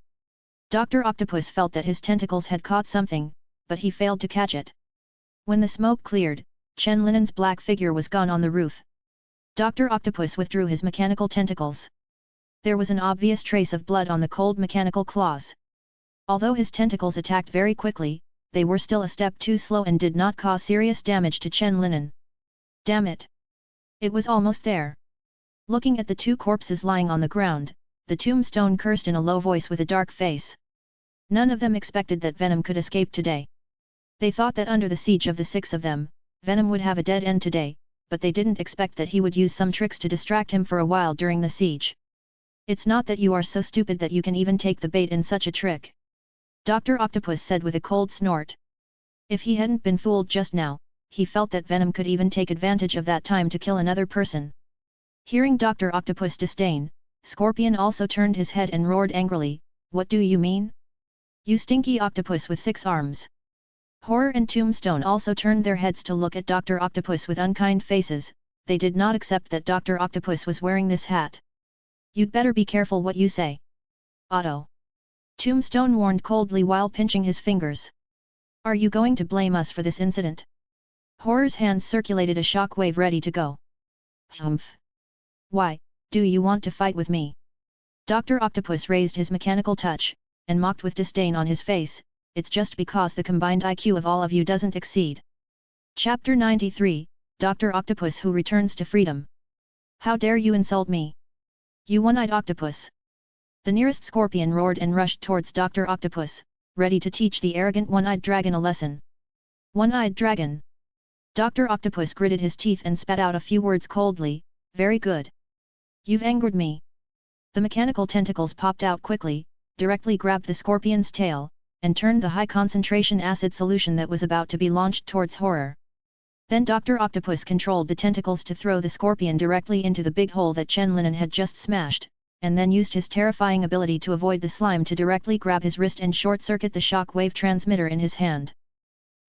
Dr. Octopus felt that his tentacles had caught something, but he failed to catch it. When the smoke cleared, Chen Linen's black figure was gone on the roof. Dr. Octopus withdrew his mechanical tentacles. There was an obvious trace of blood on the cold mechanical claws. Although his tentacles attacked very quickly, they were still a step too slow and did not cause serious damage to Chen Linen. Damn it! It was almost there. Looking at the two corpses lying on the ground, the tombstone cursed in a low voice with a dark face. None of them expected that Venom could escape today. They thought that under the siege of the 6 of them, Venom would have a dead end today, but they didn't expect that he would use some tricks to distract him for a while during the siege. It's not that you are so stupid that you can even take the bait in such a trick. Dr. Octopus said with a cold snort. If he hadn't been fooled just now, he felt that Venom could even take advantage of that time to kill another person. Hearing Dr. Octopus' disdain, Scorpion also turned his head and roared angrily, "What do you mean? You stinky octopus with 6 arms!" Horror and Tombstone also turned their heads to look at Dr. Octopus with unkind faces. They did not accept that Dr. Octopus was wearing this hat. "You'd better be careful what you say. Otto!" Tombstone warned coldly while pinching his fingers. "Are you going to blame us for this incident?" Horror's hands circulated a shock wave ready to go. "Humph! Why, do you want to fight with me?" Dr. Octopus raised his mechanical touch, and mocked with disdain on his face. "It's just because the combined IQ of all of you doesn't exceed." Chapter 93, Dr. Octopus who returns to freedom. "How dare you insult me? You one-eyed octopus!" The nearest scorpion roared and rushed towards Dr. Octopus, ready to teach the arrogant one-eyed dragon a lesson. "One-eyed dragon!" Dr. Octopus gritted his teeth and spat out a few words coldly. "Very good. You've angered me." The mechanical tentacles popped out quickly, directly grabbed the scorpion's tail, and turned the high-concentration acid solution that was about to be launched towards Horror. Then Dr. Octopus controlled the tentacles to throw the scorpion directly into the big hole that Chen Linen had just smashed, and then used his terrifying ability to avoid the slime to directly grab his wrist and short-circuit the shock wave transmitter in his hand.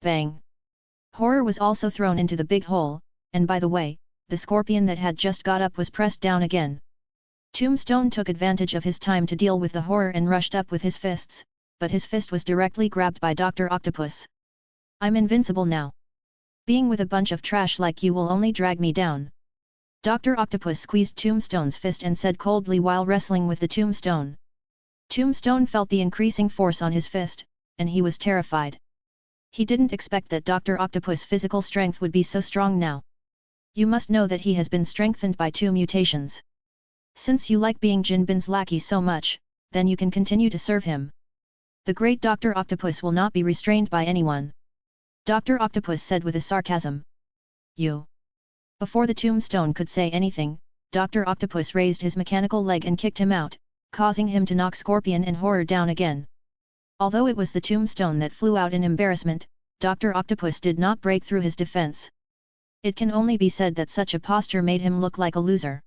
Bang! Horror was also thrown into the big hole, and by the way, the scorpion that had just got up was pressed down again. Tombstone took advantage of his time to deal with the horror and rushed up with his fists, but his fist was directly grabbed by Dr. Octopus. I'm invincible now. Being with a bunch of trash like you will only drag me down. Dr. Octopus squeezed Tombstone's fist and said coldly while wrestling with the tombstone. Tombstone felt the increasing force on his fist, and he was terrified. He didn't expect that Dr. Octopus' physical strength would be so strong now. You must know that he has been strengthened by 2 mutations. Since you like being Jinbin's lackey so much, then you can continue to serve him. The great Dr. Octopus will not be restrained by anyone. Dr. Octopus said with a sarcasm. You. Before the tombstone could say anything, Dr. Octopus raised his mechanical leg and kicked him out, causing him to knock Scorpion and Horror down again. Although it was the tombstone that flew out in embarrassment, Dr. Octopus did not break through his defense. It can only be said that such a posture made him look like a loser.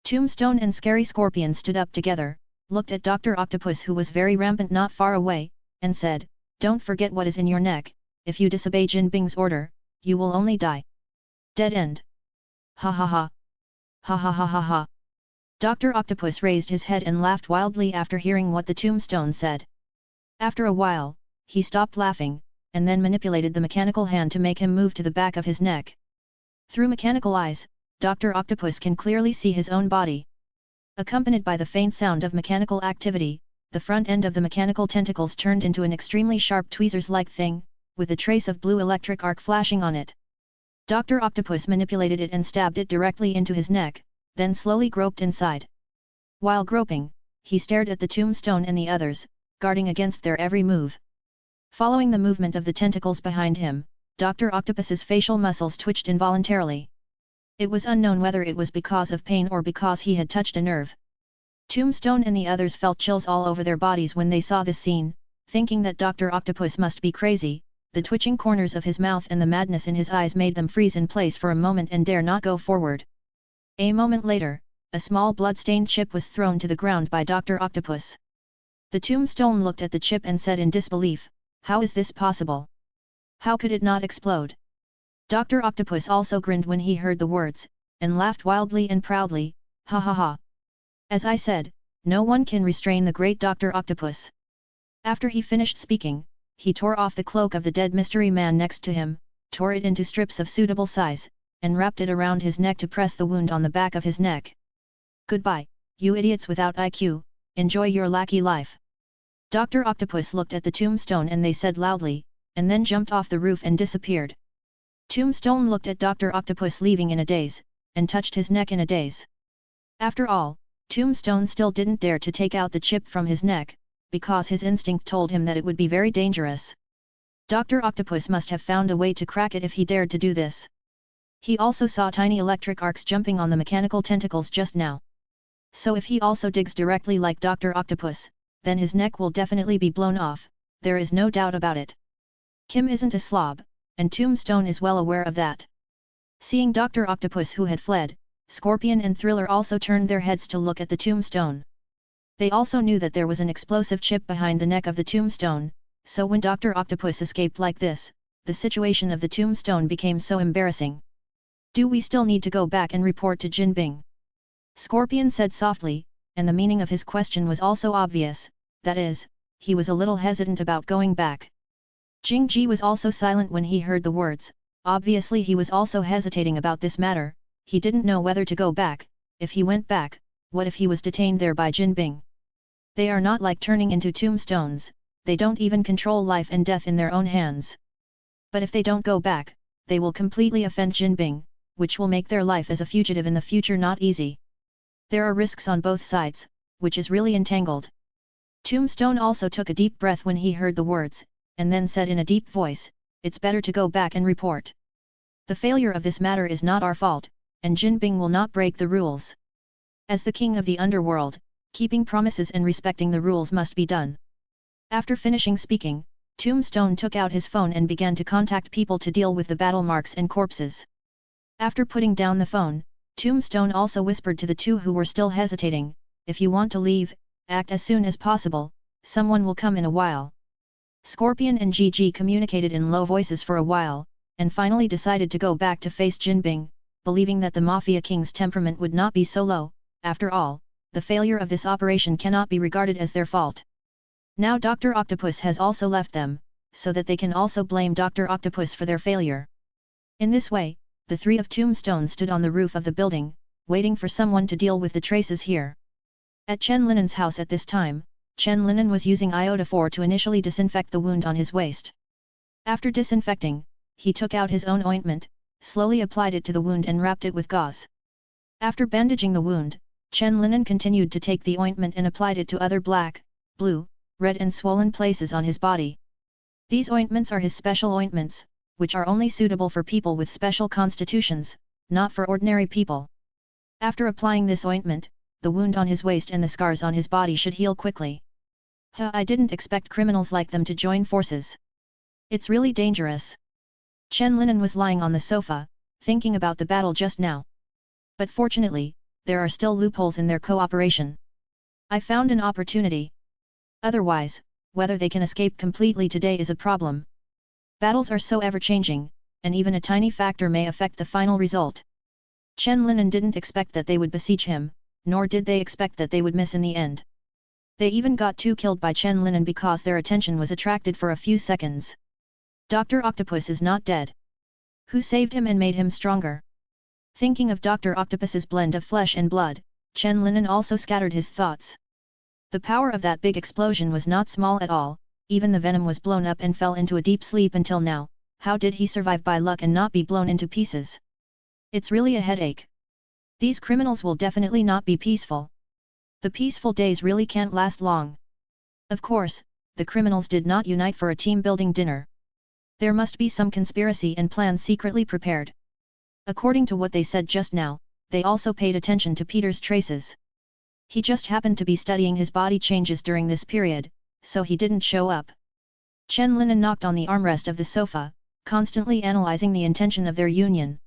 Tombstone and Scary Scorpion stood up together, looked at Dr. Octopus who was very rampant not far away, and said, "Don't forget what is in your neck, if you disobey Jinbing's order, you will only die. Dead end." Ha ha ha. Ha ha ha ha ha. Dr. Octopus raised his head and laughed wildly after hearing what the tombstone said. After a while, he stopped laughing, and then manipulated the mechanical hand to make him move to the back of his neck. Through mechanical eyes, Dr. Octopus can clearly see his own body. Accompanied by the faint sound of mechanical activity, the front end of the mechanical tentacles turned into an extremely sharp tweezers-like thing, with a trace of blue electric arc flashing on it. Dr. Octopus manipulated it and stabbed it directly into his neck, then slowly groped inside. While groping, he stared at the tombstone and the others, guarding against their every move. Following the movement of the tentacles behind him, Dr. Octopus's facial muscles twitched involuntarily. It was unknown whether it was because of pain or because he had touched a nerve. Tombstone and the others felt chills all over their bodies when they saw this scene, thinking that Dr. Octopus must be crazy. The twitching corners of his mouth and the madness in his eyes made them freeze in place for a moment and dare not go forward. A moment later, a small blood-stained chip was thrown to the ground by Dr. Octopus. The tombstone looked at the chip and said in disbelief, "How is this possible? How could it not explode?" Dr. Octopus also grinned when he heard the words, and laughed wildly and proudly, "Ha ha ha! As I said, no one can restrain the great Dr. Octopus." After he finished speaking, he tore off the cloak of the dead mystery man next to him, tore it into strips of suitable size, and wrapped it around his neck to press the wound on the back of his neck. "Goodbye, you idiots without IQ, enjoy your lackey life." Dr. Octopus looked at the tombstone and they said loudly, and then jumped off the roof and disappeared. Tombstone looked at Dr. Octopus leaving in a daze, and touched his neck in a daze. After all, Tombstone still didn't dare to take out the chip from his neck, because his instinct told him that it would be very dangerous. Dr. Octopus must have found a way to crack it if he dared to do this. He also saw tiny electric arcs jumping on the mechanical tentacles just now. So if he also digs directly like Dr. Octopus, then his neck will definitely be blown off, there is no doubt about it. Kim isn't a slob, and Tombstone is well aware of that. Seeing Dr. Octopus who had fled, Scorpion and Thriller also turned their heads to look at the tombstone. They also knew that there was an explosive chip behind the neck of the tombstone, so when Dr. Octopus escaped like this, the situation of the tombstone became so embarrassing. "Do we still need to go back and report to Jinbing?" Scorpion said softly, and the meaning of his question was also obvious, that is, he was a little hesitant about going back. Jingji was also silent when he heard the words, obviously he was also hesitating about this matter. He didn't know whether to go back. If he went back, what if he was detained there by Jinbing? They are not like turning into tombstones, they don't even control life and death in their own hands. But if they don't go back, they will completely offend Jinbing, which will make their life as a fugitive in the future not easy. There are risks on both sides, which is really entangled. Tombstone also took a deep breath when he heard the words, and then said in a deep voice, "It's better to go back and report. The failure of this matter is not our fault, and Jinbing will not break the rules. As the king of the underworld, keeping promises and respecting the rules must be done." After finishing speaking, Tombstone took out his phone and began to contact people to deal with the battle marks and corpses. After putting down the phone, Tombstone also whispered to the two who were still hesitating, "If you want to leave, act as soon as possible, someone will come in a while." Scorpion and Gigi communicated in low voices for a while, and finally decided to go back to face Jinbing, believing that the Mafia King's temperament would not be so low. After all, the failure of this operation cannot be regarded as their fault. Now Dr. Octopus has also left them, so that they can also blame Dr. Octopus for their failure. In this way, the three of tombstones stood on the roof of the building, waiting for someone to deal with the traces here. At Chen Linen's house at this time, Chen Linen was using iodophore to initially disinfect the wound on his waist. After disinfecting, he took out his own ointment, slowly applied it to the wound and wrapped it with gauze. After bandaging the wound, Chen Linen continued to take the ointment and applied it to other black, blue, red and swollen places on his body. These ointments are his special ointments, which are only suitable for people with special constitutions, not for ordinary people. After applying this ointment, the wound on his waist and the scars on his body should heal quickly. I didn't expect criminals like them to join forces. It's really dangerous. Chen Linen was lying on the sofa, thinking about the battle just now. But fortunately, there are still loopholes in their cooperation. I found an opportunity. Otherwise, whether they can escape completely today is a problem. Battles are so ever-changing, and even a tiny factor may affect the final result. Chen Linen didn't expect that they would besiege him, nor did they expect that they would miss in the end. They even got two killed by Chen Linen because their attention was attracted for a few seconds. Dr. Octopus is not dead. Who saved him and made him stronger? Thinking of Dr. Octopus's blend of flesh and blood, Chen Linen also scattered his thoughts. The power of that big explosion was not small at all, even the venom was blown up and fell into a deep sleep until now. How did he survive by luck and not be blown into pieces? It's really a headache. These criminals will definitely not be peaceful. The peaceful days really can't last long. Of course, the criminals did not unite for a team-building dinner. There must be some conspiracy and plan secretly prepared. According to what they said just now, they also paid attention to Peter's traces. He just happened to be studying his body changes during this period, so he didn't show up. Chen Linen knocked on the armrest of the sofa, constantly analyzing the intention of their union.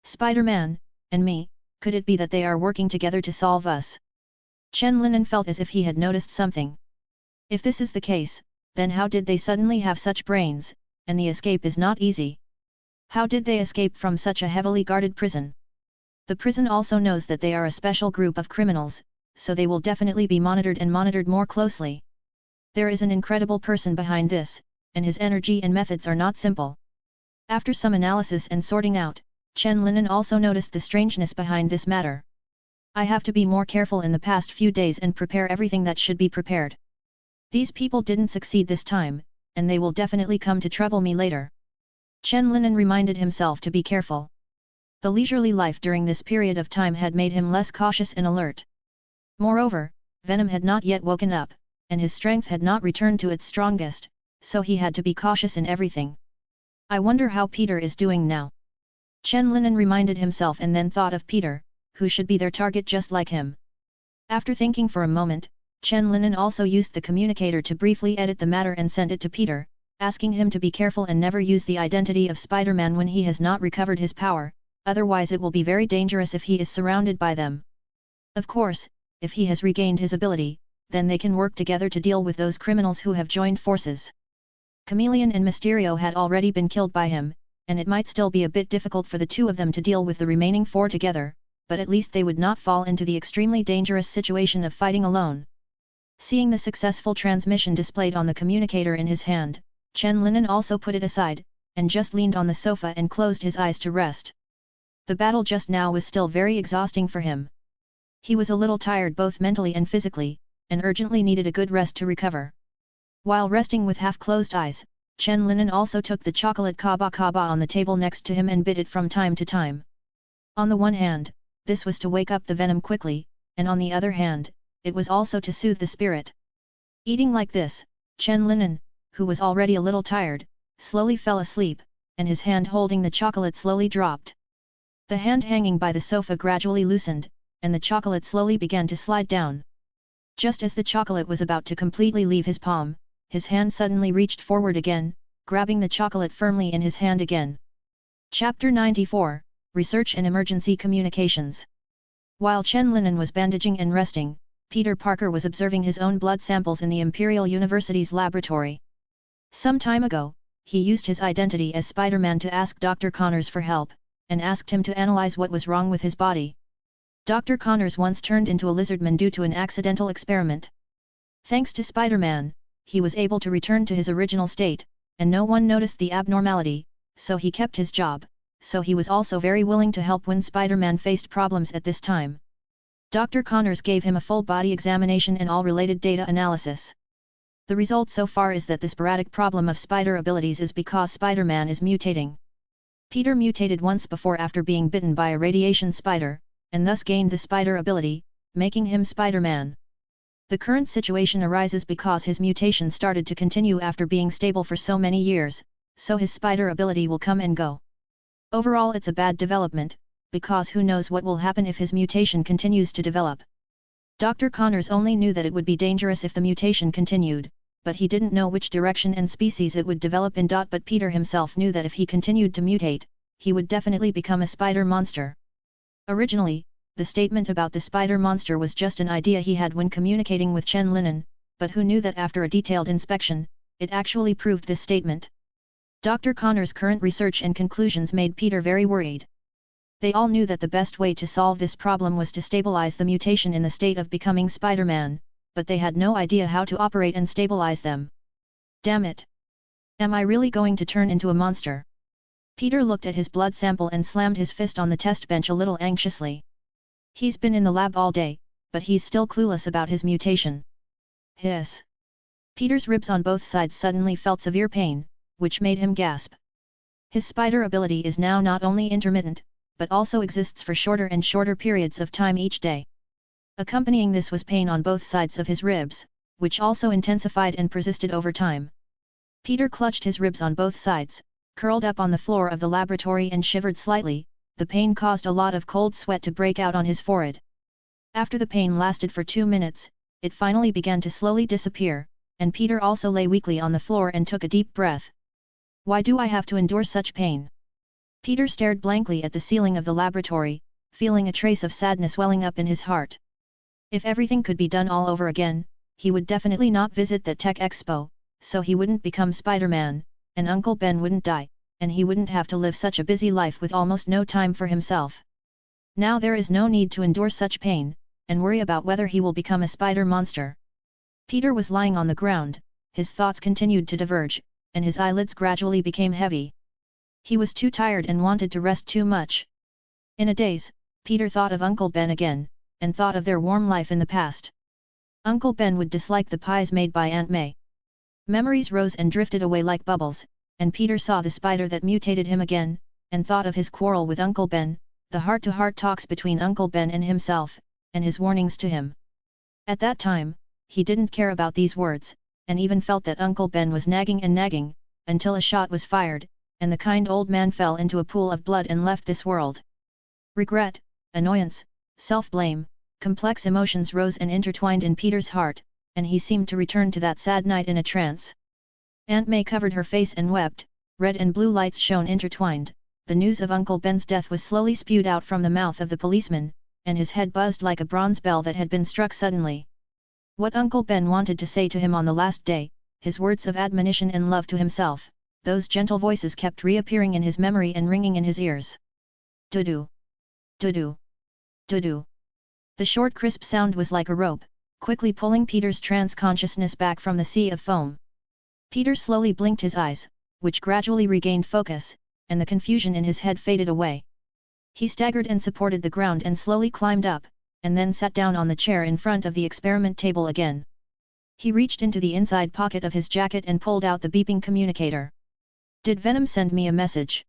Spider-Man, and me, could it be that they are working together to solve us? Chen Linen felt as if he had noticed something. If this is the case, then how did they suddenly have such brains, and the escape is not easy? How did they escape from such a heavily guarded prison? The prison also knows that they are a special group of criminals, so they will definitely be monitored and monitored more closely. There is an incredible person behind this, and his energy and methods are not simple. After some analysis and sorting out, Chen Linen also noticed the strangeness behind this matter. I have to be more careful in the past few days and prepare everything that should be prepared. These people didn't succeed this time, and they will definitely come to trouble me later. Chen Linen reminded himself to be careful. The leisurely life during this period of time had made him less cautious and alert. Moreover, Venom had not yet woken up, and his strength had not returned to its strongest, so he had to be cautious in everything. I wonder how Peter is doing now. Chen Linen reminded himself and then thought of Peter, who should be their target just like him. After thinking for a moment, Chen Linen also used the communicator to briefly edit the matter and sent it to Peter, asking him to be careful and never use the identity of Spider-Man when he has not recovered his power, otherwise it will be very dangerous if he is surrounded by them. Of course, if he has regained his ability, then they can work together to deal with those criminals who have joined forces. Chameleon and Mysterio had already been killed by him, and it might still be a bit difficult for the two of them to deal with the remaining four together, but at least they would not fall into the extremely dangerous situation of fighting alone. Seeing the successful transmission displayed on the communicator in his hand, Chen Linen also put it aside, and just leaned on the sofa and closed his eyes to rest. The battle just now was still very exhausting for him. He was a little tired both mentally and physically, and urgently needed a good rest to recover. While resting with half-closed eyes, Chen Linen also took the chocolate kaba kaba on the table next to him and bit it from time to time. On the one hand, this was to wake up the venom quickly, and on the other hand, it was also to soothe the spirit. Eating like this, Chen Linen, who was already a little tired, slowly fell asleep, and his hand holding the chocolate slowly dropped. The hand hanging by the sofa gradually loosened, and the chocolate slowly began to slide down. Just as the chocolate was about to completely leave his palm, his hand suddenly reached forward again, grabbing the chocolate firmly in his hand again. Chapter 94, Research and Emergency Communications. While Chen Linen was bandaging and resting, Peter Parker was observing his own blood samples in the Imperial University's laboratory. Some time ago, he used his identity as Spider-Man to ask Dr. Connors for help, and asked him to analyze what was wrong with his body. Dr. Connors once turned into a lizardman due to an accidental experiment. Thanks to Spider-Man, he was able to return to his original state, and no one noticed the abnormality, so he kept his job, so he was also very willing to help when Spider-Man faced problems at this time. Dr. Connors gave him a full body examination and all related data analysis. The result so far is that the sporadic problem of spider abilities is because Spider-Man is mutating. Peter mutated once before after being bitten by a radiation spider, and thus gained the spider ability, making him Spider-Man. The current situation arises because his mutation started to continue after being stable for so many years, so his spider ability will come and go. Overall it's a bad development, because who knows what will happen if his mutation continues to develop. Dr. Connors only knew that it would be dangerous if the mutation continued, but he didn't know which direction and species it would develop in. But Peter himself knew that if he continued to mutate, he would definitely become a spider monster. Originally, the statement about the spider monster was just an idea he had when communicating with Chen Linen, but who knew that after a detailed inspection, it actually proved this statement. Dr. Connors' current research and conclusions made Peter very worried. They all knew that the best way to solve this problem was to stabilize the mutation in the state of becoming Spider-Man, but they had no idea how to operate and stabilize them. Damn it! Am I really going to turn into a monster? Peter looked at his blood sample and slammed his fist on the test bench a little anxiously. He's been in the lab all day, but he's still clueless about his mutation. Hiss! Peter's ribs on both sides suddenly felt severe pain, which made him gasp. His spider ability is now not only intermittent, but also exists for shorter and shorter periods of time each day. Accompanying this was pain on both sides of his ribs, which also intensified and persisted over time. Peter clutched his ribs on both sides, curled up on the floor of the laboratory and shivered slightly. The pain caused a lot of cold sweat to break out on his forehead. After the pain lasted for 2 minutes, it finally began to slowly disappear, and Peter also lay weakly on the floor and took a deep breath. Why do I have to endure such pain? Peter stared blankly at the ceiling of the laboratory, feeling a trace of sadness welling up in his heart. If everything could be done all over again, he would definitely not visit that tech expo, so he wouldn't become Spider-Man, and Uncle Ben wouldn't die, and he wouldn't have to live such a busy life with almost no time for himself. Now there is no need to endure such pain, and worry about whether he will become a spider monster. Peter was lying on the ground, his thoughts continued to diverge, and his eyelids gradually became heavy. He was too tired and wanted to rest too much. In a daze, Peter thought of Uncle Ben again, and thought of their warm life in the past. Uncle Ben would dislike the pies made by Aunt May. Memories rose and drifted away like bubbles, and Peter saw the spider that mutated him again, and thought of his quarrel with Uncle Ben, the heart-to-heart talks between Uncle Ben and himself, and his warnings to him. At that time, he didn't care about these words, and even felt that Uncle Ben was nagging and nagging, until a shot was fired, and the kind old man fell into a pool of blood and left this world. Regret, annoyance, self-blame, complex emotions rose and intertwined in Peter's heart, and he seemed to return to that sad night in a trance. Aunt May covered her face and wept, red and blue lights shone intertwined. The news of Uncle Ben's death was slowly spewed out from the mouth of the policeman, and his head buzzed like a bronze bell that had been struck suddenly. What Uncle Ben wanted to say to him on the last day, his words of admonition and love to himself, those gentle voices kept reappearing in his memory and ringing in his ears. Doo-doo! Doo-doo! Doo-doo! The short crisp sound was like a rope, quickly pulling Peter's trance consciousness back from the sea of foam. Peter slowly blinked his eyes, which gradually regained focus, and the confusion in his head faded away. He staggered and supported the ground and slowly climbed up, and then sat down on the chair in front of the experiment table again. He reached into the inside pocket of his jacket and pulled out the beeping communicator. Did Venom send me a message?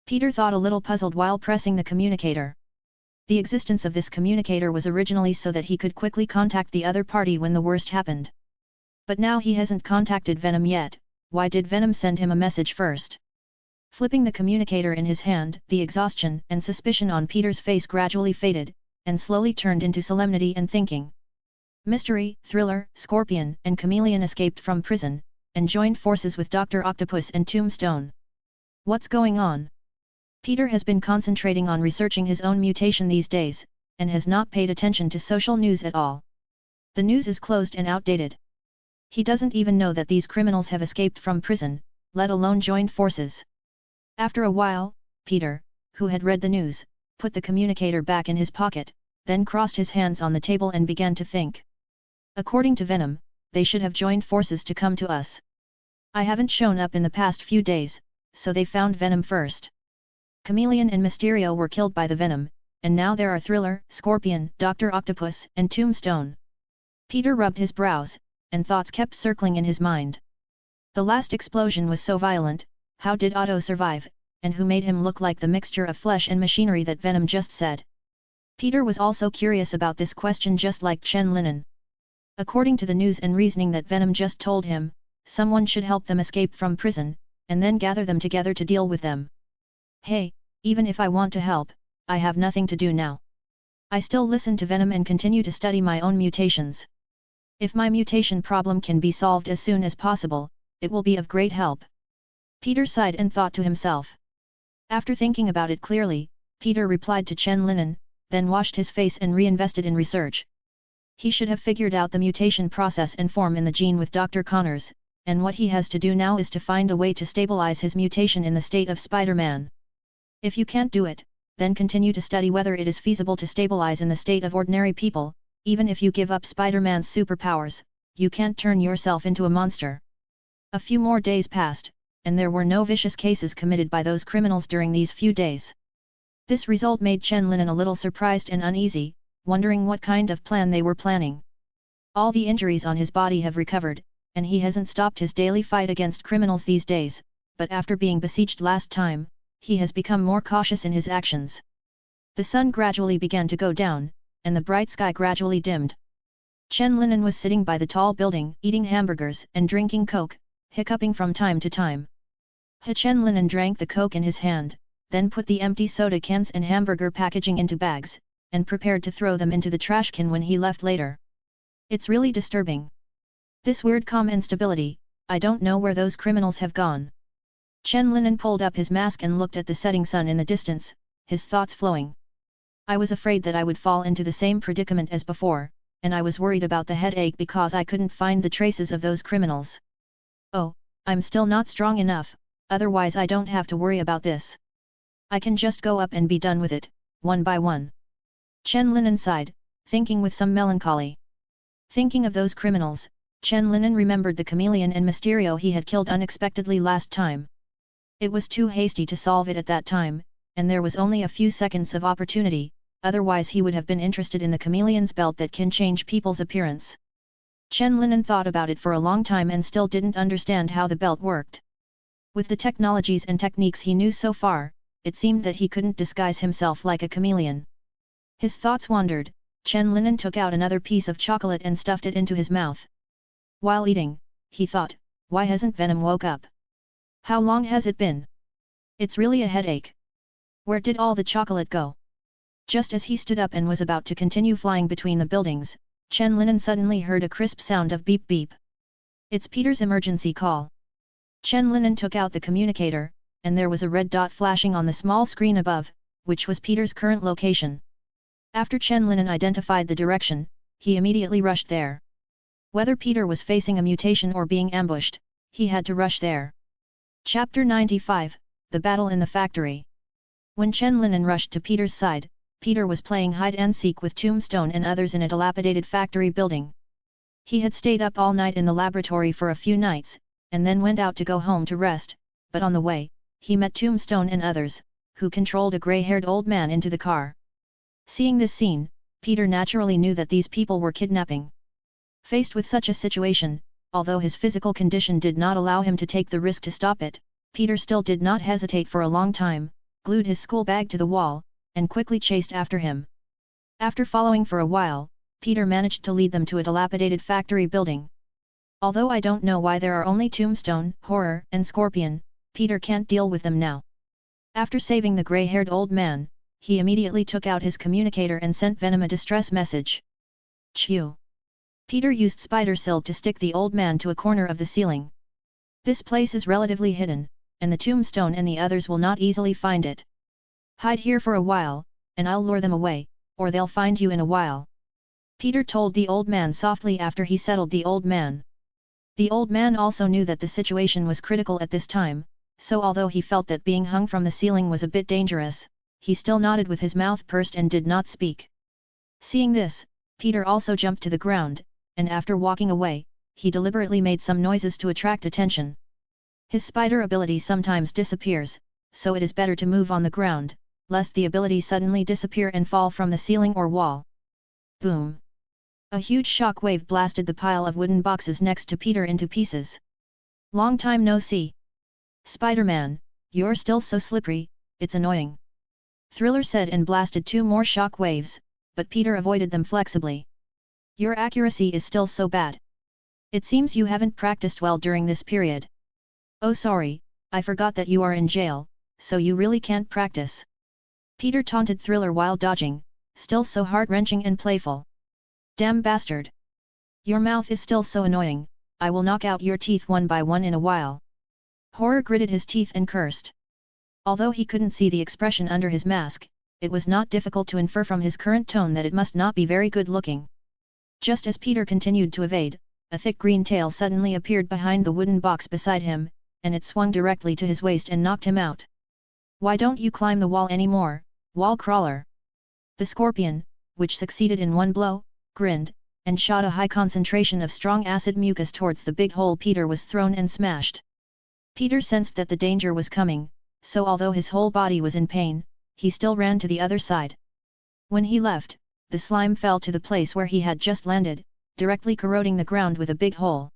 Peter thought a little puzzled while pressing the communicator. The existence of this communicator was originally so that he could quickly contact the other party when the worst happened. But now he hasn't contacted Venom yet. Why did Venom send him a message first? Flipping the communicator in his hand, the exhaustion and suspicion on Peter's face gradually faded, and slowly turned into solemnity and thinking. Mystery, Thriller, Scorpion, and Chameleon escaped from prison, and joined forces with Dr. Octopus and Tombstone. What's going on? Peter has been concentrating on researching his own mutation these days, and has not paid attention to social news at all. The news is closed and outdated. He doesn't even know that these criminals have escaped from prison, let alone joined forces. After a while, Peter, who had read the news, put the communicator back in his pocket, then crossed his hands on the table and began to think. According to Venom, they should have joined forces to come to us. I haven't shown up in the past few days, so they found Venom first. Chameleon and Mysterio were killed by the Venom, and now there are Thriller, Scorpion, Dr. Octopus, and Tombstone. Peter rubbed his brows, and thoughts kept circling in his mind. The last explosion was so violent, how did Otto survive, and who made him look like the mixture of flesh and machinery that Venom just said? Peter was also curious about this question just like Chen Linen. According to the news and reasoning that Venom just told him, someone should help them escape from prison, and then gather them together to deal with them. Hey, even if I want to help, I have nothing to do now. I still listen to Venom and continue to study my own mutations. If my mutation problem can be solved as soon as possible, it will be of great help. Peter sighed and thought to himself. After thinking about it clearly, Peter replied to Chen Linen, then washed his face and reinvested in research. He should have figured out the mutation process and form in the gene with Dr. Connors, and what he has to do now is to find a way to stabilize his mutation in the state of Spider-Man. If you can't do it, then continue to study whether it is feasible to stabilize in the state of ordinary people. Even if you give up Spider-Man's superpowers, you can't turn yourself into a monster. A few more days passed, and there were no vicious cases committed by those criminals during these few days. This result made Chen Linen a little surprised and uneasy, wondering what kind of plan they were planning. All the injuries on his body have recovered, and he hasn't stopped his daily fight against criminals these days, but after being besieged last time, he has become more cautious in his actions. The sun gradually began to go down, and the bright sky gradually dimmed. Chen Linen was sitting by the tall building, eating hamburgers and drinking Coke, hiccuping from time to time. Chen Linen drank the Coke in his hand, then put the empty soda cans and hamburger packaging into bags, and prepared to throw them into the trash can when he left later. It's really disturbing. This weird calm and stability, I don't know where those criminals have gone. Chen Linen pulled up his mask and looked at the setting sun in the distance, his thoughts flowing. I was afraid that I would fall into the same predicament as before, and I was worried about the headache because I couldn't find the traces of those criminals. Oh, I'm still not strong enough, otherwise I don't have to worry about this. I can just go up and be done with it, one by one. Chen Linen sighed, thinking with some melancholy. Thinking of those criminals, Chen Linen remembered the Chameleon and Mysterio he had killed unexpectedly last time. It was too hasty to solve it at that time, and there was only a few seconds of opportunity, otherwise he would have been interested in the Chameleon's belt that can change people's appearance. Chen Linen thought about it for a long time and still didn't understand how the belt worked. With the technologies and techniques he knew so far, it seemed that he couldn't disguise himself like a chameleon. His thoughts wandered. Chen Linen took out another piece of chocolate and stuffed it into his mouth. While eating, he thought, why hasn't Venom woke up? How long has it been? It's really a headache. Where did all the chocolate go? Just as he stood up and was about to continue flying between the buildings, Chen Linen suddenly heard a crisp sound of beep beep. It's Peter's emergency call. Chen Linen took out the communicator, and there was a red dot flashing on the small screen above, which was Peter's current location. After Chen Linen identified the direction, he immediately rushed there. Whether Peter was facing a mutation or being ambushed, he had to rush there. Chapter 95, The Battle in the Factory. When Chen Linen rushed to Peter's side, Peter was playing hide-and-seek with Tombstone and others in a dilapidated factory building. He had stayed up all night in the laboratory for a few nights, and then went out to go home to rest, but on the way, he met Tombstone and others, who controlled a grey-haired old man into the car. Seeing this scene, Peter naturally knew that these people were kidnapping. Faced with such a situation, although his physical condition did not allow him to take the risk to stop it, Peter still did not hesitate for a long time, glued his school bag to the wall, and quickly chased after him. After following for a while, Peter managed to lead them to a dilapidated factory building. Although I don't know why there are only Tombstone, Horror, and Scorpion, Peter can't deal with them now. After saving the grey-haired old man, he immediately took out his communicator and sent Venom a distress message. Chew! Peter used spider silk to stick the old man to a corner of the ceiling. This place is relatively hidden, and the Tombstone and the others will not easily find it. Hide here for a while, and I'll lure them away, or they'll find you in a while. Peter told the old man softly after he settled the old man. The old man also knew that the situation was critical at this time, so although he felt that being hung from the ceiling was a bit dangerous, he still nodded with his mouth pursed and did not speak. Seeing this, Peter also jumped to the ground, and after walking away, he deliberately made some noises to attract attention. His spider ability sometimes disappears, so it is better to move on the ground, lest the ability suddenly disappear and fall from the ceiling or wall. Boom! A huge shock wave blasted the pile of wooden boxes next to Peter into pieces. Long time no see. Spider-Man, you're still so slippery, it's annoying. Thriller said and blasted 2 more shock waves, but Peter avoided them flexibly. Your accuracy is still so bad. It seems you haven't practiced well during this period. Oh sorry, I forgot that you are in jail, so you really can't practice. Peter taunted Thriller while dodging, still so heart-wrenching and playful. Damn bastard! Your mouth is still so annoying, I will knock out your teeth one by one in a while. Horror gritted his teeth and cursed. Although he couldn't see the expression under his mask, it was not difficult to infer from his current tone that it must not be very good looking. Just as Peter continued to evade, a thick green tail suddenly appeared behind the wooden box beside him, and it swung directly to his waist and knocked him out. Why don't you climb the wall anymore, wall crawler? The scorpion, which succeeded in one blow, grinned, and shot a high concentration of strong acid mucus towards the big hole Peter was thrown and smashed. Peter sensed that the danger was coming, so although his whole body was in pain, he still ran to the other side. When he left, the slime fell to the place where he had just landed, directly corroding the ground with a big hole.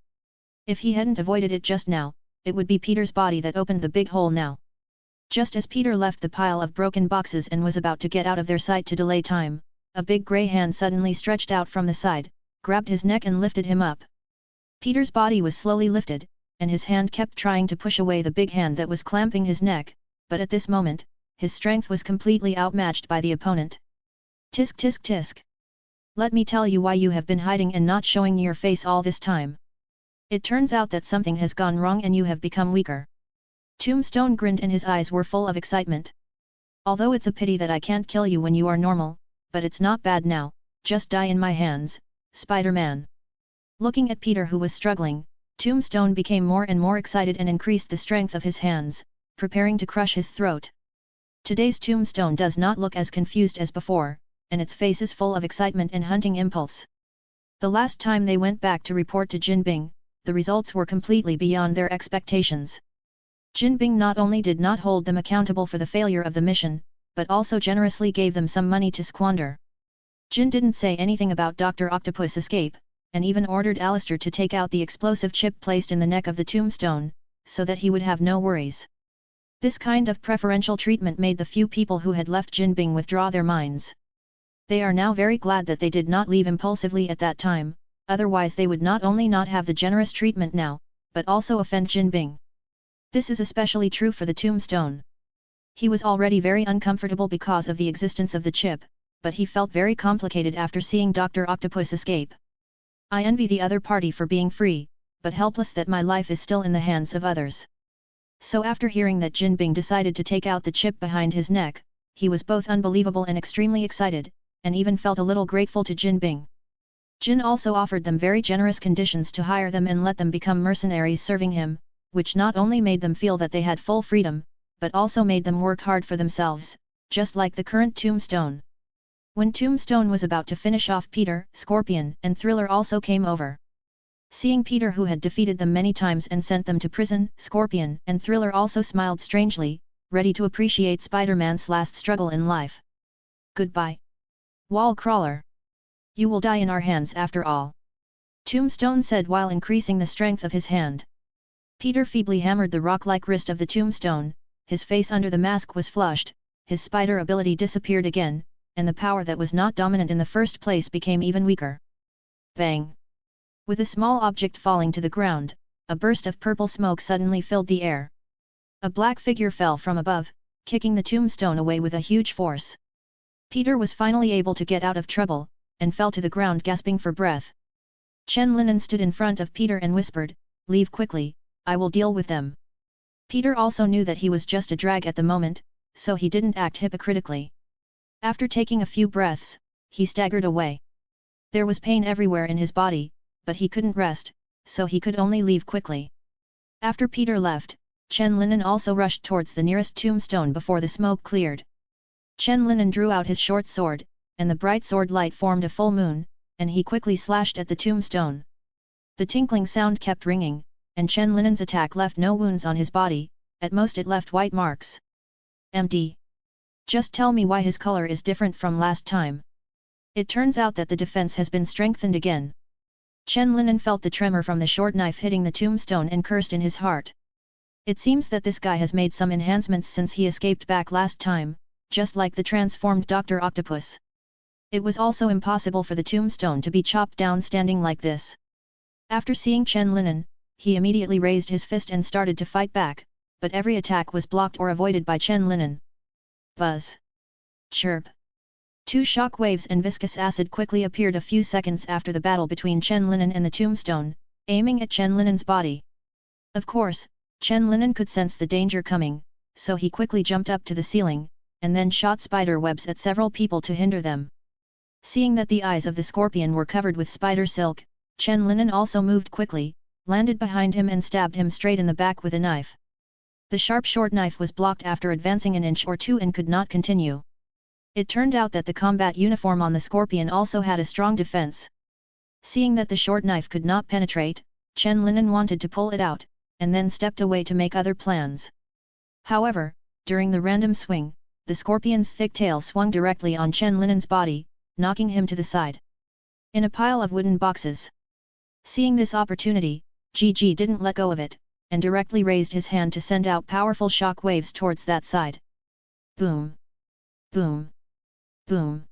If he hadn't avoided it just now, it would be Peter's body that opened the big hole now. Just as Peter left the pile of broken boxes and was about to get out of their sight to delay time, a big grey hand suddenly stretched out from the side, grabbed his neck and lifted him up. Peter's body was slowly lifted, and his hand kept trying to push away the big hand that was clamping his neck, but at this moment, his strength was completely outmatched by the opponent. Tisk tisk tisk. Let me tell you why you have been hiding and not showing your face all this time. It turns out that something has gone wrong and you have become weaker. Tombstone grinned and his eyes were full of excitement. Although it's a pity that I can't kill you when you are normal, but it's not bad now, just die in my hands, Spider-Man. Looking at Peter who was struggling, Tombstone became more and more excited and increased the strength of his hands, preparing to crush his throat. Today's Tombstone does not look as confused as before, and its face is full of excitement and hunting impulse. The last time they went back to report to Jinbing, the results were completely beyond their expectations. Jinbing not only did not hold them accountable for the failure of the mission, but also generously gave them some money to squander. Jin didn't say anything about Dr. Octopus' escape, and even ordered Alistair to take out the explosive chip placed in the neck of the Tombstone, so that he would have no worries. This kind of preferential treatment made the few people who had left Jinbing withdraw their minds. They are now very glad that they did not leave impulsively at that time, otherwise they would not only not have the generous treatment now, but also offend Jinbing. This is especially true for the Tombstone. He was already very uncomfortable because of the existence of the chip, but he felt very complicated after seeing Dr. Octopus escape. I envy the other party for being free, but helpless that my life is still in the hands of others. So after hearing that Jinbing decided to take out the chip behind his neck, he was both unbelievable and extremely excited, and even felt a little grateful to Jinbing. Jin also offered them very generous conditions to hire them and let them become mercenaries serving him, which not only made them feel that they had full freedom, but also made them work hard for themselves, just like the current Tombstone. When Tombstone was about to finish off Peter, Scorpion and Thriller also came over. Seeing Peter who had defeated them many times and sent them to prison, Scorpion and Thriller also smiled strangely, ready to appreciate Spider-Man's last struggle in life. Goodbye, wall crawler. You will die in our hands after all. Tombstone said while increasing the strength of his hand. Peter feebly hammered the rock-like wrist of the Tombstone, his face under the mask was flushed, his spider ability disappeared again, and the power that was not dominant in the first place became even weaker. Bang! With a small object falling to the ground, a burst of purple smoke suddenly filled the air. A black figure fell from above, kicking the Tombstone away with a huge force. Peter was finally able to get out of trouble, and fell to the ground gasping for breath. Chen Linen stood in front of Peter and whispered, "Leave quickly, I will deal with them." Peter also knew that he was just a drag at the moment, so he didn't act hypocritically. After taking a few breaths, he staggered away. There was pain everywhere in his body, but he couldn't rest, so he could only leave quickly. After Peter left, Chen Linen also rushed towards the nearest Tombstone before the smoke cleared. Chen Linen drew out his short sword, and the bright sword light formed a full moon, and he quickly slashed at the tombstone. The tinkling sound kept ringing, and Chen Linen's attack left no wounds on his body, at most it left white marks. MD. Just tell me why his color is different from last time. It turns out that the defense has been strengthened again. Chen Linen felt the tremor from the short knife hitting the tombstone and cursed in his heart. It seems that this guy has made some enhancements since he escaped back last time, just like the transformed Dr. Octopus. It was also impossible for the tombstone to be chopped down standing like this. After seeing Chen Linen, he immediately raised his fist and started to fight back, but every attack was blocked or avoided by Chen Linen. Buzz. Chirp. Two shock waves and viscous acid quickly appeared a few seconds after the battle between Chen Linen and the tombstone, aiming at Chen Linen's body. Of course, Chen Linen could sense the danger coming, so he quickly jumped up to the ceiling, and then shot spider webs at several people to hinder them. Seeing that the eyes of the scorpion were covered with spider silk, Chen Linen also moved quickly, landed behind him and stabbed him straight in the back with a knife. The sharp short knife was blocked after advancing an inch or two and could not continue. It turned out that the combat uniform on the scorpion also had a strong defense. Seeing that the short knife could not penetrate, Chen Linen wanted to pull it out, and then stepped away to make other plans. However, during the random swing, the scorpion's thick tail swung directly on Chen Linen's body, knocking him to the side. In a pile of wooden boxes. Seeing this opportunity, Gigi didn't let go of it, and directly raised his hand to send out powerful shock waves towards that side. Boom! Boom! Boom!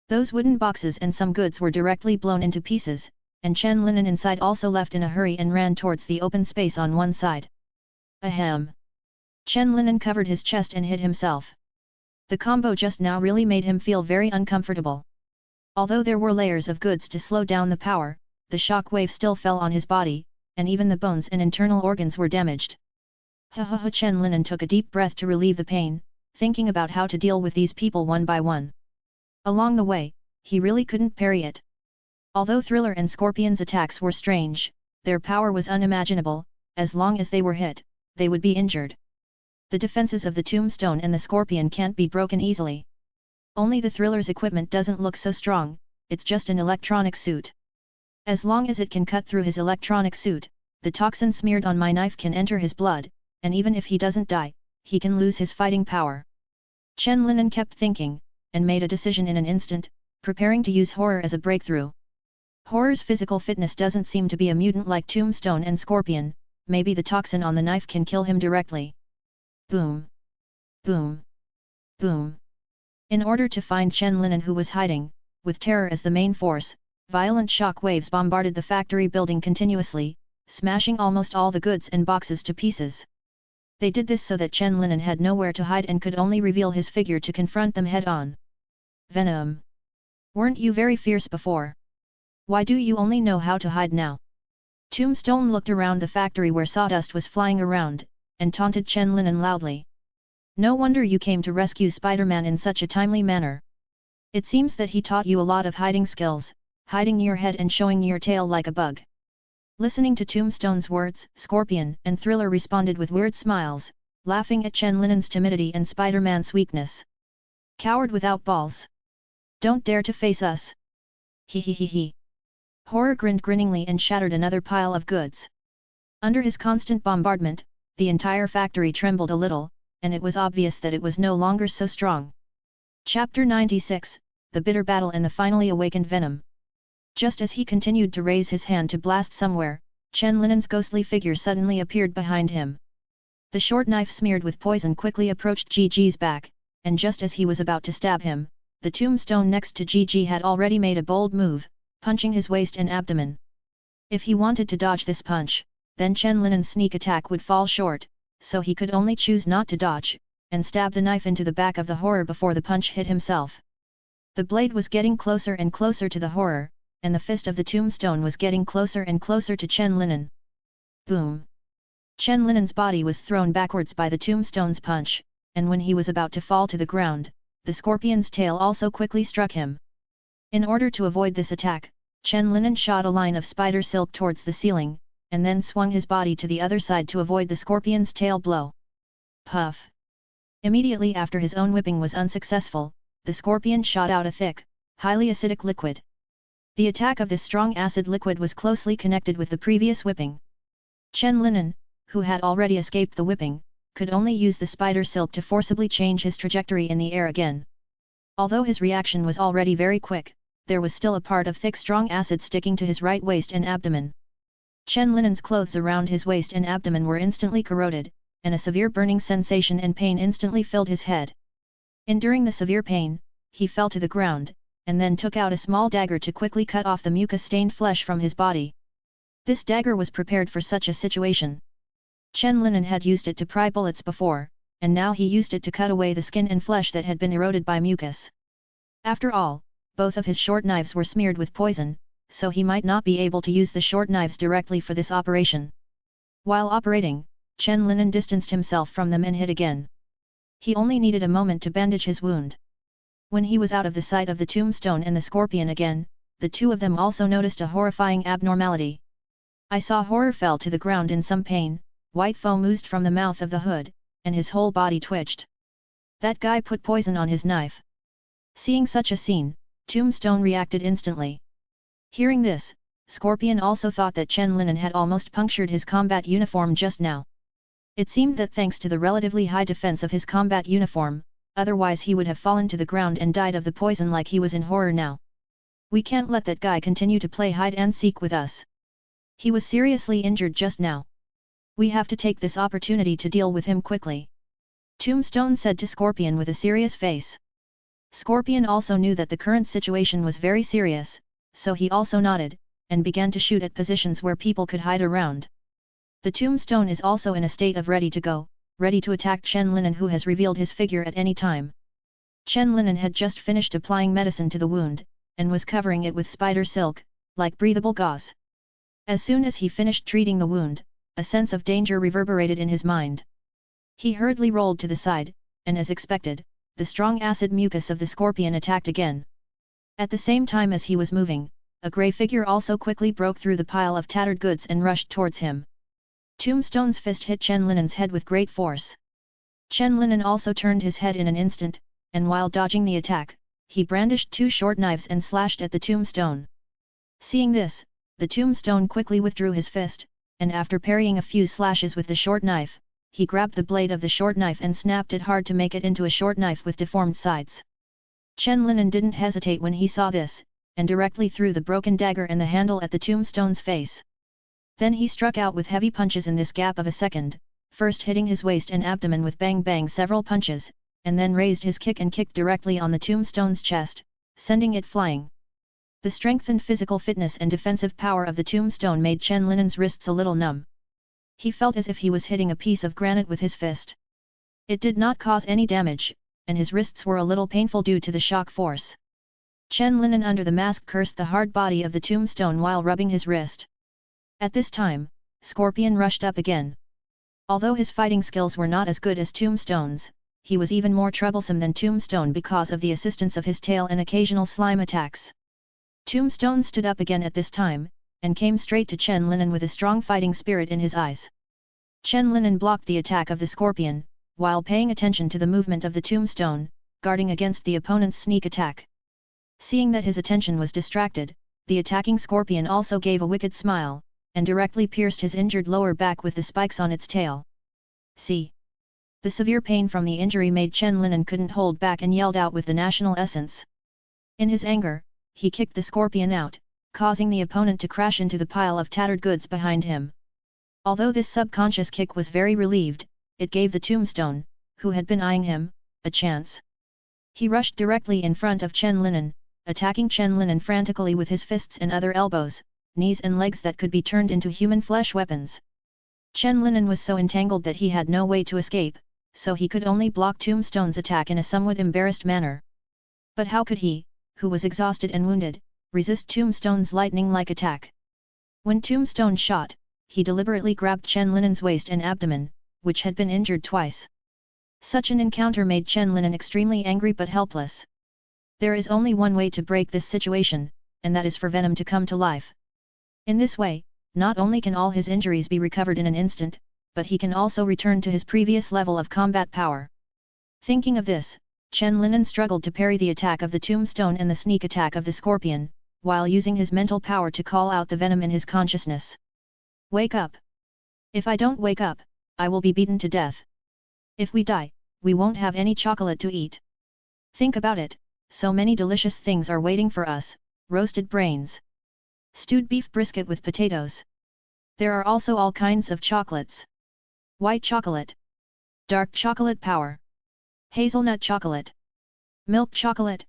Those wooden boxes and some goods were directly blown into pieces, and Chen Linen inside also left in a hurry and ran towards the open space on one side. Ahem! Chen Linen covered his chest and hit himself. The combo just now really made him feel very uncomfortable. Although there were layers of goods to slow down the power, the shock wave still fell on his body, and even the bones and internal organs were damaged. Chen Linen took a deep breath to relieve the pain, thinking about how to deal with these people one by one. Along the way, he really couldn't parry it. Although Thriller and Scorpion's attacks were strange, their power was unimaginable. As long as they were hit, they would be injured. The defenses of the Tombstone and the Scorpion can't be broken easily. Only the Thriller's equipment doesn't look so strong, it's just an electronic suit. As long as it can cut through his electronic suit, the toxin smeared on my knife can enter his blood, and even if he doesn't die, he can lose his fighting power. Chen Linen kept thinking, and made a decision in an instant, preparing to use Horror as a breakthrough. Horror's physical fitness doesn't seem to be a mutant like Tombstone and Scorpion, maybe the toxin on the knife can kill him directly. Boom! Boom! Boom! In order to find Chen Linen who was hiding, with terror as the main force, violent shock waves bombarded the factory building continuously, smashing almost all the goods and boxes to pieces. They did this so that Chen Linen had nowhere to hide and could only reveal his figure to confront them head-on. Venom! Weren't you very fierce before? Why do you only know how to hide now? Tombstone looked around the factory where sawdust was flying around, and taunted Chen Linen loudly. No wonder you came to rescue Spider-Man in such a timely manner. It seems that he taught you a lot of hiding skills, hiding your head and showing your tail like a bug. Listening to Tombstone's words, Scorpion and Thriller responded with weird smiles, laughing at Chen Linen's timidity and Spider-Man's weakness. Coward without balls! Don't dare to face us! He he he he! Horror grinned grinningly and shattered another pile of goods. Under his constant bombardment, the entire factory trembled a little, and it was obvious that it was no longer so strong. Chapter 96, The Bitter Battle and the Finally Awakened Venom. Just as he continued to raise his hand to blast somewhere, Chen Linen's ghostly figure suddenly appeared behind him. The short knife smeared with poison quickly approached Gigi's back, and just as he was about to stab him, the tombstone next to Gigi had already made a bold move, punching his waist and abdomen. If he wanted to dodge this punch, then Chen Linen's sneak attack would fall short, so he could only choose not to dodge, and stab the knife into the back of the Horror before the punch hit himself. The blade was getting closer and closer to the Horror, and the fist of the tombstone was getting closer and closer to Chen Linen. Boom! Chen Linen's body was thrown backwards by the tombstone's punch, and when he was about to fall to the ground, the scorpion's tail also quickly struck him. In order to avoid this attack, Chen Linen shot a line of spider silk towards the ceiling, and then swung his body to the other side to avoid the scorpion's tail blow. Puff! Immediately after his own whipping was unsuccessful, the scorpion shot out a thick, highly acidic liquid. The attack of this strong acid liquid was closely connected with the previous whipping. Chen Linen, who had already escaped the whipping, could only use the spider silk to forcibly change his trajectory in the air again. Although his reaction was already very quick, there was still a part of thick strong acid sticking to his right waist and abdomen. Chen Linen's clothes around his waist and abdomen were instantly corroded, and a severe burning sensation and pain instantly filled his head. Enduring the severe pain, he fell to the ground, and then took out a small dagger to quickly cut off the mucus-stained flesh from his body. This dagger was prepared for such a situation. Chen Linen had used it to pry bullets before, and now he used it to cut away the skin and flesh that had been eroded by mucus. After all, both of his short knives were smeared with poison, so he might not be able to use the short knives directly for this operation. While operating, Chen Linen distanced himself from them and hid again. He only needed a moment to bandage his wound. When he was out of the sight of the tombstone and the scorpion again, the two of them also noticed a horrifying abnormality. I saw Horror fell to the ground in some pain, white foam oozed from the mouth of the hood, and his whole body twitched. That guy put poison on his knife. Seeing such a scene, Tombstone reacted instantly. Hearing this, Scorpion also thought that Chen Linen had almost punctured his combat uniform just now. It seemed that thanks to the relatively high defense of his combat uniform, otherwise he would have fallen to the ground and died of the poison like he was in Horror now. We can't let that guy continue to play hide and seek with us. He was seriously injured just now. We have to take this opportunity to deal with him quickly. Tombstone said to Scorpion with a serious face. Scorpion also knew that the current situation was very serious, so he also nodded, and began to shoot at positions where people could hide around. The Tombstone is also in a state of ready to go, ready to attack Chen Linen, who has revealed his figure at any time. Chen Linen had just finished applying medicine to the wound, and was covering it with spider silk, like breathable gauze. As soon as he finished treating the wound, a sense of danger reverberated in his mind. He hurriedly rolled to the side, and as expected, the strong acid mucus of the scorpion attacked again. At the same time as he was moving, a grey figure also quickly broke through the pile of tattered goods and rushed towards him. Tombstone's fist hit Chen Linen's head with great force. Chen Linen also turned his head in an instant, and while dodging the attack, he brandished two short knives and slashed at the Tombstone. Seeing this, the Tombstone quickly withdrew his fist, and after parrying a few slashes with the short knife, he grabbed the blade of the short knife and snapped it hard to make it into a short knife with deformed sides. Chen Linen didn't hesitate when he saw this, and directly threw the broken dagger and the handle at the Tombstone's face. Then he struck out with heavy punches in this gap of a second, first hitting his waist and abdomen with bang-bang several punches, and then raised his kick and kicked directly on the Tombstone's chest, sending it flying. The strengthened physical fitness and defensive power of the Tombstone made Chen Linen's wrists a little numb. He felt as if he was hitting a piece of granite with his fist. It did not cause any damage, and his wrists were a little painful due to the shock force. Chen Linen under the mask cursed the hard body of the Tombstone while rubbing his wrist. At this time, Scorpion rushed up again. Although his fighting skills were not as good as Tombstone's, he was even more troublesome than Tombstone because of the assistance of his tail and occasional slime attacks. Tombstone stood up again at this time, and came straight to Chen Linen with a strong fighting spirit in his eyes. Chen Linen blocked the attack of the Scorpion, while paying attention to the movement of the Tombstone, guarding against the opponent's sneak attack. Seeing that his attention was distracted, the attacking Scorpion also gave a wicked smile, and directly pierced his injured lower back with the spikes on its tail. See! The severe pain from the injury made Chen Linen couldn't hold back and yelled out with the national essence. In his anger, he kicked the Scorpion out, causing the opponent to crash into the pile of tattered goods behind him. Although this subconscious kick was very relieved, it gave the Tombstone, who had been eyeing him, a chance. He rushed directly in front of Chen Linen, attacking Chen Linen frantically with his fists and other elbows, knees and legs that could be turned into human flesh weapons. Chen Linen was so entangled that he had no way to escape, so he could only block Tombstone's attack in a somewhat embarrassed manner. But how could he, who was exhausted and wounded, resist Tombstone's lightning-like attack? When Tombstone shot, he deliberately grabbed Chen Linen's waist and abdomen, which had been injured twice. Such an encounter made Chen Linen extremely angry but helpless. There is only one way to break this situation, and that is for Venom to come to life. In this way, not only can all his injuries be recovered in an instant, but he can also return to his previous level of combat power. Thinking of this, Chen Linen struggled to parry the attack of the tombstone and the sneak attack of the scorpion, while using his mental power to call out the venom in his consciousness. Wake up! If I don't wake up, I will be beaten to death. If we die, we won't have any chocolate to eat. Think about it, so many delicious things are waiting for us, roasted brains. Stewed beef brisket with potatoes. There are also all kinds of chocolates. White chocolate. Dark chocolate power. Hazelnut chocolate. Milk chocolate.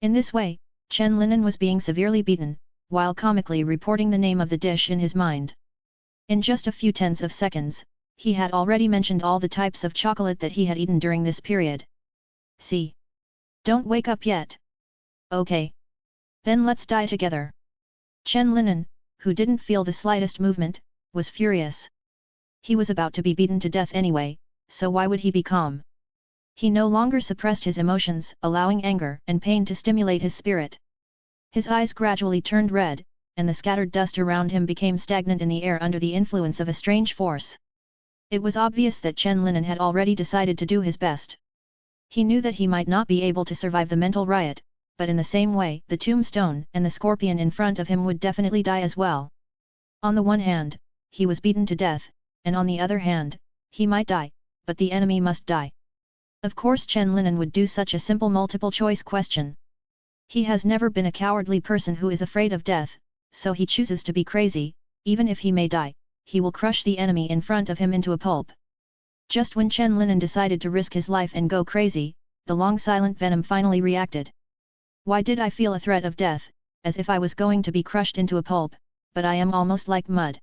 In this way, Chen Linen was being severely beaten, while comically reporting the name of the dish in his mind. In just a few tens of seconds, he had already mentioned all the types of chocolate that he had eaten during this period. See? Don't wake up yet. Okay. Then let's die together. Chen Linen, who didn't feel the slightest movement, was furious. He was about to be beaten to death anyway, so why would he be calm? He no longer suppressed his emotions, allowing anger and pain to stimulate his spirit. His eyes gradually turned red, and the scattered dust around him became stagnant in the air under the influence of a strange force. It was obvious that Chen Linen had already decided to do his best. He knew that he might not be able to survive the mental riot, but in the same way the tombstone and the scorpion in front of him would definitely die as well. On the one hand, he was beaten to death, and on the other hand, he might die, but the enemy must die. Of course Chen Linen would do such a simple multiple-choice question. He has never been a cowardly person who is afraid of death, so he chooses to be crazy. Even if he may die, he will crush the enemy in front of him into a pulp. Just when Chen Linen decided to risk his life and go crazy, the long silent Venom finally reacted. Why did I feel a threat of death, as if I was going to be crushed into a pulp, but I am almost like mud?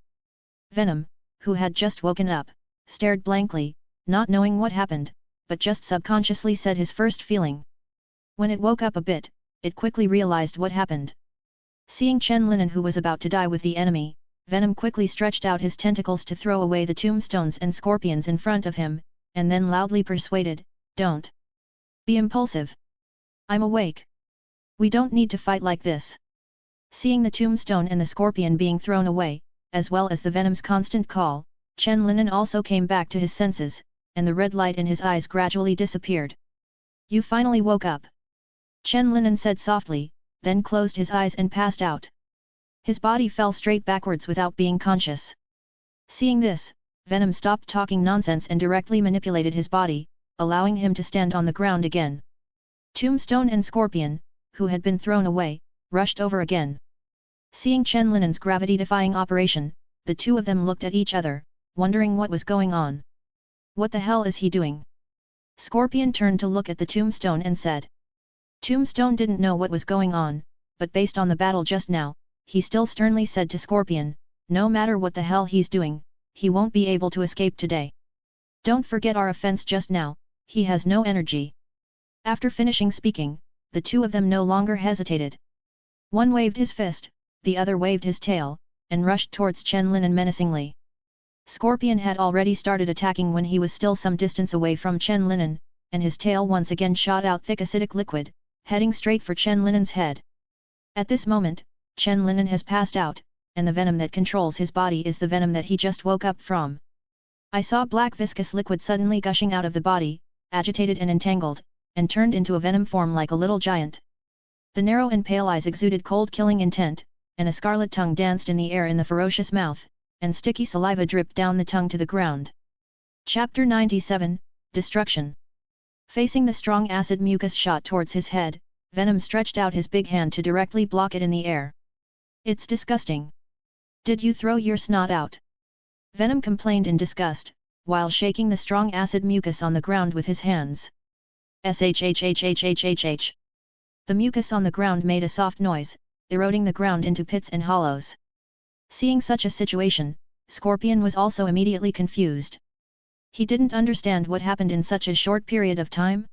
Venom, who had just woken up, stared blankly, not knowing what happened, but just subconsciously said his first feeling. When it woke up a bit, it quickly realized what happened. Seeing Chen Linen who was about to die with the enemy, Venom quickly stretched out his tentacles to throw away the tombstones and scorpions in front of him, and then loudly persuaded, "Don't be impulsive. I'm awake. We don't need to fight like this." Seeing the tombstone and the scorpion being thrown away, as well as the Venom's constant call, Chen Linen also came back to his senses, and the red light in his eyes gradually disappeared. "You finally woke up," Chen Linen said softly, then closed his eyes and passed out. His body fell straight backwards without being conscious. Seeing this, Venom stopped talking nonsense and directly manipulated his body, allowing him to stand on the ground again. Tombstone and Scorpion, who had been thrown away, rushed over again. Seeing Chen Linen's gravity-defying operation, the two of them looked at each other, wondering what was going on. "What the hell is he doing?" Scorpion turned to look at the Tombstone and said. Tombstone didn't know what was going on, but based on the battle just now, he still sternly said to Scorpion, "No matter what the hell he's doing, he won't be able to escape today. Don't forget our offense just now, he has no energy." After finishing speaking, the two of them no longer hesitated. One waved his fist, the other waved his tail, and rushed towards Chen Linen menacingly. Scorpion had already started attacking when he was still some distance away from Chen Linen, and his tail once again shot out thick acidic liquid, heading straight for Chen Linen's head. At this moment, Chen Linen has passed out, and the venom that controls his body is the venom that he just woke up from. I saw black viscous liquid suddenly gushing out of the body, agitated and entangled, and turned into a venom form like a little giant. The narrow and pale eyes exuded cold killing intent, and a scarlet tongue danced in the air in the ferocious mouth, and sticky saliva dripped down the tongue to the ground. Chapter 97, Destruction. Facing the strong acid mucus shot towards his head, Venom stretched out his big hand to directly block it in the air. "It's disgusting. Did you throw your snot out?" Venom complained in disgust, while shaking the strong acid mucus on the ground with his hands. "Shhhhhhhh." The mucus on the ground made a soft noise, eroding the ground into pits and hollows. Seeing such a situation, Scorpion was also immediately confused. He didn't understand what happened in such a short period of time.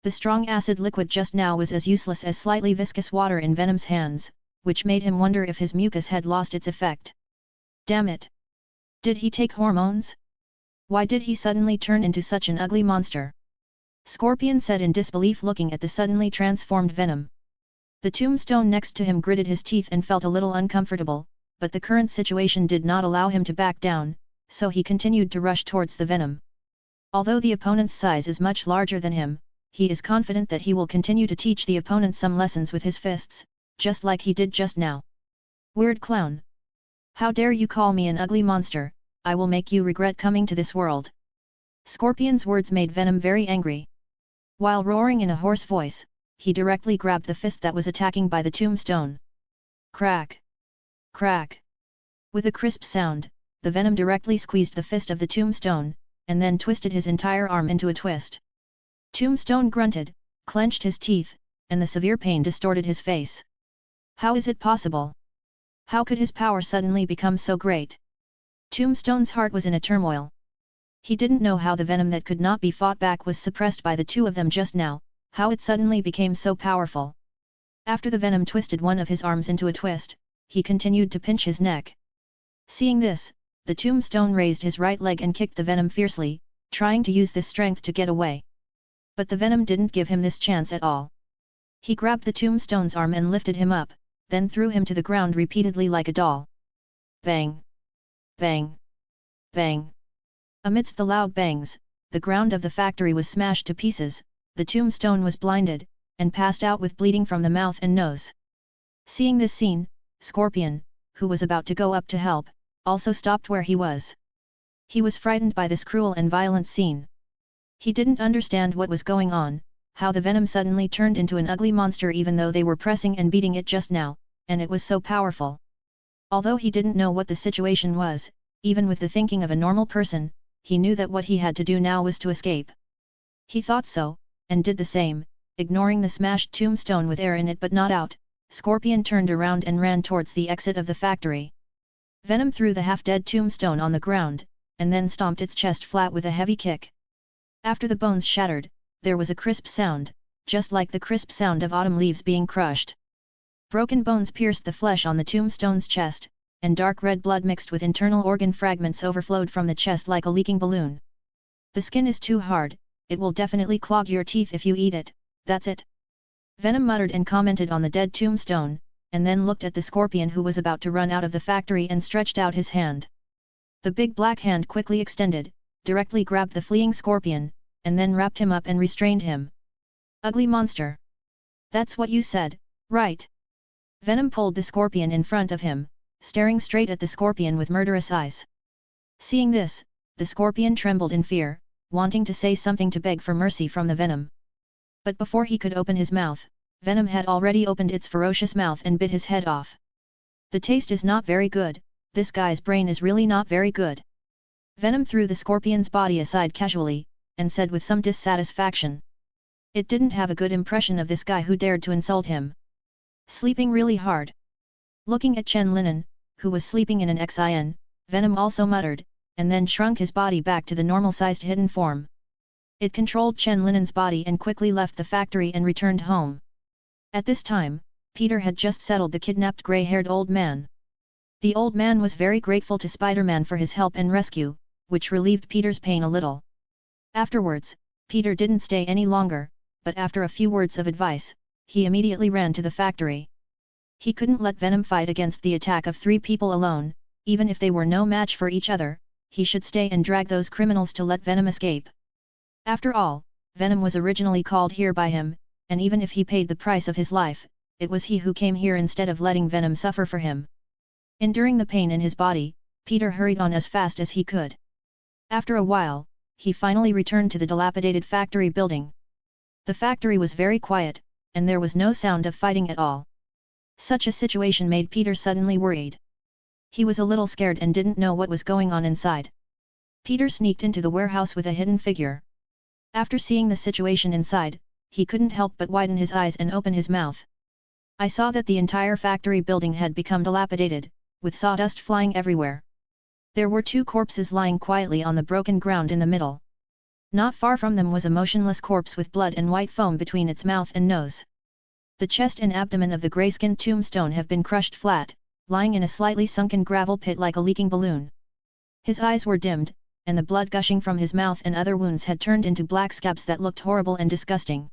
The strong acid liquid just now was as useless as slightly viscous water in Venom's hands, which made him wonder if his mucus had lost its effect. Damn it! Did he take hormones? Why did he suddenly turn into such an ugly monster? Scorpion said in disbelief, looking at the suddenly transformed Venom. The tombstone next to him gritted his teeth and felt a little uncomfortable, but the current situation did not allow him to back down, so he continued to rush towards the Venom. Although the opponent's size is much larger than him, he is confident that he will continue to teach the opponent some lessons with his fists, just like he did just now. Weird clown! How dare you call me an ugly monster, I will make you regret coming to this world. Scorpion's words made Venom very angry. While roaring in a hoarse voice, he directly grabbed the fist that was attacking by the tombstone. Crack! Crack! With a crisp sound, the Venom directly squeezed the fist of the tombstone, and then twisted his entire arm into a twist. Tombstone grunted, clenched his teeth, and the severe pain distorted his face. How is it possible? How could his power suddenly become so great? Tombstone's heart was in a turmoil. He didn't know how the Venom that could not be fought back was suppressed by the two of them just now, how it suddenly became so powerful. After the Venom twisted one of his arms into a twist, he continued to pinch his neck. Seeing this, the tombstone raised his right leg and kicked the Venom fiercely, trying to use this strength to get away. But the Venom didn't give him this chance at all. He grabbed the tombstone's arm and lifted him up, then threw him to the ground repeatedly like a doll. Bang! Bang! Bang! Amidst the loud bangs, the ground of the factory was smashed to pieces, the tombstone was blinded, and passed out with bleeding from the mouth and nose. Seeing this scene, Scorpion, who was about to go up to help, also stopped where he was. He was frightened by this cruel and violent scene. He didn't understand what was going on, how the Venom suddenly turned into an ugly monster even though they were pressing and beating it just now, and it was so powerful. Although he didn't know what the situation was, even with the thinking of a normal person, he knew that what he had to do now was to escape. He thought so, and did the same, ignoring the smashed tombstone with air in it but not out. Scorpion turned around and ran towards the exit of the factory. Venom threw the half-dead tombstone on the ground, and then stomped its chest flat with a heavy kick. After the bones shattered, there was a crisp sound, just like the crisp sound of autumn leaves being crushed. Broken bones pierced the flesh on the tombstone's chest, and dark red blood mixed with internal organ fragments overflowed from the chest like a leaking balloon. The skin is too hard, it will definitely clog your teeth if you eat it, that's it. Venom muttered and commented on the dead tombstone, and then looked at the Scorpion who was about to run out of the factory and stretched out his hand. The big black hand quickly extended, directly grabbed the fleeing Scorpion, and then wrapped him up and restrained him. Ugly monster! That's what you said, right? Venom pulled the Scorpion in front of him, staring straight at the Scorpion with murderous eyes. Seeing this, the Scorpion trembled in fear, wanting to say something to beg for mercy from the Venom. But before he could open his mouth, Venom had already opened its ferocious mouth and bit his head off. The taste is not very good, this guy's brain is really not very good. Venom threw the Scorpion's body aside casually, and said with some dissatisfaction. It didn't have a good impression of this guy who dared to insult him. Sleeping really hard. Looking at Chen Linen, who was sleeping in an XIN, Venom also muttered, and then shrunk his body back to the normal-sized hidden form. It controlled Chen Linen's body and quickly left the factory and returned home. At this time, Peter had just settled the kidnapped grey-haired old man. The old man was very grateful to Spider-Man for his help and rescue, which relieved Peter's pain a little. Afterwards, Peter didn't stay any longer, but after a few words of advice, he immediately ran to the factory. He couldn't let Venom fight against the attack of 3 people alone, even if they were no match for each other, he should stay and drag those criminals to let Venom escape. After all, Venom was originally called here by him, and even if he paid the price of his life, it was he who came here instead of letting Venom suffer for him. Enduring the pain in his body, Peter hurried on as fast as he could. After a while, he finally returned to the dilapidated factory building. The factory was very quiet, and there was no sound of fighting at all. Such a situation made Peter suddenly worried. He was a little scared and didn't know what was going on inside. Peter sneaked into the warehouse with a hidden figure. After seeing the situation inside, he couldn't help but widen his eyes and open his mouth. I saw that the entire factory building had become dilapidated, with sawdust flying everywhere. There were 2 corpses lying quietly on the broken ground in the middle. Not far from them was a motionless corpse with blood and white foam between its mouth and nose. The chest and abdomen of the grey-skinned tombstone have been crushed flat, lying in a slightly sunken gravel pit like a leaking balloon. His eyes were dimmed, and the blood gushing from his mouth and other wounds had turned into black scabs that looked horrible and disgusting.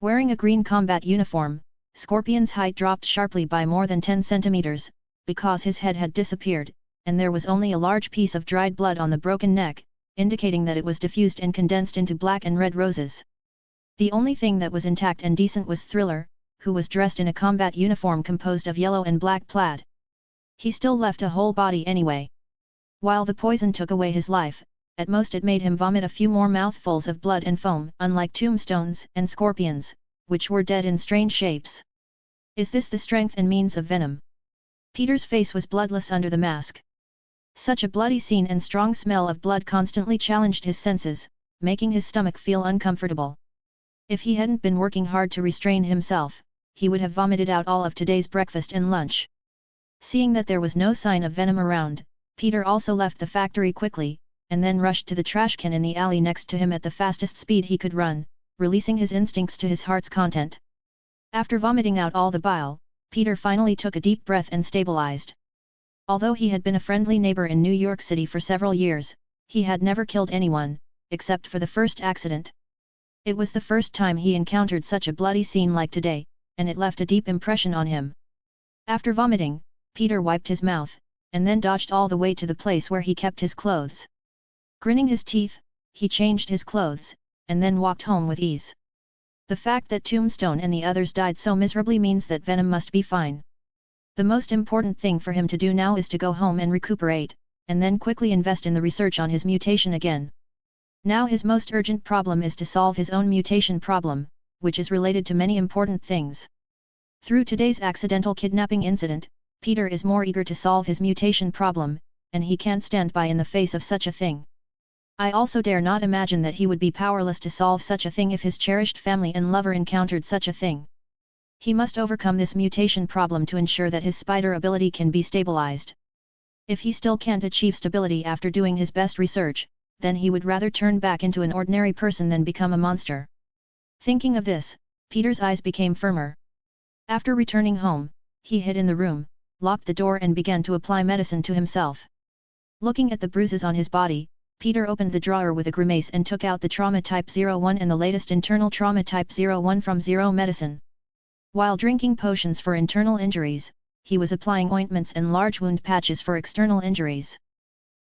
Wearing a green combat uniform, Scorpion's height dropped sharply by more than 10 centimeters, because his head had disappeared, and there was only a large piece of dried blood on the broken neck, indicating that it was diffused and condensed into black and red roses. The only thing that was intact and decent was Thriller, who was dressed in a combat uniform composed of yellow and black plaid. He still left a whole body anyway. While the poison took away his life, at most it made him vomit a few more mouthfuls of blood and foam, unlike tombstones and scorpions, which were dead in strange shapes. Is this the strength and means of Venom? Peter's face was bloodless under the mask. Such a bloody scene and strong smell of blood constantly challenged his senses, making his stomach feel uncomfortable. If he hadn't been working hard to restrain himself, he would have vomited out all of today's breakfast and lunch. Seeing that there was no sign of Venom around, Peter also left the factory quickly, and then rushed to the trash can in the alley next to him at the fastest speed he could run, releasing his instincts to his heart's content. After vomiting out all the bile, Peter finally took a deep breath and stabilized. Although he had been a friendly neighbor in New York City for several years, he had never killed anyone, except for the first accident. It was the first time he encountered such a bloody scene like today, and it left a deep impression on him. After vomiting, Peter wiped his mouth, and then dodged all the way to the place where he kept his clothes. Grinning his teeth, he changed his clothes, and then walked home with ease. The fact that Tombstone and the others died so miserably means that Venom must be fine. The most important thing for him to do now is to go home and recuperate, and then quickly invest in the research on his mutation again. Now his most urgent problem is to solve his own mutation problem, which is related to many important things. Through today's accidental kidnapping incident, Peter is more eager to solve his mutation problem, and he can't stand by in the face of such a thing. I also dare not imagine that he would be powerless to solve such a thing if his cherished family and lover encountered such a thing. He must overcome this mutation problem to ensure that his spider ability can be stabilized. If he still can't achieve stability after doing his best research, then he would rather turn back into an ordinary person than become a monster. Thinking of this, Peter's eyes became firmer. After returning home, he hid in the room, locked the door and began to apply medicine to himself. Looking at the bruises on his body, Peter opened the drawer with a grimace and took out the Trauma Type 01 and the latest internal Trauma Type 01 from Zero Medicine. While drinking potions for internal injuries, he was applying ointments and large wound patches for external injuries.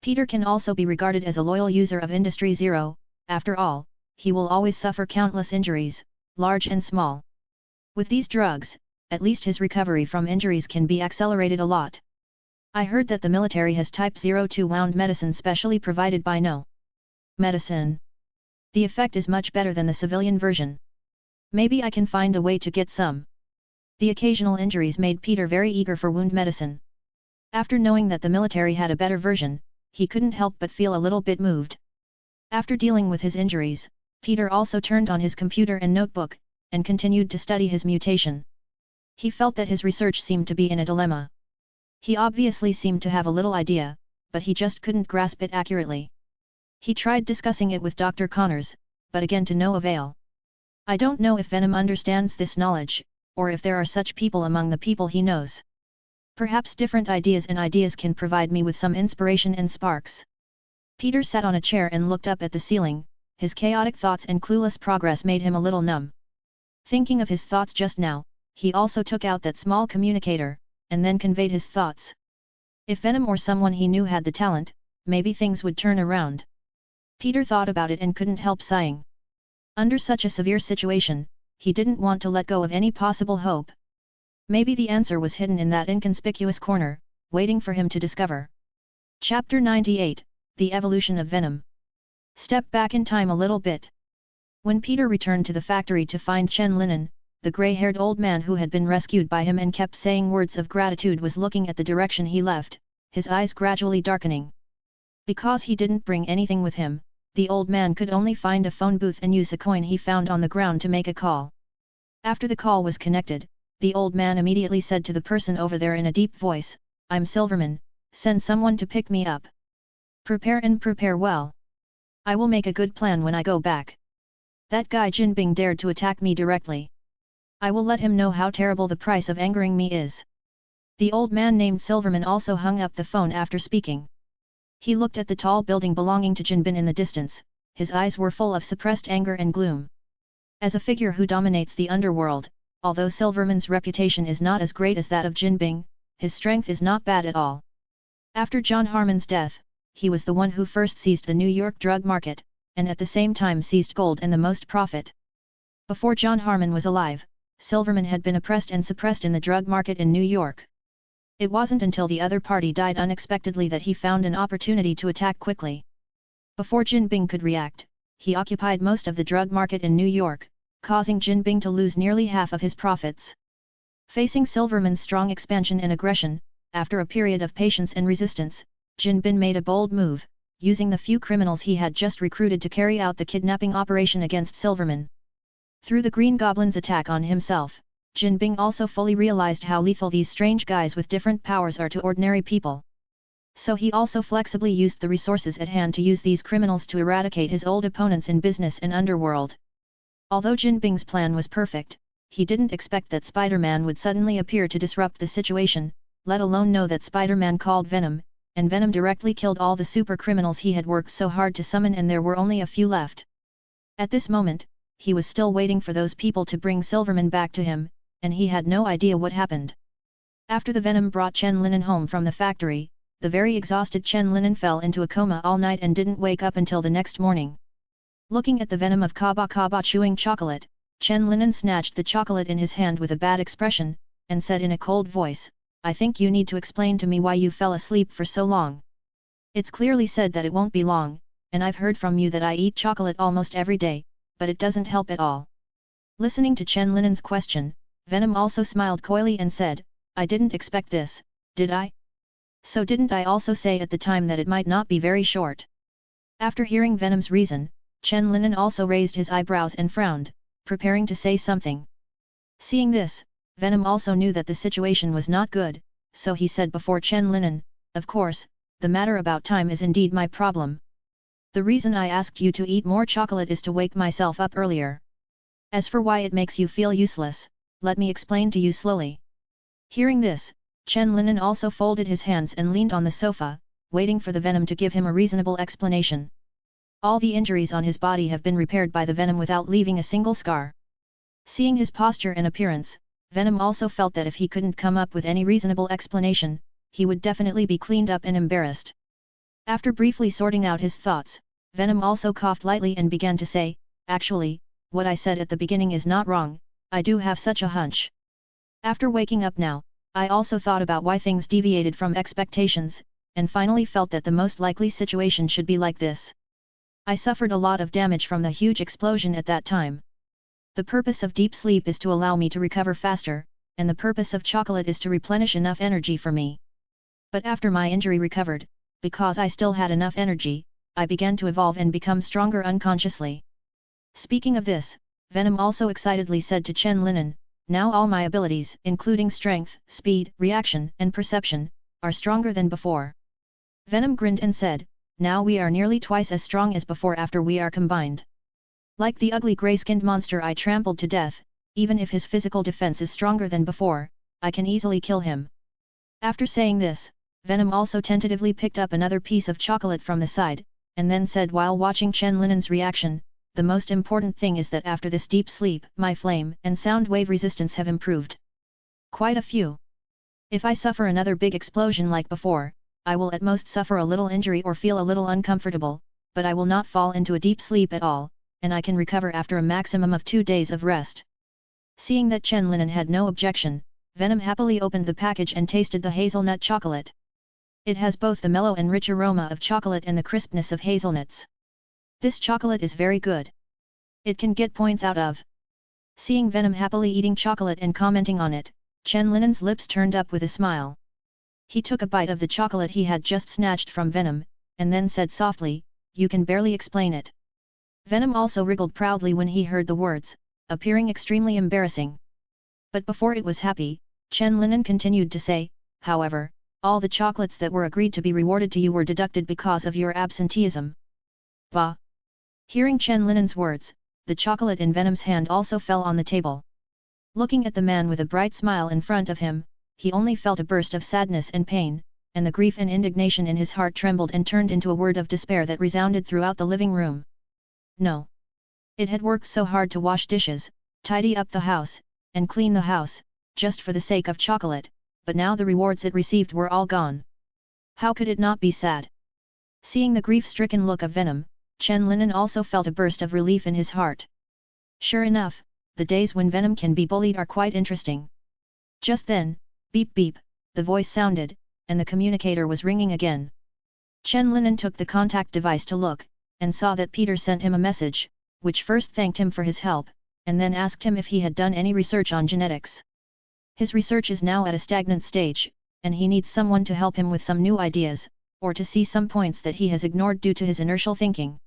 Peter can also be regarded as a loyal user of Industry Zero. After all, he will always suffer countless injuries, large and small. With these drugs, at least his recovery from injuries can be accelerated a lot. I heard that the military has Type 02 wound medicine specially provided by No Medicine. The effect is much better than the civilian version. Maybe I can find a way to get some. The occasional injuries made Peter very eager for wound medicine. After knowing that the military had a better version, he couldn't help but feel a little bit moved. After dealing with his injuries, Peter also turned on his computer and notebook, and continued to study his mutation. He felt that his research seemed to be in a dilemma. He obviously seemed to have a little idea, but he just couldn't grasp it accurately. He tried discussing it with Dr. Connors, but again to no avail. I don't know if Venom understands this knowledge, or if there are such people among the people he knows. Perhaps different ideas can provide me with some inspiration and sparks. Peter sat on a chair and looked up at the ceiling. His chaotic thoughts and clueless progress made him a little numb. Thinking of his thoughts just now, he also took out that small communicator, and then conveyed his thoughts. If Venom or someone he knew had the talent, maybe things would turn around. Peter thought about it and couldn't help sighing. Under such a severe situation, he didn't want to let go of any possible hope. Maybe the answer was hidden in that inconspicuous corner, waiting for him to discover. Chapter 98, The Evolution of Venom. Step back in time a little bit. When Peter returned to the factory to find Chen Linen, the grey-haired old man who had been rescued by him and kept saying words of gratitude was looking at the direction he left, his eyes gradually darkening. Because he didn't bring anything with him, the old man could only find a phone booth and use a coin he found on the ground to make a call. After the call was connected, the old man immediately said to the person over there in a deep voice, "I'm Silverman, send someone to pick me up. Prepare and prepare well. I will make a good plan when I go back. That guy Jinbing dared to attack me directly. I will let him know how terrible the price of angering me is." The old man named Silverman also hung up the phone after speaking. He looked at the tall building belonging to Jinbin in the distance, his eyes were full of suppressed anger and gloom. As a figure who dominates the underworld, although Silverman's reputation is not as great as that of Jinbing, his strength is not bad at all. After John Harmon's death, he was the one who first seized the New York drug market, and at the same time seized gold and the most profit. Before John Harmon was alive, Silverman had been oppressed and suppressed in the drug market in New York. It wasn't until the other party died unexpectedly that he found an opportunity to attack quickly. Before Jinping could react, he occupied most of the drug market in New York, causing Jinping to lose nearly half of his profits. Facing Silverman's strong expansion and aggression, after a period of patience and resistance, Jinping made a bold move, using the few criminals he had just recruited to carry out the kidnapping operation against Silverman. Through the Green Goblin's attack on himself, Jinping also fully realized how lethal these strange guys with different powers are to ordinary people. So he also flexibly used the resources at hand to use these criminals to eradicate his old opponents in business and underworld. Although Jinping's plan was perfect, he didn't expect that Spider-Man would suddenly appear to disrupt the situation, let alone know that Spider-Man called Venom, and Venom directly killed all the super criminals he had worked so hard to summon, and there were only a few left. At this moment, he was still waiting for those people to bring Silverman back to him, and he had no idea what happened. After the Venom brought Chen Linen home from the factory, the very exhausted Chen Linen fell into a coma all night and didn't wake up until the next morning. Looking at the Venom of Kaba Kaba chewing chocolate, Chen Linen snatched the chocolate in his hand with a bad expression, and said in a cold voice, "I think you need to explain to me why you fell asleep for so long. It's clearly said that it won't be long, and I've heard from you that I eat chocolate almost every day, but it doesn't help at all." Listening to Chen Linen's question, Venom also smiled coyly and said, "I didn't expect this, did I? So didn't I also say at the time that it might not be very short?" After hearing Venom's reason, Chen Linen also raised his eyebrows and frowned, preparing to say something. Seeing this, Venom also knew that the situation was not good, so he said before Chen Linen, "Of course, the matter about time is indeed my problem. The reason I asked you to eat more chocolate is to wake myself up earlier. As for why it makes you feel useless, let me explain to you slowly." Hearing this, Chen Linen also folded his hands and leaned on the sofa, waiting for the Venom to give him a reasonable explanation. All the injuries on his body have been repaired by the Venom without leaving a single scar. Seeing his posture and appearance, Venom also felt that if he couldn't come up with any reasonable explanation, he would definitely be cleaned up and embarrassed. After briefly sorting out his thoughts, Venom also coughed lightly and began to say, "Actually, what I said at the beginning is not wrong, I do have such a hunch. After waking up now, I also thought about why things deviated from expectations, and finally felt that the most likely situation should be like this. I suffered a lot of damage from the huge explosion at that time. The purpose of deep sleep is to allow me to recover faster, and the purpose of chocolate is to replenish enough energy for me. But after my injury recovered, because I still had enough energy, I began to evolve and become stronger unconsciously." Speaking of this, Venom also excitedly said to Chen Linen, "Now all my abilities, including strength, speed, reaction, and perception, are stronger than before." Venom grinned and said, "Now we are nearly twice as strong as before after we are combined. Like the ugly grey-skinned monster I trampled to death, even if his physical defense is stronger than before, I can easily kill him." After saying this, Venom also tentatively picked up another piece of chocolate from the side, and then said while watching Chen Linen's reaction, "The most important thing is that after this deep sleep, my flame and sound wave resistance have improved. Quite a few. If I suffer another big explosion like before, I will at most suffer a little injury or feel a little uncomfortable, but I will not fall into a deep sleep at all, and I can recover after a maximum of 2 days of rest." Seeing that Chen Linen had no objection, Venom happily opened the package and tasted the hazelnut chocolate. It has both the mellow and rich aroma of chocolate and the crispness of hazelnuts. "This chocolate is very good. It can get points out of." Seeing Venom happily eating chocolate and commenting on it, Chen Linen's lips turned up with a smile. He took a bite of the chocolate he had just snatched from Venom, and then said softly, "You can barely explain it." Venom also wriggled proudly when he heard the words, appearing extremely embarrassing. But before it was happy, Chen Linen continued to say, "However, all the chocolates that were agreed to be rewarded to you were deducted because of your absenteeism." Bah! Hearing Chen Linen's words, the chocolate in Venom's hand also fell on the table. Looking at the man with a bright smile in front of him, he only felt a burst of sadness and pain, and the grief and indignation in his heart trembled and turned into a word of despair that resounded throughout the living room. No! It had worked so hard to wash dishes, tidy up the house, and clean the house, just for the sake of chocolate, but now the rewards it received were all gone. How could it not be sad? Seeing the grief-stricken look of Venom, Chen Linen also felt a burst of relief in his heart. Sure enough, the days when Venom can be bullied are quite interesting. Just then, beep beep, the voice sounded, and the communicator was ringing again. Chen Linen took the contact device to look, and saw that Peter sent him a message, which first thanked him for his help, and then asked him if he had done any research on genetics. His research is now at a stagnant stage, and he needs someone to help him with some new ideas, or to see some points that he has ignored due to his inertial thinking.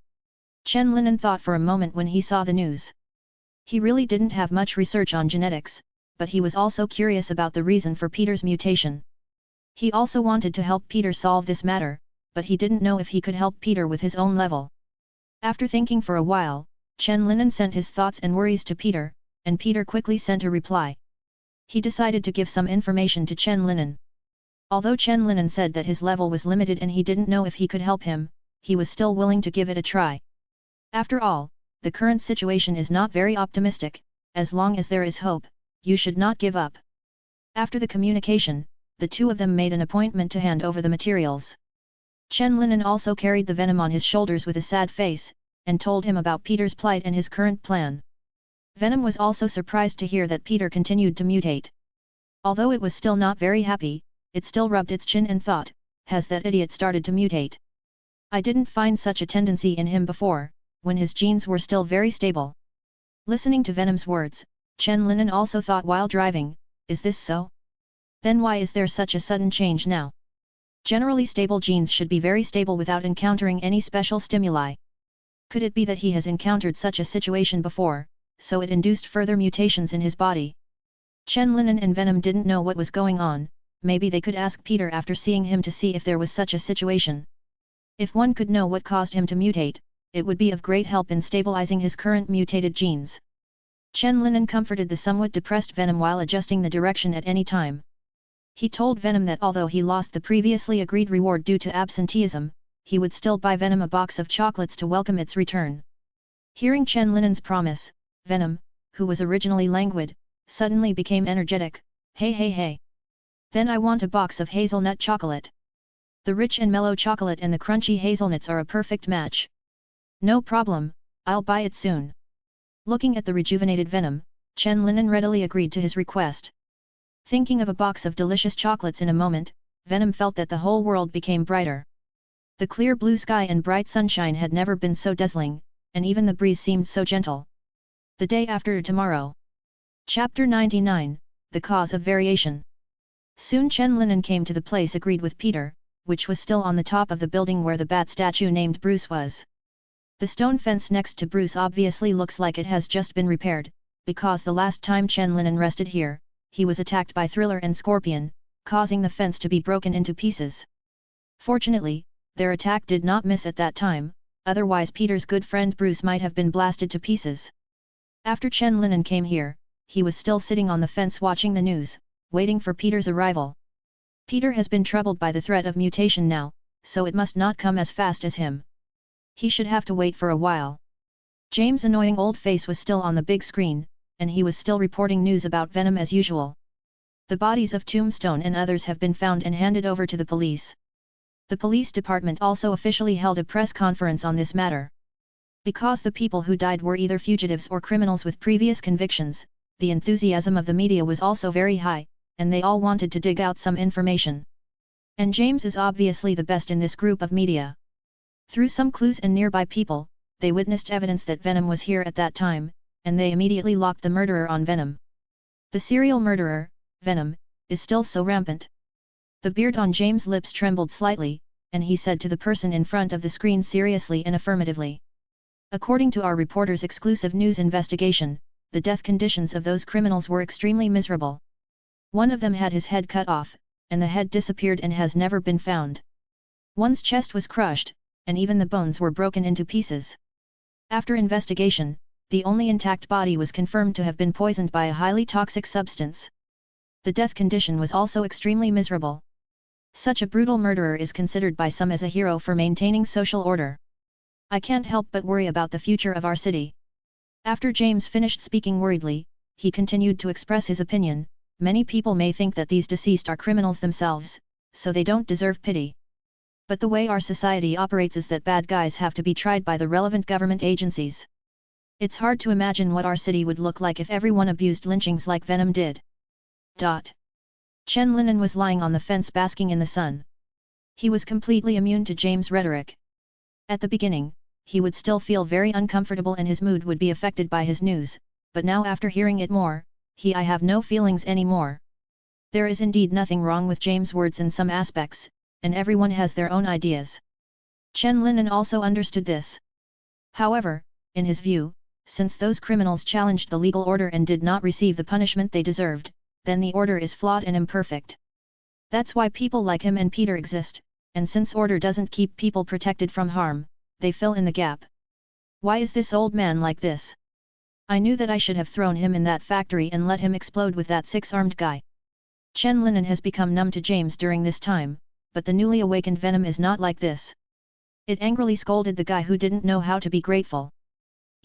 Chen Linen thought for a moment when he saw the news. He really didn't have much research on genetics, but he was also curious about the reason for Peter's mutation. He also wanted to help Peter solve this matter, but he didn't know if he could help Peter with his own level. After thinking for a while, Chen Linen sent his thoughts and worries to Peter, and Peter quickly sent a reply. He decided to give some information to Chen Linen. Although Chen Linen said that his level was limited and he didn't know if he could help him, he was still willing to give it a try. After all, the current situation is not very optimistic. As long as there is hope, you should not give up. After the communication, the two of them made an appointment to hand over the materials. Chen Linen also carried the Venom on his shoulders with a sad face, and told him about Peter's plight and his current plan. Venom was also surprised to hear that Peter continued to mutate. Although it was still not very happy, it still rubbed its chin and thought, has that idiot started to mutate? I didn't find such a tendency in him before, when his genes were still very stable. Listening to Venom's words, Chen Linen also thought while driving, is this so? Then why is there such a sudden change now? Generally stable genes should be very stable without encountering any special stimuli. Could it be that he has encountered such a situation before, so it induced further mutations in his body? Chen Linen and Venom didn't know what was going on. Maybe they could ask Peter after seeing him to see if there was such a situation. If one could know what caused him to mutate, it would be of great help in stabilizing his current mutated genes. Chen Linen comforted the somewhat depressed Venom while adjusting the direction at any time. He told Venom that although he lost the previously agreed reward due to absenteeism, he would still buy Venom a box of chocolates to welcome its return. Hearing Chen Linen's promise, Venom, who was originally languid, suddenly became energetic. Hey hey hey! Then I want a box of hazelnut chocolate. The rich and mellow chocolate and the crunchy hazelnuts are a perfect match. No problem, I'll buy it soon. Looking at the rejuvenated Venom, Chen Linen readily agreed to his request. Thinking of a box of delicious chocolates in a moment, Venom felt that the whole world became brighter. The clear blue sky and bright sunshine had never been so dazzling, and even the breeze seemed so gentle. The day after tomorrow. Chapter 99, The Cause of Variation. Soon Chen Linen came to the place agreed with Peter, which was still on the top of the building where the bat statue named Bruce was. The stone fence next to Bruce obviously looks like it has just been repaired, because the last time Chen Linen rested here, he was attacked by Thriller and Scorpion, causing the fence to be broken into pieces. Fortunately, their attack did not miss at that time, otherwise Peter's good friend Bruce might have been blasted to pieces. After Chen Linen came here, he was still sitting on the fence watching the news, waiting for Peter's arrival. Peter has been troubled by the threat of mutation now, so it must not come as fast as him. He should have to wait for a while. James' annoying old face was still on the big screen, and he was still reporting news about Venom as usual. The bodies of Tombstone and others have been found and handed over to the police. The police department also officially held a press conference on this matter. Because the people who died were either fugitives or criminals with previous convictions, the enthusiasm of the media was also very high, and they all wanted to dig out some information. And James is obviously the best in this group of media. Through some clues and nearby people, they witnessed evidence that Venom was here at that time, and they immediately locked the murderer on Venom. The serial murderer, Venom, is still so rampant. The beard on James' lips trembled slightly, and he said to the person in front of the screen seriously and affirmatively. According to our reporter's exclusive news investigation, the death conditions of those criminals were extremely miserable. One of them had his head cut off, and the head disappeared and has never been found. One's chest was crushed, and even the bones were broken into pieces. After investigation, the only intact body was confirmed to have been poisoned by a highly toxic substance. The death condition was also extremely miserable. Such a brutal murderer is considered by some as a hero for maintaining social order. I can't help but worry about the future of our city. After James finished speaking worriedly, he continued to express his opinion. Many people may think that these deceased are criminals themselves, so they don't deserve pity. But the way our society operates is that bad guys have to be tried by the relevant government agencies. It's hard to imagine what our city would look like if everyone abused lynchings like Venom did. Chen Linan was lying on the fence basking in the sun. He was completely immune to James' rhetoric. At the beginning, he would still feel very uncomfortable and his mood would be affected by his news, but now after hearing it more, I have no feelings anymore. There is indeed nothing wrong with James' words in some aspects, and everyone has their own ideas. Chen Linan also understood this. However, in his view, since those criminals challenged the legal order and did not receive the punishment they deserved, then the order is flawed and imperfect. That's why people like him and Peter exist, and since order doesn't keep people protected from harm, they fill in the gap. Why is this old man like this? I knew that I should have thrown him in that factory and let him explode with that six-armed guy. Chen Linan has become numb to James during this time, but the newly awakened Venom is not like this. It angrily scolded the guy who didn't know how to be grateful.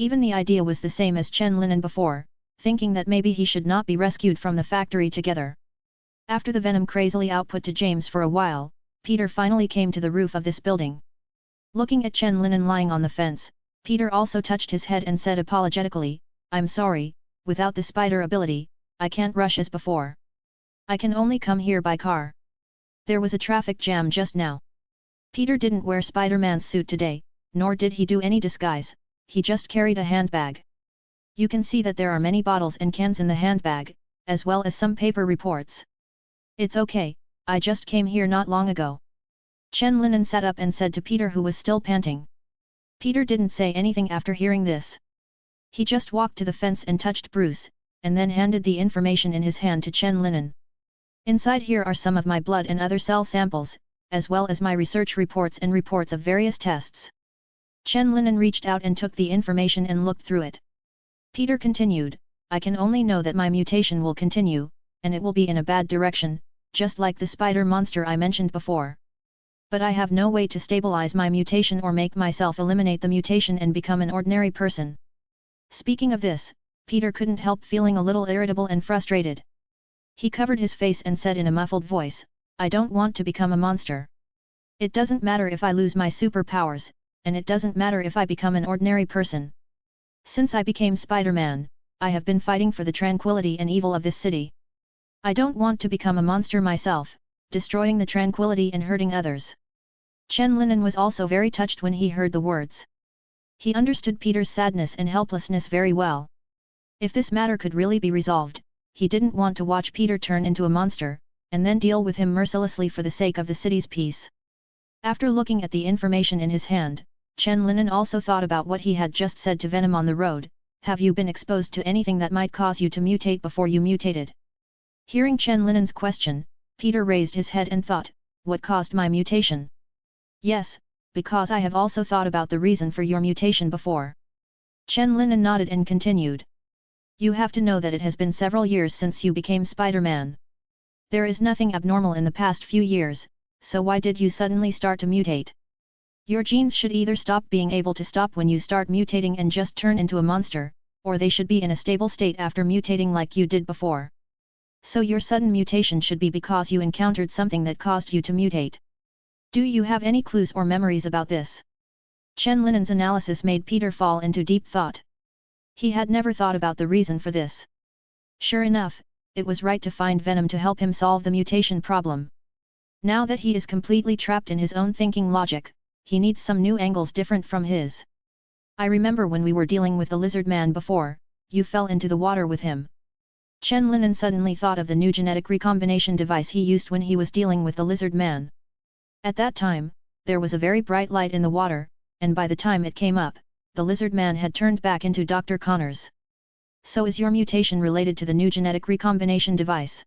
Even the idea was the same as Chen Linan before, thinking that maybe he should not be rescued from the factory together. After the Venom crazily output to James for a while, Peter finally came to the roof of this building. Looking at Chen Linan lying on the fence, Peter also touched his head and said apologetically, "I'm sorry, without the spider ability, I can't rush as before. I can only come here by car. There was a traffic jam just now." Peter didn't wear Spider-Man's suit today, nor did he do any disguise, he just carried a handbag. You can see that there are many bottles and cans in the handbag, as well as some paper reports. "It's okay, I just came here not long ago." Chen Linan sat up and said to Peter who was still panting. Peter didn't say anything after hearing this. He just walked to the fence and touched Bruce, and then handed the information in his hand to Chen Linan. "Inside here are some of my blood and other cell samples, as well as my research reports and reports of various tests." Chen Linan reached out and took the information and looked through it. Peter continued, "I can only know that my mutation will continue, and it will be in a bad direction, just like the spider monster I mentioned before. But I have no way to stabilize my mutation or make myself eliminate the mutation and become an ordinary person." Speaking of this, Peter couldn't help feeling a little irritable and frustrated. He covered his face and said in a muffled voice, "I don't want to become a monster. It doesn't matter if I lose my superpowers, and it doesn't matter if I become an ordinary person. Since I became Spider-Man, I have been fighting for the tranquility and evil of this city. I don't want to become a monster myself, destroying the tranquility and hurting others." Chen Linan was also very touched when he heard the words. He understood Peter's sadness and helplessness very well. If this matter could really be resolved, he didn't want to watch Peter turn into a monster, and then deal with him mercilessly for the sake of the city's peace. After looking at the information in his hand, Chen Linan also thought about what he had just said to Venom on the road, "Have you been exposed to anything that might cause you to mutate before you mutated?" Hearing Chen Linan's question, Peter raised his head and thought, "What caused my mutation?" "Yes, because I have also thought about the reason for your mutation before." Chen Linan nodded and continued. "You have to know that it has been several years since you became Spider-Man. There is nothing abnormal in the past few years, so why did you suddenly start to mutate? Your genes should either stop being able to stop when you start mutating and just turn into a monster, or they should be in a stable state after mutating like you did before. So your sudden mutation should be because you encountered something that caused you to mutate. Do you have any clues or memories about this?" Chen Linan's analysis made Peter fall into deep thought. He had never thought about the reason for this. Sure enough, it was right to find Venom to help him solve the mutation problem. Now that he is completely trapped in his own thinking logic, he needs some new angles different from his. "I remember when we were dealing with the lizard man before, you fell into the water with him." Chen Linan suddenly thought of the new genetic recombination device he used when he was dealing with the lizard man. At that time, there was a very bright light in the water, and by the time it came up, the lizard man had turned back into Dr. Connors. "So is your mutation related to the new genetic recombination device?"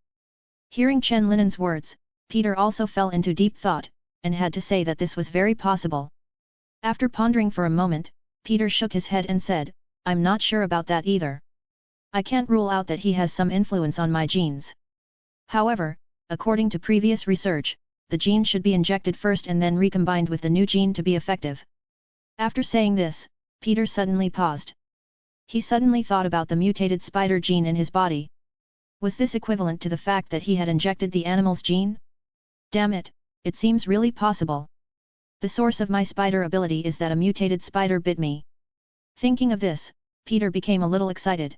Hearing Chen Linan's words, Peter also fell into deep thought, and had to say that this was very possible. After pondering for a moment, Peter shook his head and said, "I'm not sure about that either. I can't rule out that he has some influence on my genes. However, according to previous research, the gene should be injected first and then recombined with the new gene to be effective." After saying this, Peter suddenly paused. He suddenly thought about the mutated spider gene in his body. Was this equivalent to the fact that he had injected the animal's gene? Damn it, it seems really possible. The source of my spider ability is that a mutated spider bit me. Thinking of this, Peter became a little excited.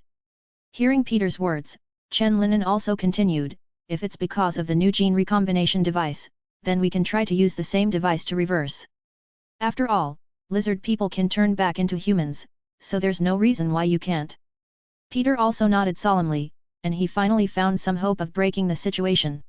Hearing Peter's words, Chen Linen also continued, if it's because of the new gene recombination device, then we can try to use the same device to reverse. After all, lizard people can turn back into humans, so there's no reason why you can't. Peter also nodded solemnly, and he finally found some hope of breaking the situation.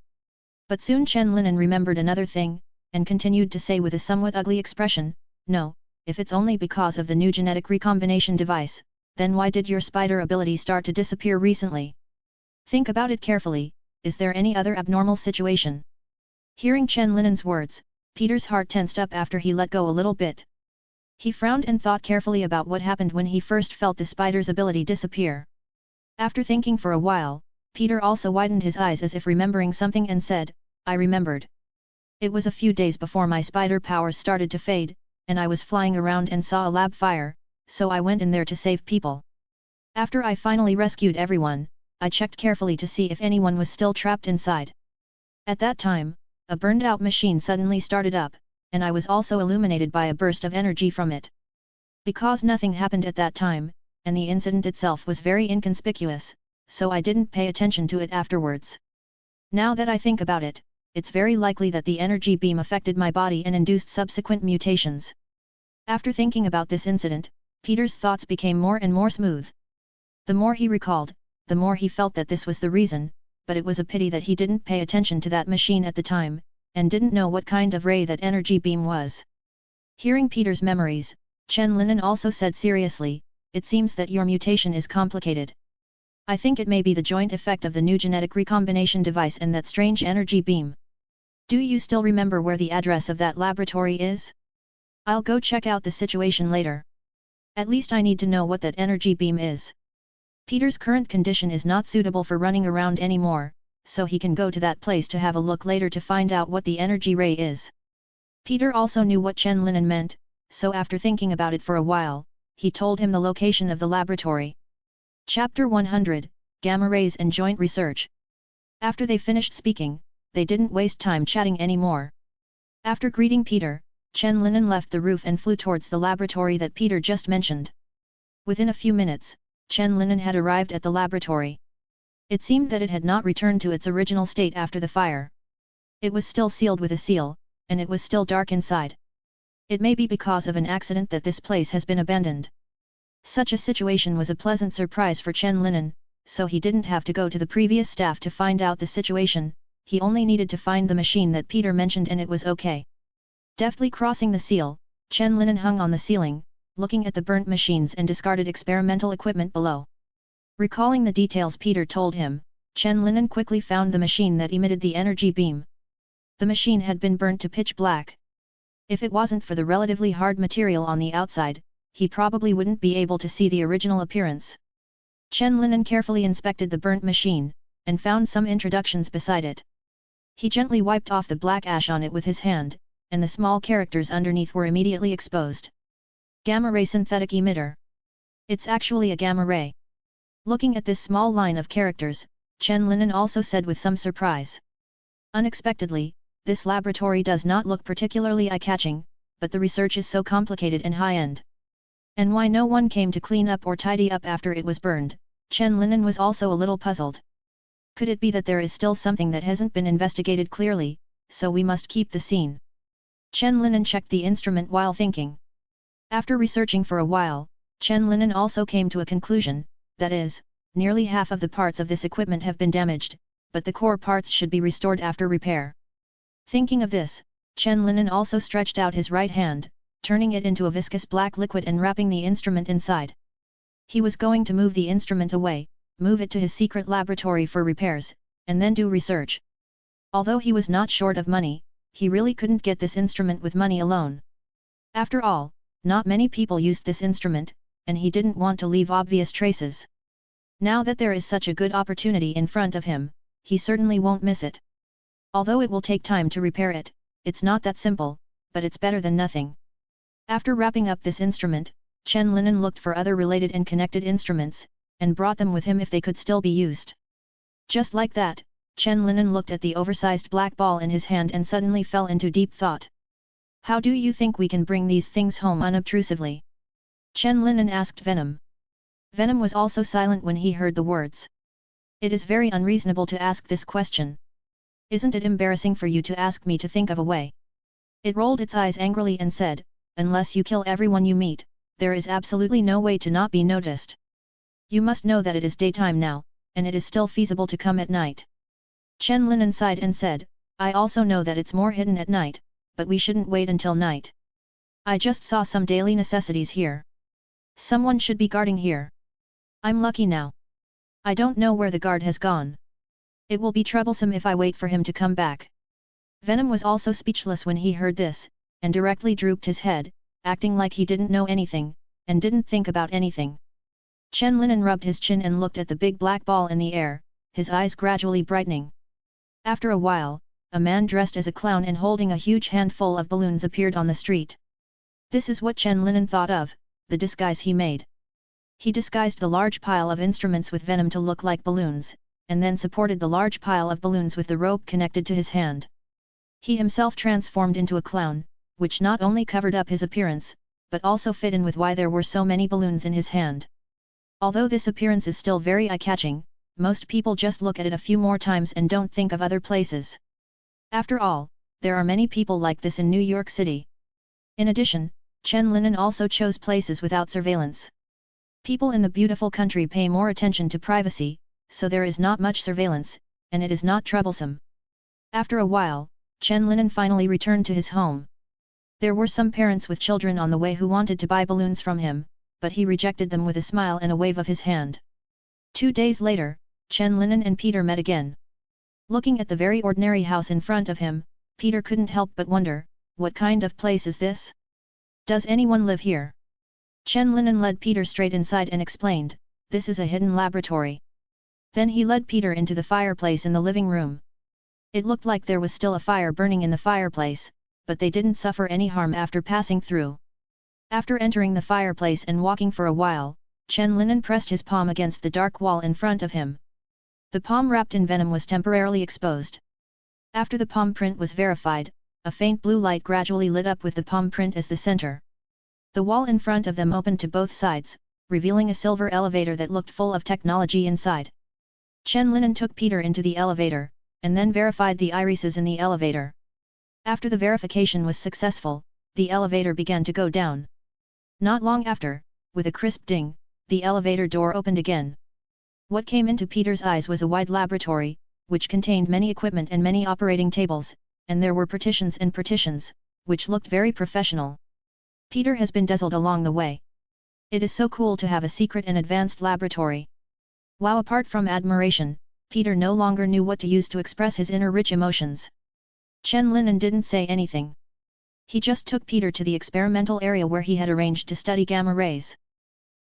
But soon Chen Linen remembered another thing, and continued to say with a somewhat ugly expression, no, if it's only because of the new genetic recombination device, then why did your spider ability start to disappear recently? Think about it carefully, is there any other abnormal situation? Hearing Chen Linen's words, Peter's heart tensed up after he let go a little bit. He frowned and thought carefully about what happened when he first felt the spider's ability disappear. After thinking for a while, Peter also widened his eyes as if remembering something and said, I remembered. It was a few days before my spider powers started to fade, and I was flying around and saw a lab fire, so I went in there to save people. After I finally rescued everyone, I checked carefully to see if anyone was still trapped inside. At that time, a burned-out machine suddenly started up, and I was also illuminated by a burst of energy from it. Because nothing happened at that time, and the incident itself was very inconspicuous, so I didn't pay attention to it afterwards. Now that I think about it, it's very likely that the energy beam affected my body and induced subsequent mutations. After thinking about this incident, Peter's thoughts became more and more smooth. The more he recalled, the more he felt that this was the reason, but it was a pity that he didn't pay attention to that machine at the time, and didn't know what kind of ray that energy beam was. Hearing Peter's memories, Chen Linen also said seriously, it seems that your mutation is complicated. I think it may be the joint effect of the new genetic recombination device and that strange energy beam. Do you still remember where the address of that laboratory is? I'll go check out the situation later. At least I need to know what that energy beam is. Peter's current condition is not suitable for running around anymore, so he can go to that place to have a look later to find out what the energy ray is. Peter also knew what Chen Linen meant, so after thinking about it for a while, he told him the location of the laboratory. Chapter 100, Gamma Rays and Joint Research. After they finished speaking, they didn't waste time chatting anymore. After greeting Peter, Chen Linen left the roof and flew towards the laboratory that Peter just mentioned. Within a few minutes, Chen Linen had arrived at the laboratory. It seemed that it had not returned to its original state after the fire. It was still sealed with a seal, and it was still dark inside. It may be because of an accident that this place has been abandoned. Such a situation was a pleasant surprise for Chen Linen, so he didn't have to go to the previous staff to find out the situation, he only needed to find the machine that Peter mentioned and it was okay. Deftly crossing the seal, Chen Linen hung on the ceiling, looking at the burnt machines and discarded experimental equipment below. Recalling the details Peter told him, Chen Linen quickly found the machine that emitted the energy beam. The machine had been burnt to pitch black. If it wasn't for the relatively hard material on the outside, he probably wouldn't be able to see the original appearance. Chen Linen carefully inspected the burnt machine, and found some introductions beside it. He gently wiped off the black ash on it with his hand, and the small characters underneath were immediately exposed. Gamma ray synthetic emitter. It's actually a gamma ray. Looking at this small line of characters, Chen Linen also said with some surprise. Unexpectedly, this laboratory does not look particularly eye-catching, but the research is so complicated and high-end. And why no one came to clean up or tidy up after it was burned, Chen Linen was also a little puzzled. Could it be that there is still something that hasn't been investigated clearly, so we must keep the scene? Chen Linen checked the instrument while thinking. After researching for a while, Chen Linen also came to a conclusion, that is, nearly half of the parts of this equipment have been damaged, but the core parts should be restored after repair. Thinking of this, Chen Linen also stretched out his right hand, turning it into a viscous black liquid and wrapping the instrument inside. He was going to move the instrument away, move it to his secret laboratory for repairs, and then do research. Although he was not short of money, he really couldn't get this instrument with money alone. After all, not many people used this instrument, and he didn't want to leave obvious traces. Now that there is such a good opportunity in front of him, he certainly won't miss it. Although it will take time to repair it, it's not that simple, but it's better than nothing. After wrapping up this instrument, Chen Linen looked for other related and connected instruments, and brought them with him if they could still be used. Just like that, Chen Linen looked at the oversized black ball in his hand and suddenly fell into deep thought. How do you think we can bring these things home unobtrusively? Chen Linen asked Venom. Venom was also silent when he heard the words. It is very unreasonable to ask this question. Isn't it embarrassing for you to ask me to think of a way? It rolled its eyes angrily and said, unless you kill everyone you meet, there is absolutely no way to not be noticed. You must know that it is daytime now, and it is still feasible to come at night. Chen Linen sighed and said, I also know that it's more hidden at night, but we shouldn't wait until night. I just saw some daily necessities here. Someone should be guarding here. I'm lucky now. I don't know where the guard has gone. It will be troublesome if I wait for him to come back. Venom was also speechless when he heard this, and directly drooped his head, acting like he didn't know anything, and didn't think about anything. Chen Linen rubbed his chin and looked at the big black ball in the air, his eyes gradually brightening. After a while, a man dressed as a clown and holding a huge handful of balloons appeared on the street. This is what Chen Linen thought of, the disguise he made. He disguised the large pile of instruments with venom to look like balloons, and then supported the large pile of balloons with the rope connected to his hand. He himself transformed into a clown, which not only covered up his appearance, but also fit in with why there were so many balloons in his hand. Although this appearance is still very eye-catching, most people just look at it a few more times and don't think of other places. After all, there are many people like this in New York City. In addition, Chen Linen also chose places without surveillance. People in the beautiful country pay more attention to privacy, so there is not much surveillance, and it is not troublesome. After a while, Chen Linen finally returned to his home. There were some parents with children on the way who wanted to buy balloons from him, but he rejected them with a smile and a wave of his hand. 2 days later, Chen Linen and Peter met again. Looking at the very ordinary house in front of him, Peter couldn't help but wonder, what kind of place is this? Does anyone live here? Chen Linen led Peter straight inside and explained, this is a hidden laboratory. Then he led Peter into the fireplace in the living room. It looked like there was still a fire burning in the fireplace, but they didn't suffer any harm after passing through. After entering the fireplace and walking for a while, Chen Linen pressed his palm against the dark wall in front of him. The palm wrapped in venom was temporarily exposed. After the palm print was verified, a faint blue light gradually lit up with the palm print as the center. The wall in front of them opened to both sides, revealing a silver elevator that looked full of technology inside. Chen Linen took Peter into the elevator, and then verified the irises in the elevator. After the verification was successful, the elevator began to go down. Not long after, with a crisp ding, the elevator door opened again. What came into Peter's eyes was a wide laboratory, which contained many equipment and many operating tables, and there were partitions and partitions, which looked very professional. Peter has been dazzled along the way. It is so cool to have a secret and advanced laboratory. Wow! Apart from admiration, Peter no longer knew what to use to express his inner rich emotions. Chen Linen didn't say anything. He just took Peter to the experimental area where he had arranged to study gamma rays.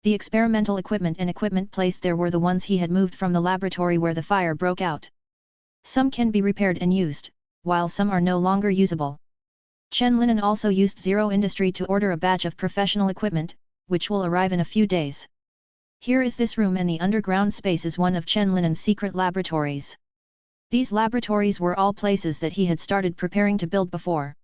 The experimental equipment and equipment placed there were the ones he had moved from the laboratory where the fire broke out. Some can be repaired and used, while some are no longer usable. Chen Linen also used Zero Industry to order a batch of professional equipment, which will arrive in a few days. Here is this room, and the underground space is one of Chen Linen's secret laboratories. These laboratories were all places that he had started preparing to build before.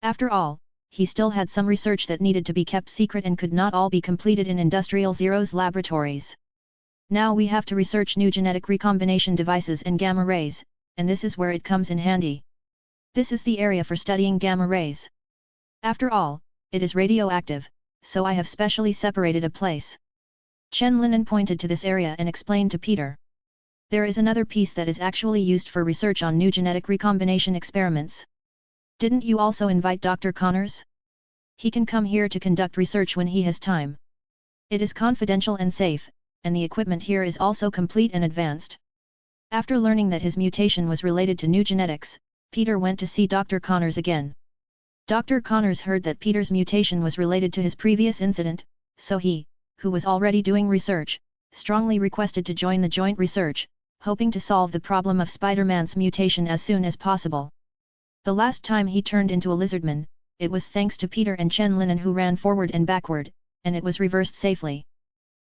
After all, he still had some research that needed to be kept secret and could not all be completed in Industrial Zero's laboratories. Now we have to research new genetic recombination devices and gamma rays, and this is where it comes in handy. This is the area for studying gamma rays. After all, it is radioactive, so I have specially separated a place. Chen Linen pointed to this area and explained to Peter. There is another piece that is actually used for research on new genetic recombination experiments. Didn't you also invite Dr. Connors? He can come here to conduct research when he has time. It is confidential and safe, and the equipment here is also complete and advanced. After learning that his mutation was related to new genetics, Peter went to see Dr. Connors again. Dr. Connors heard that Peter's mutation was related to his previous incident, so he, who was already doing research, strongly requested to join the joint research, hoping to solve the problem of Spider-Man's mutation as soon as possible. The last time he turned into a lizardman, it was thanks to Peter and Chen Linen who ran forward and backward, and it was reversed safely.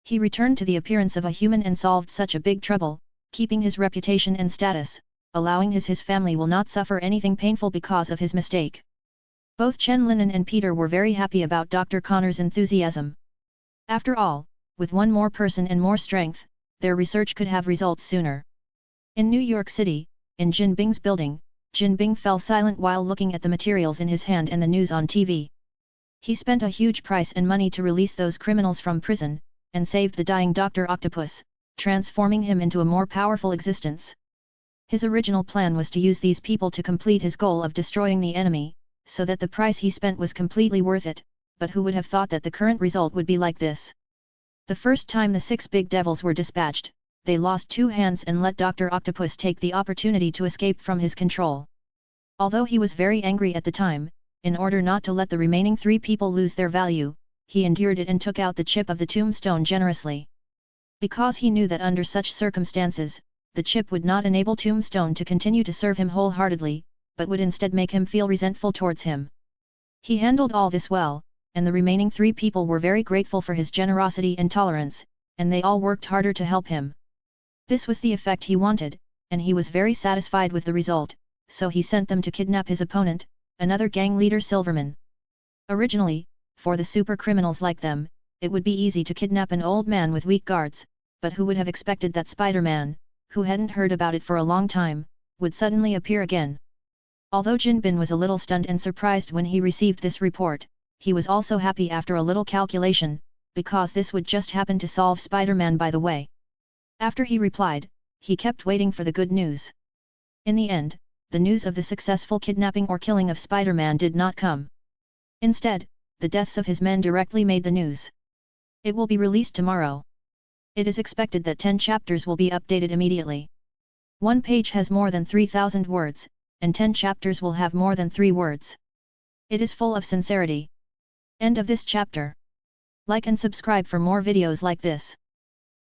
He returned to the appearance of a human and solved such a big trouble, keeping his reputation and status, allowing his family will not suffer anything painful because of his mistake. Both Chen Linen and Peter were very happy about Dr. Connor's enthusiasm. After all, with one more person and more strength, their research could have results sooner. In New York City, in Jin Bing's building, Jin Bing fell silent while looking at the materials in his hand and the news on TV. He spent a huge price and money to release those criminals from prison, and saved the dying Dr. Octopus, transforming him into a more powerful existence. His original plan was to use these people to complete his goal of destroying the enemy, so that the price he spent was completely worth it, but who would have thought that the current result would be like this? The first time the 6 big devils were dispatched, they lost 2 hands and let Dr. Octopus take the opportunity to escape from his control. Although he was very angry at the time, in order not to let the remaining 3 people lose their value, he endured it and took out the chip of the tombstone generously. Because he knew that under such circumstances, the chip would not enable Tombstone to continue to serve him wholeheartedly, but would instead make him feel resentful towards him. He handled all this well, and the remaining 3 people were very grateful for his generosity and tolerance, and they all worked harder to help him. This was the effect he wanted, and he was very satisfied with the result, so he sent them to kidnap his opponent, another gang leader Silverman. Originally, for the super criminals like them, it would be easy to kidnap an old man with weak guards, but who would have expected that Spider-Man, who hadn't heard about it for a long time, would suddenly appear again. Although Jin Bin was a little stunned and surprised when he received this report, he was also happy after a little calculation, because this would just happen to solve Spider-Man by the way. After he replied, he kept waiting for the good news. In the end, the news of the successful kidnapping or killing of Spider-Man did not come. Instead, the deaths of his men directly made the news. It will be released tomorrow. It is expected that 10 chapters will be updated immediately. One page has more than 3,000 words, and 10 chapters will have more than 3 words. It is full of sincerity. End of this chapter. Like and subscribe for more videos like this.